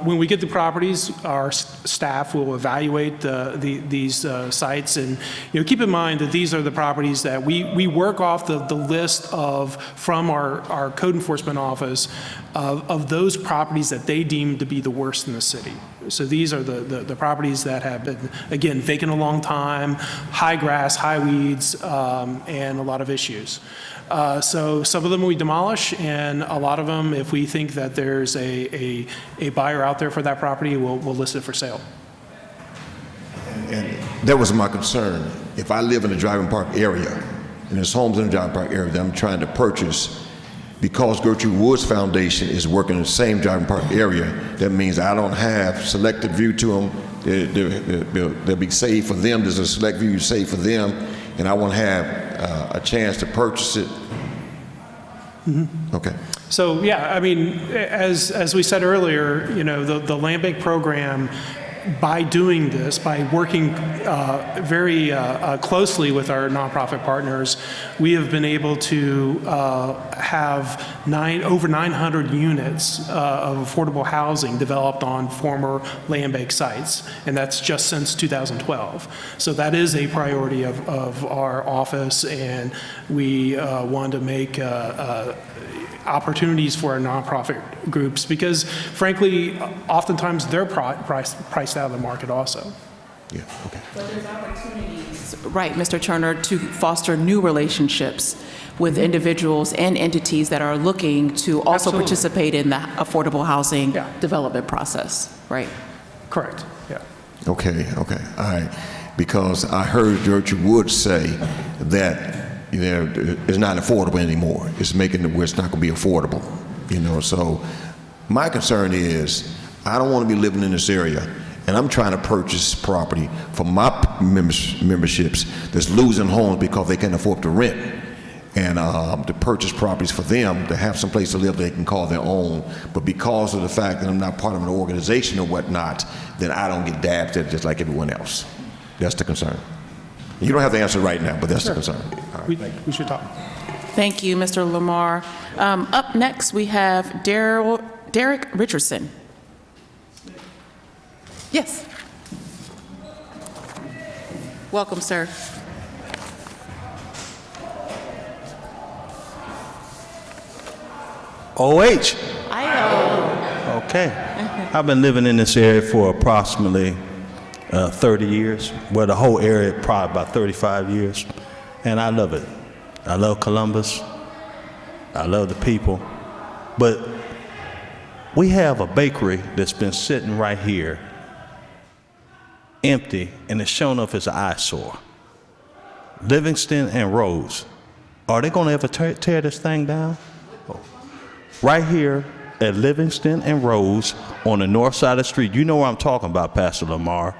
When we get the properties, our staff will evaluate these sites, and keep in mind that these are the properties that we work off the list from our code enforcement office of those properties that they deem to be the worst in the city. So these are the properties that have been, again, vacant a long time, high grass, high weeds, and a lot of issues. So some of them we demolish, and a lot of them, if we think that there's a buyer out there for that property, we'll list it for sale. And That was my concern. If I live in the driving park area, and there's homes in the driving park area that I'm trying to purchase, because Gertrude Woods Foundation is working in the same driving park area, that means I don't have selective view to them. They'll be saved for them. There's a select view saved for them, and I want to have a chance to purchase it. Okay. So, yeah, I mean, as we said earlier, you know, the land bank program, by doing this, by working very closely with our nonprofit partners, we have been able to have over 900 units of affordable housing developed on former land bank sites, and that's just since 2012. So that is a priority of our office, and we want to make opportunities for our nonprofit groups because, frankly, oftentimes they're priced out of the market also. Yeah, okay. But there's opportunities, right, Mr. Turner, to foster new relationships with individuals and entities that are looking to also participate in the affordable housing development process, right? Correct, yeah. Okay, all right. Because I heard Gertrude Woods say that it's not affordable anymore. It's making it where it's not going to be affordable, So my concern is I don't want to be living in this area, and I'm trying to purchase property for my memberships that's losing homes because they can't afford to rent, and to purchase properties for them to have some place to live they can call their own. But because of the fact that I'm not part of an organization or whatnot, then I don't get dabbed at just like everyone else. That's the concern. You don't have the answer right now, but that's the concern. We should talk. Thank you, Mr. Lamar. Up next, we have Derek Richardson. Yes. Welcome, sir. OH. I Okay. I've been living in this area for approximately 30 years. Well, the whole area probably about 35 years. And I love it. I love Columbus. I love the people. But we have a bakery that's been sitting right here empty, and it's shown up as an eyesore. Livingston and Rose. Are they going to ever tear this thing down? Right here at Livingston and Rose on the north side of the street. You know what I'm talking about, Pastor Lamar.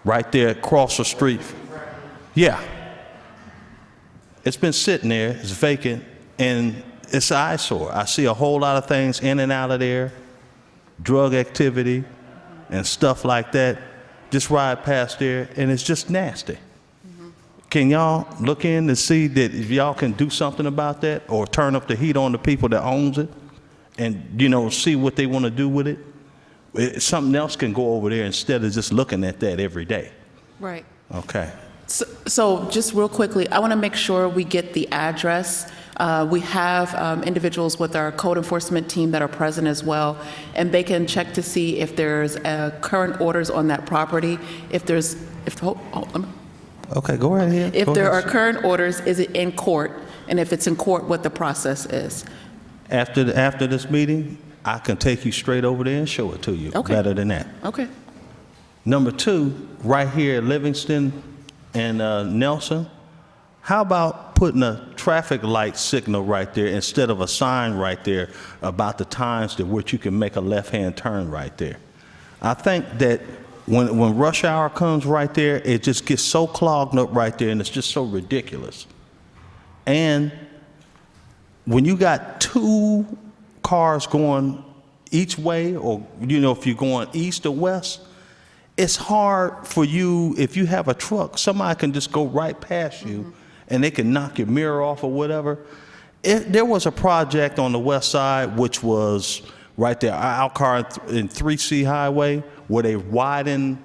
Right there across the street. Yeah. It's been sitting there, it's vacant, and it's an eyesore. I see a whole lot of things in and out of there, drug activity and stuff like that. Just ride past there, and it's just nasty. Can y'all look in to see that if y'all can do something about that or turn up the heat on the people that owns it and, see what they want to do with it? Something else can go over there instead of just looking at that every day. Right. Okay. So just real quickly, I want to make sure we get the address. We have individuals with our code enforcement team that are present as well, and they can check to see if there's current orders on that property. Okay, go right ahead. If there are current orders, is it in court? And if it's in court, what the process is? After this meeting, I can take you straight over there and show it to you. Okay. Better than that. Okay. Number two, right here at Livingston and Nelson, how about putting a traffic light signal right there instead of a sign right there about the times to which you can make a left-hand turn right there? I think that when rush hour comes right there, it just gets so clogged up right there, and it's just so ridiculous. And when you got two cars going each way, or if you're going east or west, it's hard for you. If you have a truck, somebody can just go right past you and they can knock your mirror off or whatever. There was a project on the west side, which was right there, Alcar in 3C Highway, where they widen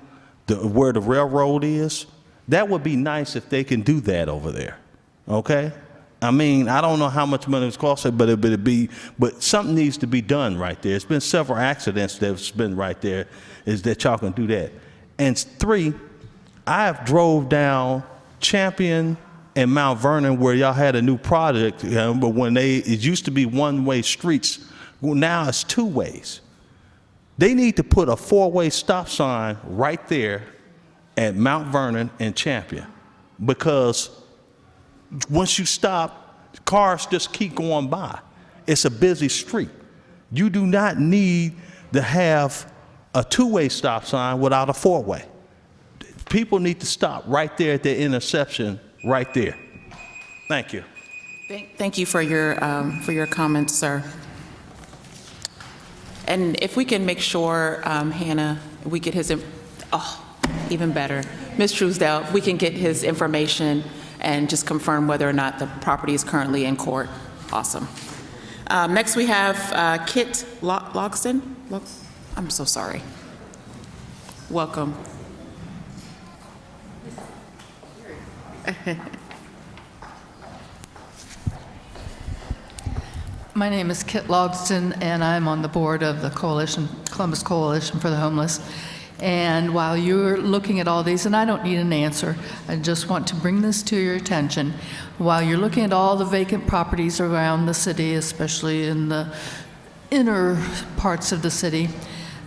where the railroad is. That would be nice if they can do that over there, okay? I mean, I don't know how much money it's costing, but something needs to be done right there. It's been several accidents that's been right there, is that y'all can do that. And three, I have drove down Champion and Mount Vernon where y'all had a new project, but it used to be one-way streets. Well, now it's two ways. They need to put a four-way stop sign right there at Mount Vernon and Champion, because once you stop, cars just keep going by. It's a busy street. You do not need to have a two-way stop sign without a four-way. People need to stop right there at the intersection right there. Thank you. Thank you for your comments, sir. And if we can make sure, Hannah, we get his, even better. Ms. Truesdale, if we can get his information and just confirm whether or not the property is currently in court. Awesome. Next we have Kit Logston. I'm so sorry. Welcome. My name is Kit Logston, and I'm on the board of the Columbus Coalition for the Homeless. And while you're looking at all these, and I don't need an answer, I just want to bring this to your attention. While you're looking at all the vacant properties around the city, especially in the inner parts of the city,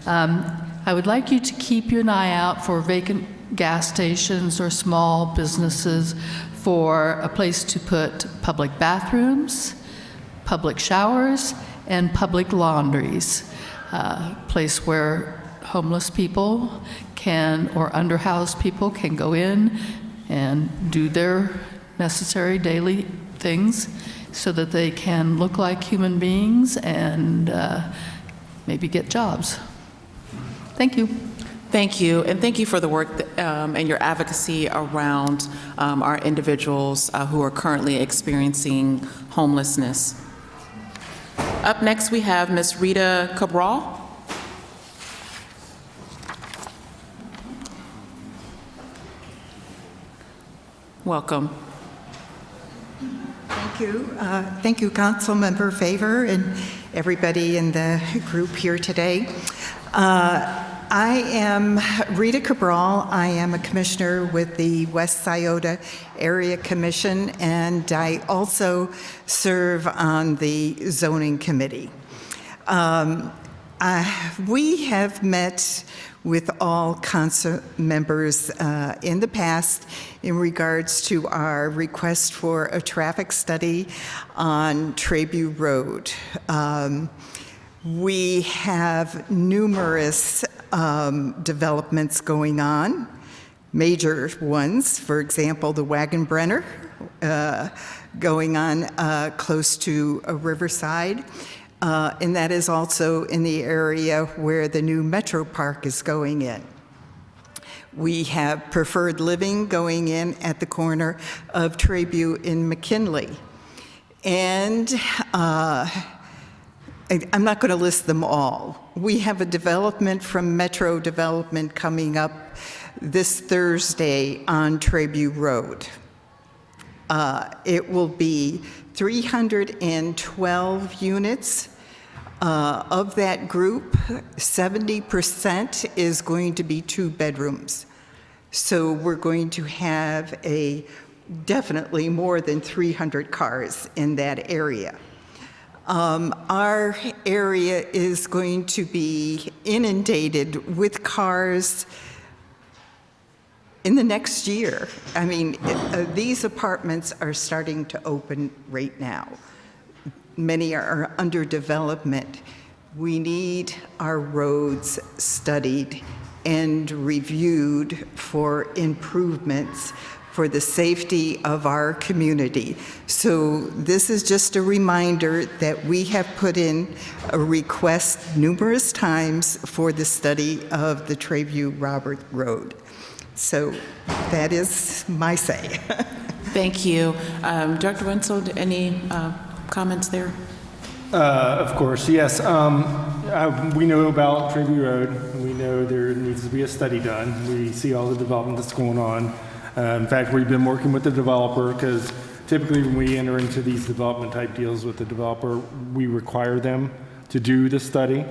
I would like you to keep an eye out for vacant gas stations or small businesses for a place to put public bathrooms, public showers, and public laundries. Place where homeless people can, or underhoused people can go in and do their necessary daily things so that they can look like human beings and maybe get jobs. Thank you. Thank you, and thank you for the work and your advocacy around our individuals who are currently experiencing homelessness. Up next, we have Ms. Rita Cabral. Welcome. Thank you. Thank you, Councilmember Favor and everybody in the group here today. I am Rita Cabral. I am a commissioner with the West Scioto Area Commission, and I also serve on the zoning committee. We have met with all council members in the past in regards to our request for a traffic study on Trabue Road. We have numerous developments going on, major ones, for example, the Wagenbrenner going on close to Riverside. And that is also in the area where the new Metro Park is going in. We have Preferred Living going in at the corner of Trabue and McKinley. And I'm not going to list them all. We have a development from Metro Development coming up this Thursday on Trabue Road. It will be 312 units. Of that group, 70% is going to be 2 bedrooms. So we're going to have definitely more than 300 cars in that area. Our area is going to be inundated with cars in the next year. I mean, these apartments are starting to open right now. Many are under development. We need our roads studied and reviewed for improvements for the safety of our community. So this is just a reminder that we have put in a request numerous times for the study of the Trabue-Robert Road. So that is my say. Thank you. Dr. Wenzel, any comments there? Of course, yes. We know about Trabue Road. We know there needs to be a study done. We see all the development that's going on. In fact, we've been working with the developer because typically when we enter into these development type deals with the developer, we require them to do the study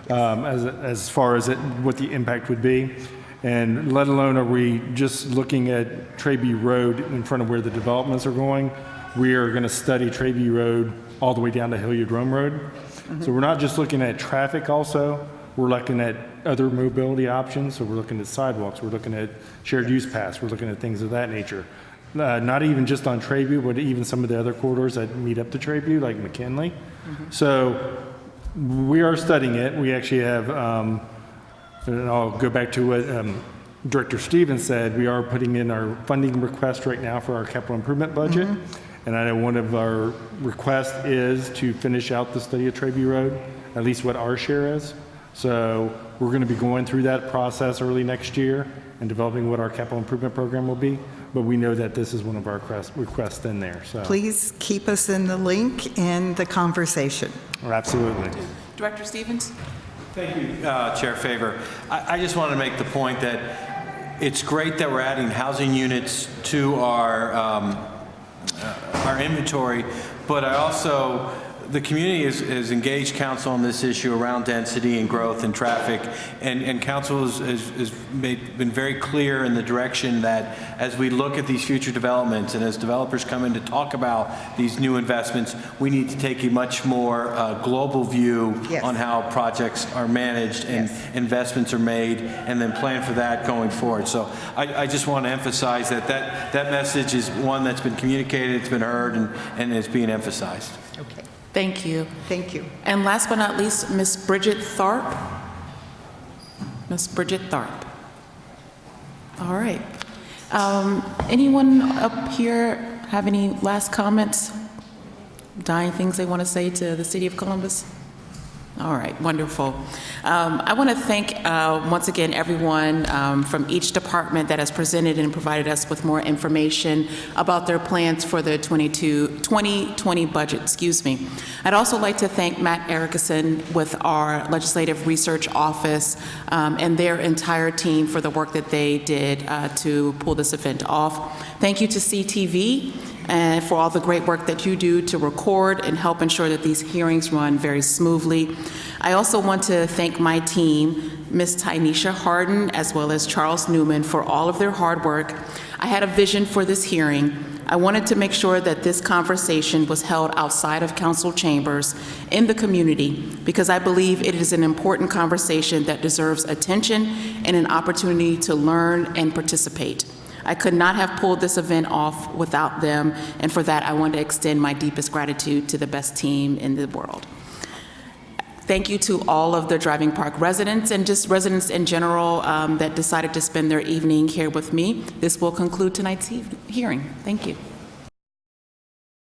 as far as what the impact would be. And let alone are we just looking at Trabue Road in front of where the developments are going. We are going to study Trabue Road all the way down to Hilliard Rome Road. Mm-hmm. So we're not just looking at traffic also, we're looking at other mobility options. So we're looking at sidewalks, we're looking at shared use paths, we're looking at things of that nature. Not even just on Trayview, but even some of the other corridors that meet up to Trayview, like McKinley. So we are studying it. We actually have, and I'll go back to what Director Stevens said, we are putting in our funding request right now for our capital improvement budget. And I know one of our requests is to finish out the study of Trayview Road, at least what our share is. So we're going to be going through that process early next year and developing what our capital improvement program will be. But we know that this is one of our requests in there. So Please keep us in the link in the conversation. Absolutely. Director Stevens? Thank you, Chair Favor. I just want to make the point that it's great that we're adding housing units to our inventory, but I also, the community has engaged council on this issue around density and growth and traffic, and council has been very clear in the direction that as we look at these future developments and as developers come in to talk about these new investments, we need to take a much more global view on how projects are managed and investments are made, and then plan for that going forward. So I just want to emphasize that message is one that's been communicated, it's been heard, and is being emphasized. Okay. Thank you. Thank you. And last but not least, Ms. Bridget Tharp. Ms. Bridget Tharp. All right. Anyone up here have any last comments? Dying things they want to say to the City of Columbus? All right, wonderful. I want to thank once again everyone from each department that has presented and provided us with more information about their plans for the 2020 budget. Excuse me. I'd also like to thank Matt Erickson with our Legislative Research Office and their entire team for the work that they did to pull this event off. Thank you to CTV and for all the great work that you do to record and help ensure that these hearings run very smoothly. I also want to thank my team, Ms. Tynesha Harden, as well as Charles Newman, for all of their hard work. I had a vision for this hearing. I wanted to make sure that this conversation was held outside of council chambers in the community, because I believe it is an important conversation that deserves attention and an opportunity to learn and participate. I could not have pulled this event off without them, and for that I want to extend my deepest gratitude to the best team in the world. Thank you to all of the Driving Park residents and just residents in general that decided to spend their evening here with me. This will conclude tonight's hearing. Thank you.